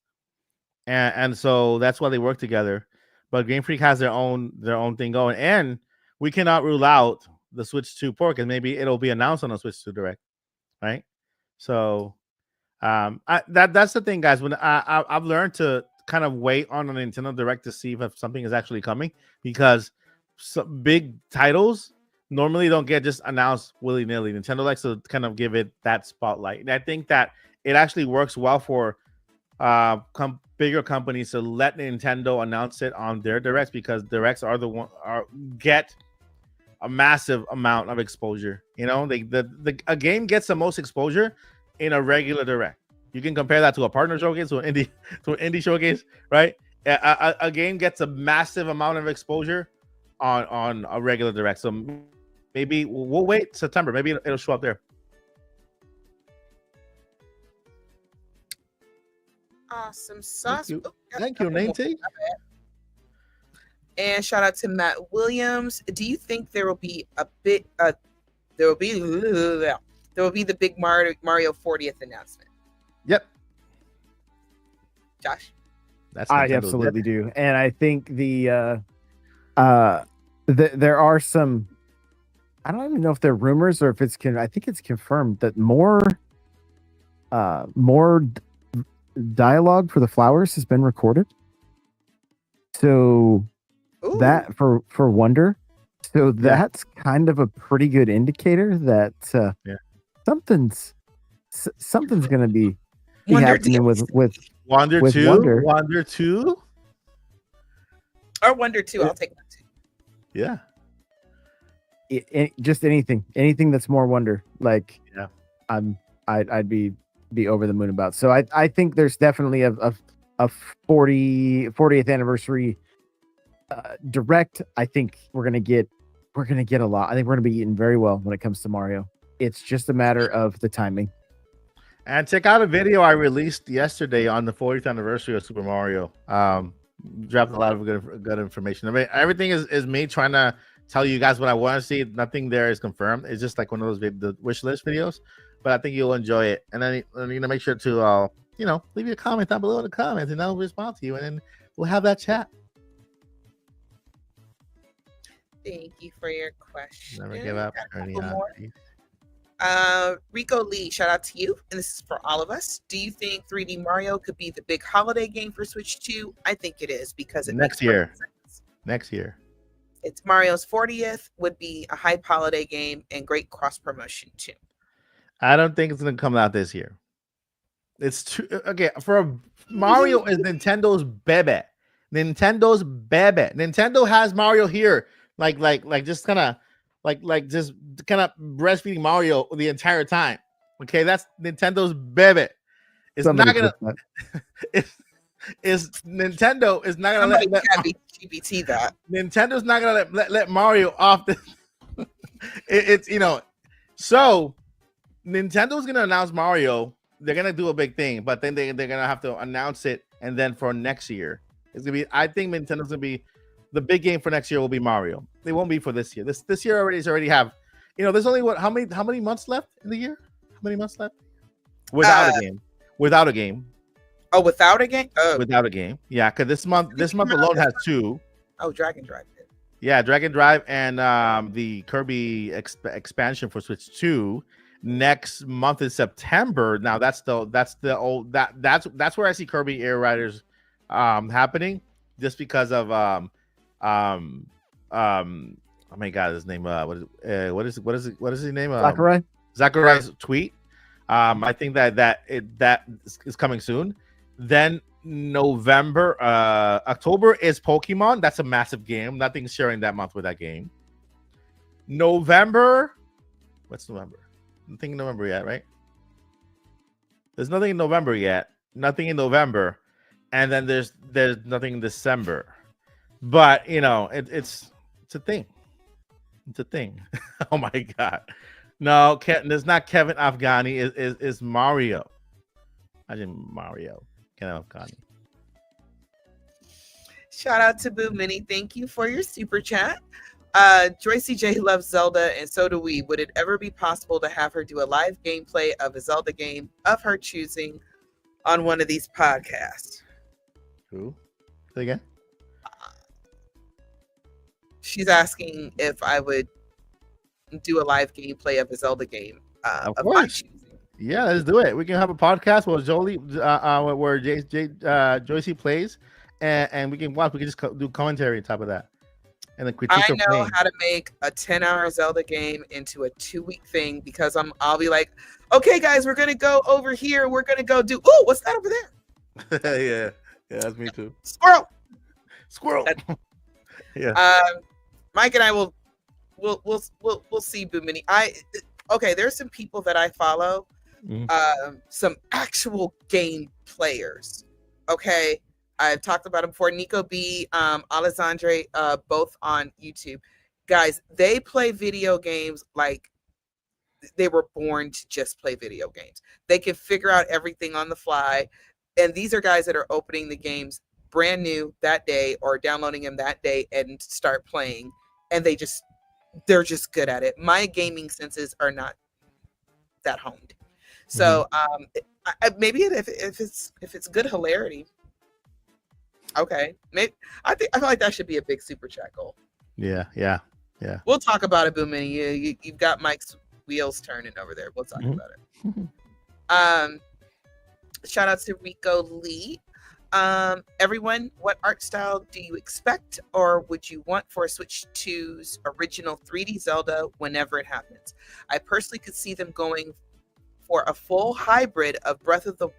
and so that's why they work together. But Game Freak has their own thing going, and we cannot rule out the Switch 2 port because maybe it'll be announced on the Switch 2 Direct, right? So, that's the thing, guys. When I've learned to kind of wait on a Nintendo Direct to see if something is actually coming, because some big titles normally don't get just announced willy-nilly. Nintendo likes to kind of give it that spotlight, and I think that it actually works well for bigger companies to let Nintendo announce it on their directs, because directs are the one get a massive amount of exposure. You know, a game gets the most exposure in a regular direct. You can compare that to a partner showcase, to an indie showcase, right? A game gets a massive amount of exposure on a regular direct. So maybe we'll wait September. Maybe it'll show up there. Awesome sauce. Thank you, Nate. And shout out to Matt Williams. Do you think there will be the big Mario 40th announcement? Yep. Josh? I absolutely do. And I think there are some, I don't even know if they're rumors or if I think it's confirmed that more dialogue for the flowers has been recorded. So Ooh. that for Wonder, so that's kind of a pretty good indicator that something's gonna be Wonder happening DLC. with Wonder with 2? Wonder. Wonder 2? Or Wonder 2. I'll take that too. Yeah. Just anything that's more Wonder. Like Yeah. I'd be over the moon about. So I think there's definitely a 40th anniversary direct. I think we're gonna get a lot. I think we're gonna be eating very well when it comes to Mario. It's just a matter of the timing. And check out a video I released yesterday on the 40th anniversary of Super Mario. Dropped a lot of good information. I mean, everything is me trying to tell you guys what I want to see. Nothing there is confirmed. It's just like one of those the wish list videos. But I think you'll enjoy it. And then make sure to leave your comment down below in the comments, and I'll respond to you, and then we'll have that chat. Thank you for your question. Never give up. Got a Ernie, couple more. peace. Rico Lee, shout out to you. And this is for all of us. Do you think 3D Mario could be the big holiday game for Switch 2? I think it is because it Next makes year. perfect sense. Next year. It's Mario's 40th, would be a hype holiday game and great cross promotion too. I don't think it's gonna come out this year. It's too okay for Mario is Nintendo's baby. Nintendo has Mario here, like just kind of just kind of breastfeeding Mario the entire time. Okay, that's Nintendo's baby. It's Somebody not gonna. clip Is Nintendo is not gonna Somebody let can't be GBT that. Nintendo's not gonna let Mario off the. It's so Nintendo's gonna announce Mario. They're gonna do a big thing, but then they're gonna have to announce it, and then for next year, it's gonna be. I think Nintendo's gonna be the big game for next year. Will be Mario. It won't be for this year. This year already have. There's only how many months left in the year? How many months left? Without a game. Without a game. Oh, without a game? Oh, Without a game. Yeah, because this month alone has 2. oh, Dragon Drive. Yeah, Dragon Drive and the Kirby expansion for Switch 2 next month in September. Now that's where I see Kirby Air Riders happening, just because of oh my god, his name what is his name? Sakurai's tweet. I think that is coming soon. Then October is Pokemon. That's a massive game. Nothing's sharing that month with that game. November, what's November? Nothing in November yet, right? There's nothing in November yet. Nothing in November, and then there's nothing in December. But it's a thing. It's a thing. Oh my god. No, there's not Kevin Afghani. Is Mario. Imagine Mario. Kevin Afghani. Shout out to Boo Mini. Thank you for your super chat. Joycey J loves Zelda, and so do we. Would it ever be possible to have her do a live gameplay of a Zelda game of her choosing on one of these podcasts? Who? Say again? She's asking if I would do a live gameplay of a Zelda game Of of my course. choosing. Yeah, let's do it. We can have a podcast where where Joycey plays, and we can watch. We can just do commentary on top of that, and then critique I her know playing. how to make a 10-hour Zelda game into a 2-week thing because I'll be like, okay, guys, we're gonna go over here. We're gonna go do. Oh, what's that over there? yeah, that's me too. Squirrel. Squirrel. Yeah. Mike and I will see Boo Mini. Okay, there's some people that I follow, some actual game players. Okay, I've talked about them before. Nico B, Alessandre, both on YouTube. Guys, they play video games like they were born to just play video games. They can figure out everything on the fly, and these are guys that are opening the games brand new that day or downloading them that day and start playing, and they're just good at it. My gaming senses are not that honed. So maybe if it's good hilarity, okay. Maybe I feel like that should be a big super chat goal. Yeah. We'll talk about it, Boom Mini. You've got Mike's wheels turning over there. We'll talk about it. Shout out to Rico Lee. Everyone, what art style do you expect or would you want for a Switch 2's original 3D Zelda whenever it happens? I personally could see them going for a full hybrid of Breath of the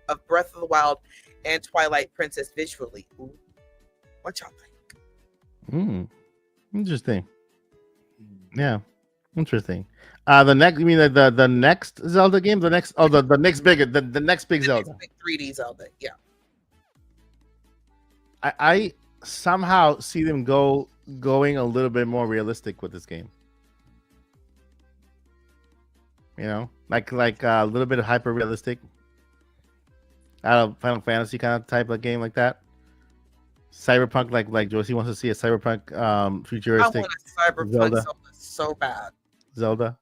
Wild and Twilight Princess visually. Ooh. What y'all think? Interesting. Yeah, interesting. The next, you mean the next Zelda game? The next the next big Zelda. Next big 3D Zelda, yeah. I somehow see them going a little bit more realistic with this game. You know, like a little bit of hyper realistic, out of Final Fantasy kind of type of game like that. Cyberpunk, like Josie wants to see a cyberpunk I futuristic want a Cyberpunk Zelda. Zelda so bad. Zelda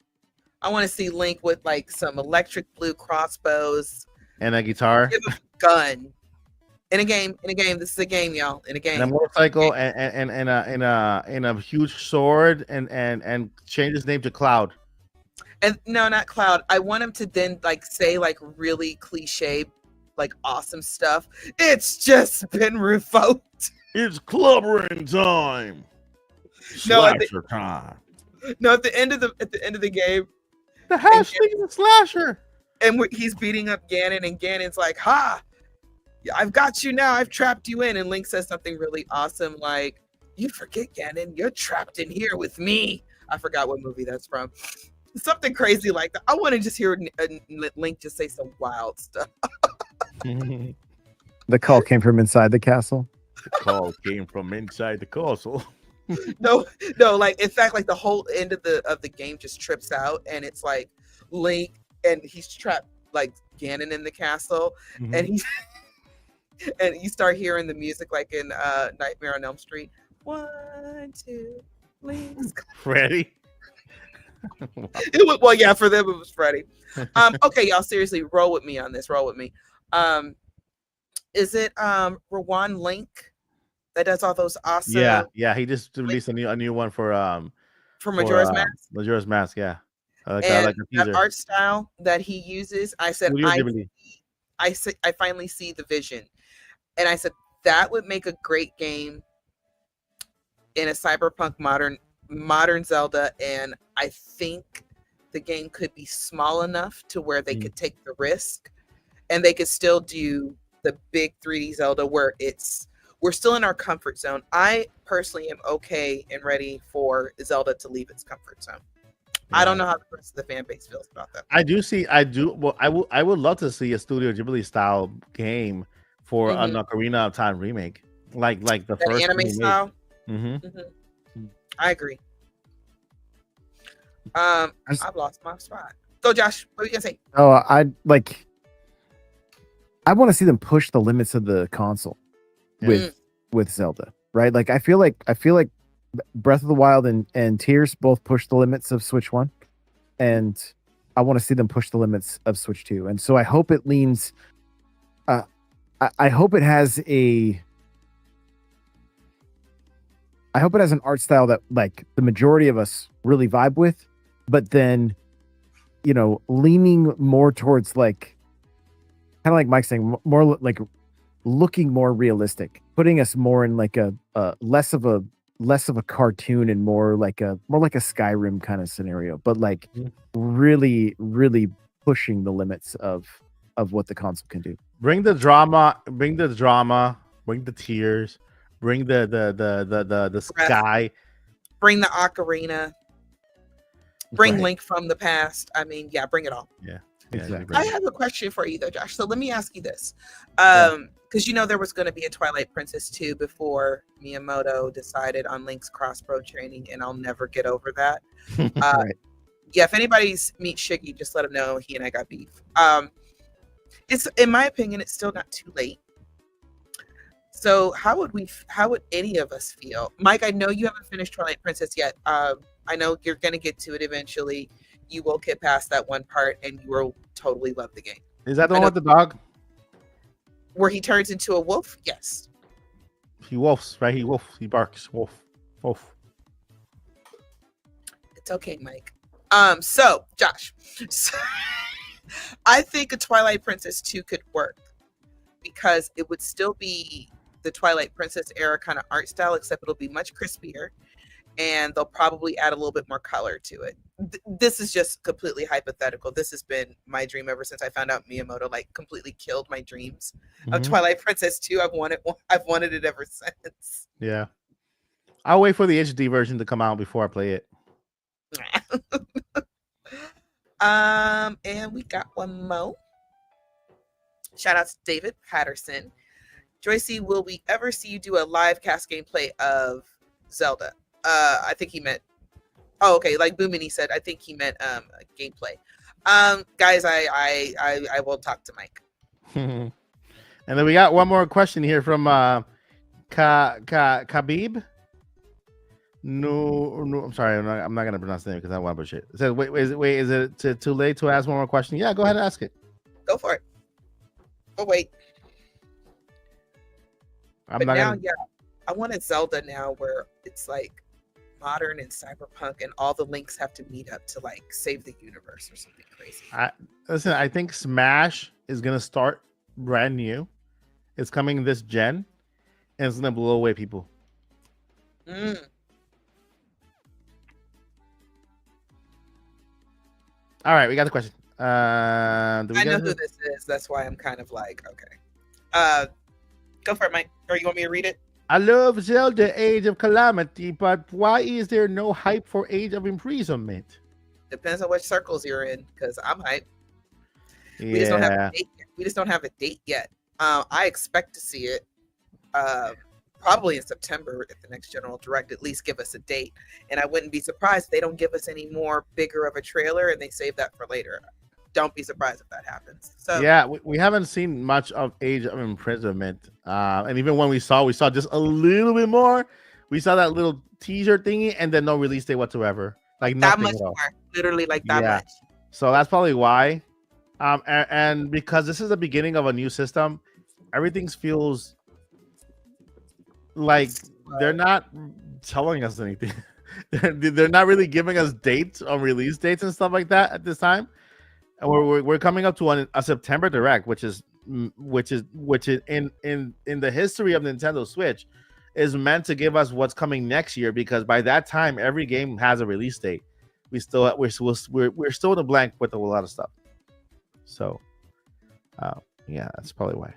I want to see Link with like some electric blue crossbows, and a guitar give him a gun. In a game. This is a game, y'all. In a game. and a motorcycle and a huge sword and change his name to Cloud. And no, not Cloud. I want him to then like say like really cliche, like awesome stuff. It's just been revoked. It's clubbering time. No, at the- Slasher time. No, at the end of the game, The hashtag is slasher. and he's beating up Ganon, and Ganon's like, "Ha! I've got you now. I've trapped you in." And Link says something really awesome, like, "You forget, Ganon, you're trapped in here with me." I forgot what movie that's from. Something crazy like that. I want to just hear Link just say some wild stuff. The call came from inside the castle. The call came from inside the castle. No, like in fact, like the whole end of the game just trips out, and it's like Link and he's trapped like Ganon in the castle, and he's and you start hearing the music like in Nightmare on Elm Street. 1, 2, Link's Freddy. It was, well, yeah, for them it was Freddy. Okay, y'all, seriously, roll with me on this. Roll with me. Is it Rowan Link that does all those awesome? Yeah. He just released a new one for Majora's Mask. Majora's Mask, yeah. Like And a that teaser. art style that he uses, I said, Studio Ghibli. I finally see the vision, and I said that would make a great game in a cyberpunk modern Zelda, and I think the game could be small enough to where they could take the risk, and they could still do the big 3D Zelda where we're still in our comfort zone. I personally am okay and ready for Zelda to leave its comfort zone. I don't know how the rest of the fan base feels about that. I would love to see a Studio Ghibli style game for an Ocarina of Time remake, like the That first anime style. I agree. I've lost my spot. Go, Josh. What are you gonna say? Oh, I want to see them push the limits of the console with Zelda, right? Like I feel like Breath of the Wild and Tears both push the limits of Switch 1, and I want to see them push the limits of Switch 2. And so I hope it leans. I hope it has an art style that like the majority of us really vibe with, but then, you know, leaning more towards like, kind of like Mike's saying, more like looking more realistic, putting us more in like a less of a cartoon and more like a Skyrim kind of scenario, but like really, really pushing the limits of what the console can do. Bring the drama, bring the tears, bring the sky. Bring the ocarina. Bring Right. Link from the past. I mean, yeah, bring it all. Yeah, Exactly. I have a question for you though, Josh. So let me ask you this. Because you know there was going to be a Twilight Princess 2 before Miyamoto decided on Link's crossbow training, and I'll never get over that. Right. Yeah, if anybody's meet Shiggy, just let him know he and I got beef. It's, in my opinion, it's still not too late. So how would any of us feel? Mike, I know you haven't finished Twilight Princess yet. I know you're gonna get to it eventually. You will get past that one part, and you will totally love the game. Is that the one with the dog? Where he turns into a wolf? Yes. He wolfs, right? He wolf. He barks. Wolf. Wolf. It's okay, Mike. So Josh, I think a Twilight Princess 2 could work because it would still be the Twilight Princess era kind of art style, except it'll be much crispier, and they'll probably add a little bit more color to it. This is just completely hypothetical. This has been my dream ever since I found out Miyamoto like completely killed my dreams of Mhm. Twilight Princess 2. I've wanted it ever since. Yeah. I'll wait for the HD version to come out before I play it. And we got one more. Shout out to David Patterson. Joycey, will we ever see you do a live cast gameplay of Zelda? I think he meant. Oh, okay. Like Boomini said, I think he meant gameplay. Guys, I will talk to Mike. And then we got one more question here from Khabib. No, I'm sorry, I'm not gonna pronounce the name because I want to bullshit. It says, wait, is it too late to ask one more question? Yeah, go ahead and ask it. Go for it. Oh wait. I'm But not now, gonna. yeah, I want a Zelda now where it's like modern and cyberpunk, and all the links have to meet up to like save the universe or something crazy. Listen, I think Smash is gonna start brand new. It's coming this gen, and it's gonna blow away people. Mm. All right, we got the question. Do we I know get who it? this is. That's why I'm kind of like, okay. Go for it, Mike. Or you want me to read it? I love Zelda Age of Calamity, but why is there no hype for Age of Imprisonment? Depends on which circles you're in, because I'm hyped. We just don't have Yeah, a date yet. We just don't have a date yet. I expect to see it probably in September at the next General Direct. At least give us a date, and I wouldn't be surprised if they don't give us any more bigger of a trailer and they save that for later. Don't be surprised if that happens. So yeah, we haven't seen much of Age of Imprisonment, and even when we saw just a little bit more. We saw that little teaser thingy, and then no release date whatsoever, like that nothing much at all. more, literally like that Yeah. much. So that's probably why. And because this is the beginning of a new system, everything feels like they're not telling us anything. They're not really giving us dates on release dates and stuff like that at this time. And we're coming up to a September Direct, which is in the history of Nintendo Switch is meant to give us what's coming next year, because by that time every game has a release date. We're still in a blank with a lot of stuff. So, yeah, that's probably why.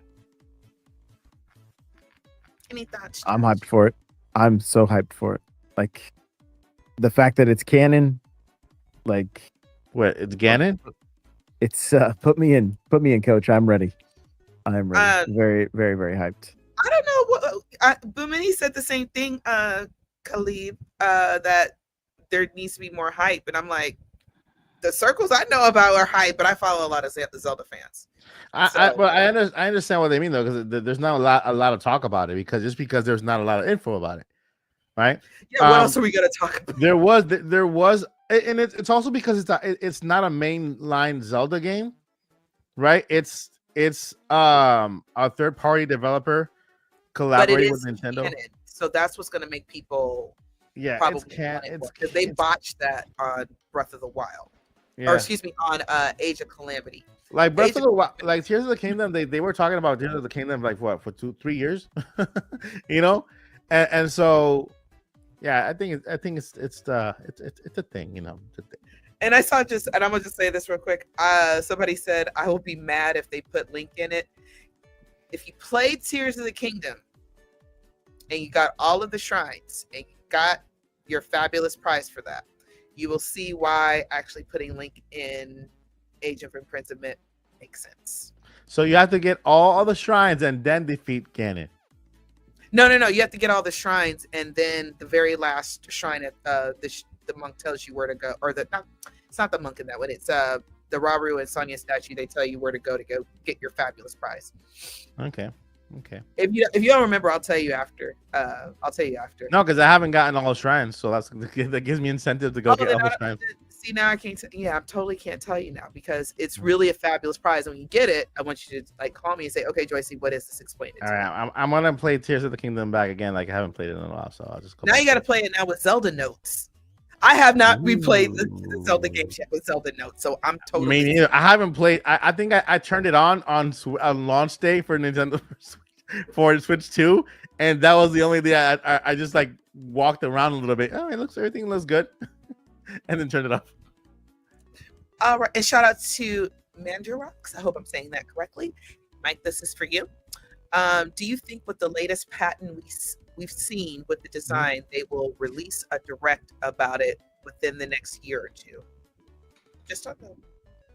Any thoughts? I'm hyped for it. I'm so hyped for it. Like the fact that it's canon, like What, it's Ganon? it's put me in, coach. I'm ready. I'm ready. Very, very, very hyped. I don't know what Boomini said the same thing, Khalib, that there needs to be more hype, and I'm like, the circles I know about are hype, but I follow a lot of Zelda fans. I understand what they mean though, because there's not a lot of talk about it, because there's not a lot of info about it, right? Yeah, what else are we gonna talk about? There was, and it's also because it's not a mainline Zelda game, right? It's a third party developer But it collaborating with is Nintendo. canon, so that's what's gonna make people Yeah, probably it's because they botched that on Breath of the Wild, yeah. or excuse me, on Age of Calamity. Like Breath Age of the Wild, like Tears of the Kingdom, they were talking about Tears of the Kingdom like what, for 2-3 years, you know, and so yeah, I think it's a thing, you know. It's a thing. And I saw and I'm gonna just say this real quick. Somebody said I will be mad if they put Link in it. If you played Tears of the Kingdom and you got all of the shrines and you got your fabulous prize for that, you will see why actually putting Link in Age of Imprisonment makes sense. So you have to get all the shrines and then defeat Ganon. No. You have to get all the shrines, and then the very last shrine at the monk tells you where to go, or it's not the monk in that one. It's the Rauru and Sonya statue. They tell you where to go get your fabulous prize. Okay. If you don't remember, I'll tell you after. No, because I haven't gotten all the shrines, so that gives me incentive to go get all the shrines. See, now I can't. I totally can't tell you now because it's really a fabulous prize. And when you get it, I want you to like call me and say, "Okay, Joycey, what is this? Explain it." All right, I'm gonna play Tears of the Kingdom back again. Like I haven't played it in a while, so I'll just go. Now you got to play it now with Zelda notes. I have not replayed the Zelda Ooh. games yet with Zelda Notes, so I'm Me totally. neither. I haven't played. I think I turned it on launch day for Nintendo for Switch 2, and that was the only day I just like walked around a little bit. Oh, everything looks good, and then turned it off. All right, and shout out to Mandarox. I hope I'm saying that correctly. Mike, this is for you. Do you think with the latest patent we've seen with the design, they will release a direct about it within the next year or two? Just on that.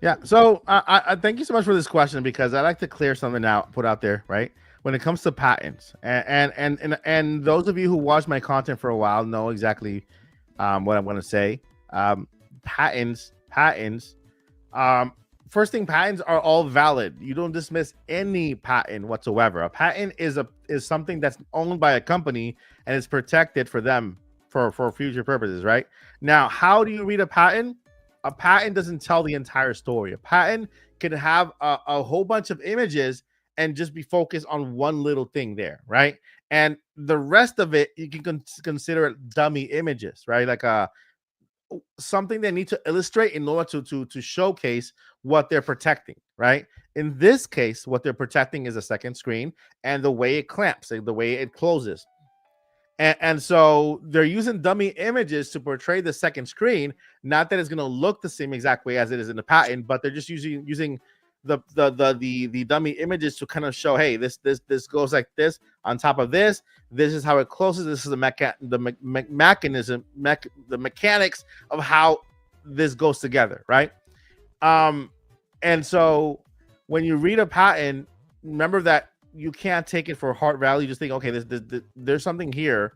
Yeah. So I thank you so much for this question, because I like to clear something out, put out there, right? When it comes to patents, and those of you who watch my content for a while know exactly what I'm going to say. Patents. First thing, patents are all valid. You don't dismiss any patent whatsoever. A patent is something that's owned by a company and is protected for them for future purposes, right? Now, how do you read a patent? A patent doesn't tell the entire story. A patent can have a whole bunch of images and just be focused on one little thing there, right? And the rest of it, you can consider it dummy images, right? Like something they need to illustrate in order to showcase what they're protecting, right? In this case, what they're protecting is a second screen and the way it clamps, like the way it closes. And so they're using dummy images to portray the second screen. Not that it's going to look the same exact way as it is in the patent, but they're just using the dummy images to kind of show, hey, this goes like this on top of this. This is how it closes. This is the mechanics of how this goes together, right? And so when you read a patent, remember that you can't take it for heart value. Just think, okay, there's something here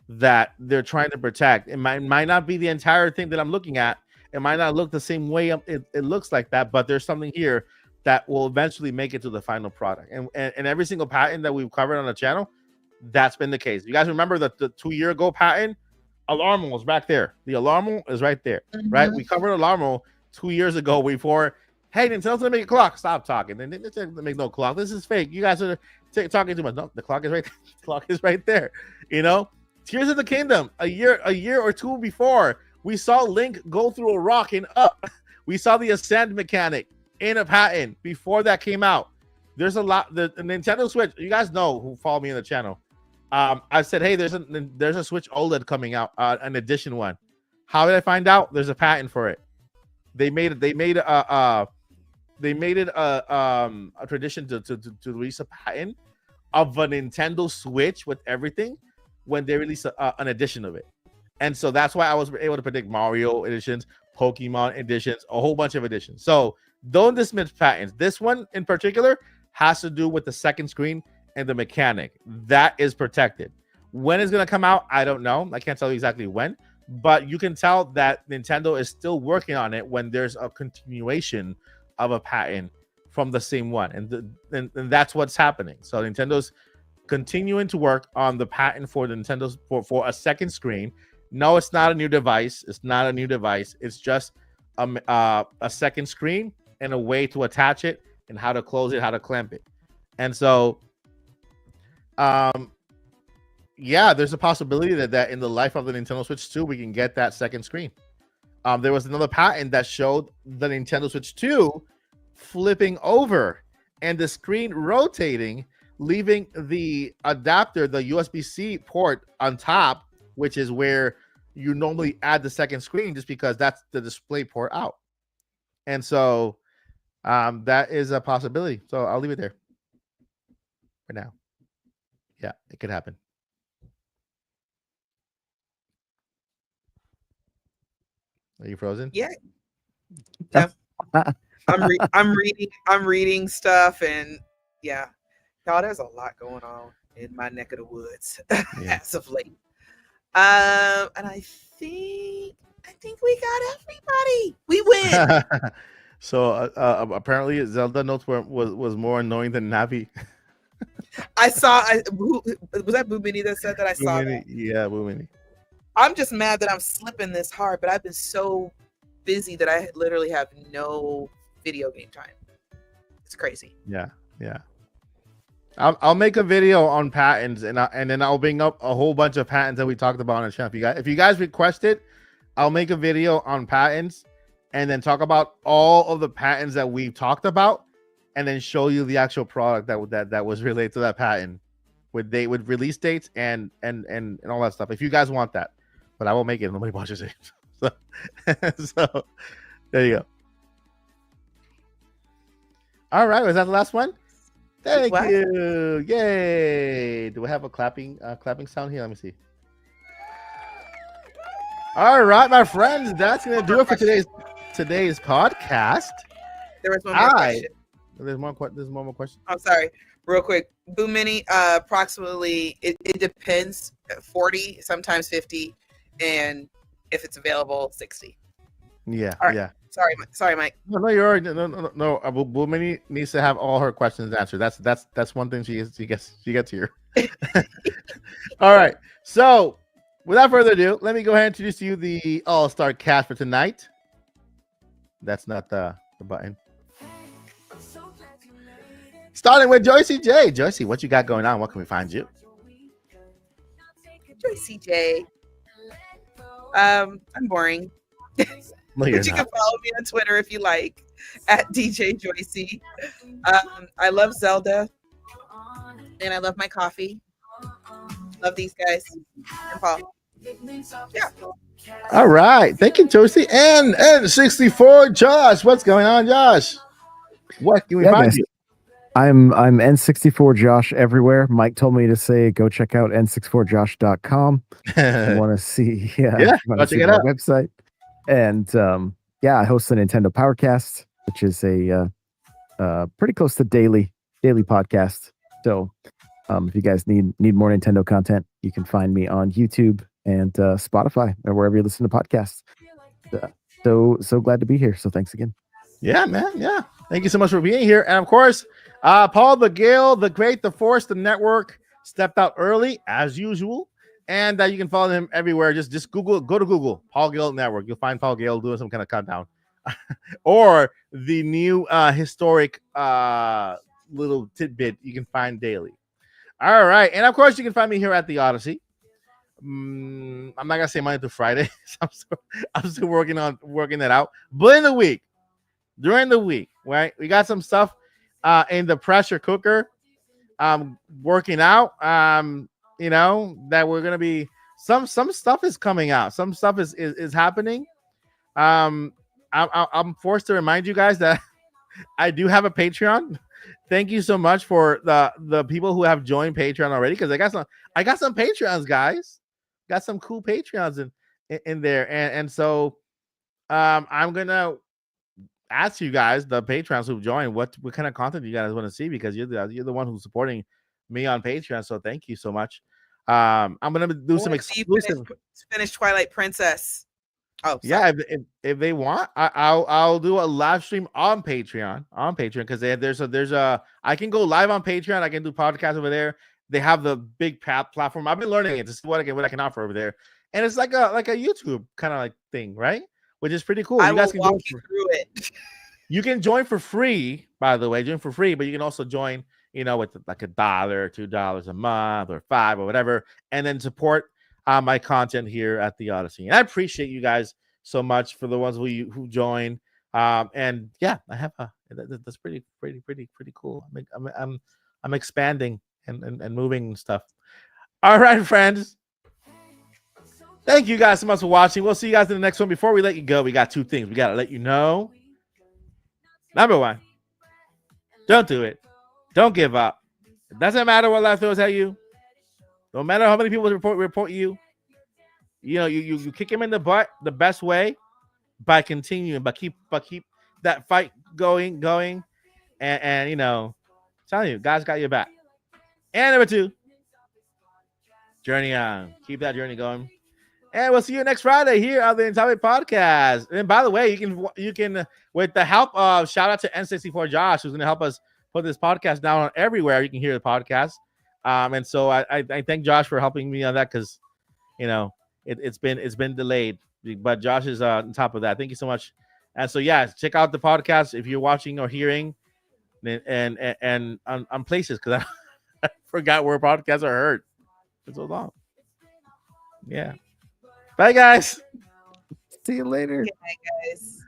that they're trying to protect. It might not be the entire thing that I'm looking at. It might not look the same way it looks like that, but there's something here that will eventually make it to the final product. And every single patent that we've covered on the channel, that's been the case. You guys remember that the 2 year ago patent, Alarmo was back there. The Alarmo is right there, right? We covered Alarmo 2 years ago before. Hey, Nintendo's gonna make a clock. Stop talking. They didn't make no clock. This is fake. You guys are talking too much. No, the clock is right. The clock is right there. You know, Tears of the Kingdom. A year or two before, we saw Link go through a rock and up. We saw the ascend mechanic in a patent before that came out. There's a lot. The Nintendo Switch. You guys know who follow me on the channel. I said, hey, there's a Switch OLED coming out, an edition one. How did I find out? There's a patent for it. They made a tradition to release a patent of a Nintendo Switch with everything when they release an edition of it. And so that's why I was able to predict Mario editions, Pokemon editions, a whole bunch of editions. So don't dismiss patents. This one in particular has to do with the second screen and the mechanic. That is protected. When it's going to come out, I don't know. I can't tell you exactly when, but you can tell that Nintendo is still working on it when there's a continuation of a patent from the same one, and that's what's happening. So Nintendo's continuing to work on the patent for the Nintendo's for a second screen. No, it's not a new device. It's not a new device. It's just a second screen and a way to attach it and how to close it, how to clamp it. And so, yeah, there's a possibility that in the life of the Nintendo Switch 2, we can get that second screen. There was another patent that showed the Nintendo Switch 2 flipping over and the screen rotating, leaving the adapter, the USB-C port on top, which is where you normally add the second screen, just because that's the display port out. And so that is a possibility. So I'll leave it there for now. Yeah, it could happen. Are you frozen? Yeah. I'm reading stuff, and yeah, y'all, there's a lot going on in my neck of the woods as of late. And I think we got everybody. We win. So apparently Zelda Notes was more annoying than Navi. I saw. Was that Boo Mini that said that? I saw that. Yeah, Boo Mini. I'm just mad that I'm slipping this hard, but I've been so busy that I literally have no video game time. It's crazy. Yeah. I'll make a video on patents, and then I'll bring up a whole bunch of patents that we talked about on the channel. If you guys request it, I'll make a video on patents and then talk about all of the patents that we've talked about, and then show you the actual product that was related to that patent with release dates and all that stuff. If you guys want that, but I won't make it. Nobody watches it. So, so there you go. All right, was that the last one? Thank What? you. Yay. Do we have a clapping sound here? Let me see. All right, my friends, that's gonna do it for today's podcast. There was one more question. There's one more question. I'm sorry, real quick. Boom Mini, approximately, it depends, 40, sometimes 50, and if it's available, 60. Yeah, All right. yeah. Sorry, Mike. No, you're already, no. Boomini needs to have all her questions answered. That's one thing she gets here. All right. So, without further ado, let me go ahead and introduce you the all-star cast for tonight. That's not the button. Starting with Joycey J. Joycey, what you got going on? What can we find you? Joycey J. I'm boring. No, you're But you not. can follow me on Twitter if you like, at DJ Joycey. I love Zelda, and I love my coffee. Love these guys. And Paul. Yeah. All right. Thank you, Joycey. And N64 Josh. What's going on, Josh? What can we Yeah, find guys. you? I'm N64 Josh everywhere. Mike told me to say go check out n64josh.com. I want to see Yeah, wanna go see check it my out. website. And I host the Nintendo Powercast, which is a pretty close to daily podcast. So if you guys need more Nintendo content, you can find me on YouTube and Spotify or wherever you listen to podcasts. So glad to be here. So thanks again. Yeah, man. Yeah. Thank you so much for being here. And of course, Paul the Gale, the Great, the Force, the Network stepped out early as usual. And you can follow him everywhere. Just go to Google, Paul Gale Network. You'll find Paul Gale doing some kind of countdown. Or the new historic little tidbit you can find daily. All right. And of course, you can find me here at the Odyssey. I'm not gonna say Monday through Friday. I'm still working that out. But during the week, right? We got some stuff in the pressure cooker. Working out. That we're gonna be some stuff is coming out. Some stuff is happening. I'm forced to remind you guys that I do have a Patreon. Thank you so much for the people who have joined Patreon already, because I got some Patreons, guys. Got some cool Patreons in there, and so I'm gonna ask you guys, the Patreons who've joined, what kind of content you guys want to see, because you're the one who's supporting me on Patreon. So thank you so much. I'm gonna do some exclusive. Finish Twilight Princess. Oh, yeah, if they want, I'll do a live stream on Patreon because there's a I can go live on Patreon. I can do podcasts over there. They have the big platform. I've been learning it to see what I can offer over there, and it's like a YouTube kind of like thing, right? Which is pretty cool. I You guys will can walk you through it. You can join for free, by the way, but you can also join, with like $1, $2 a month, or $5 or whatever, and then support my content here at the Odyssey. And I appreciate you guys so much for the ones who join. And yeah, I have that's pretty cool. I'm expanding and moving stuff. All right, friends. Thank you guys so much for watching. We'll see you guys in the next one. Before we let you go, we got two things. We got to let you know. Number one, don't do it. Don't give up. It doesn't matter what life throws at you. No matter how many people report you. You kick him in the butt the best way by continuing, but keep that fight going, and telling you, God's got your back. And number two, journey on. Keep that journey going. And we'll see you next Friday here on the Entire Podcast. And by the way, you can with the help of shout out to N64 Josh, who's going to help us put this podcast down on everywhere you can hear the podcast. And so I thank Josh for helping me on that, because it's been delayed, but Josh is on top of that. Thank you so much. And so check out the podcast if you're watching or hearing, and on places, because I forgot where podcasts are heard for so long. Yeah. Bye, guys. See you later. Good night, guys.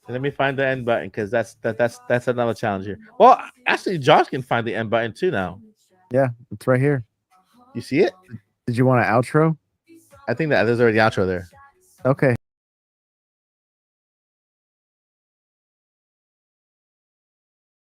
Let me find the end button because that's another challenge here. Well, actually, Josh can find the end button too now. Yeah, it's right here. You see it? Did you want an outro? I think that there's already outro there. Okay.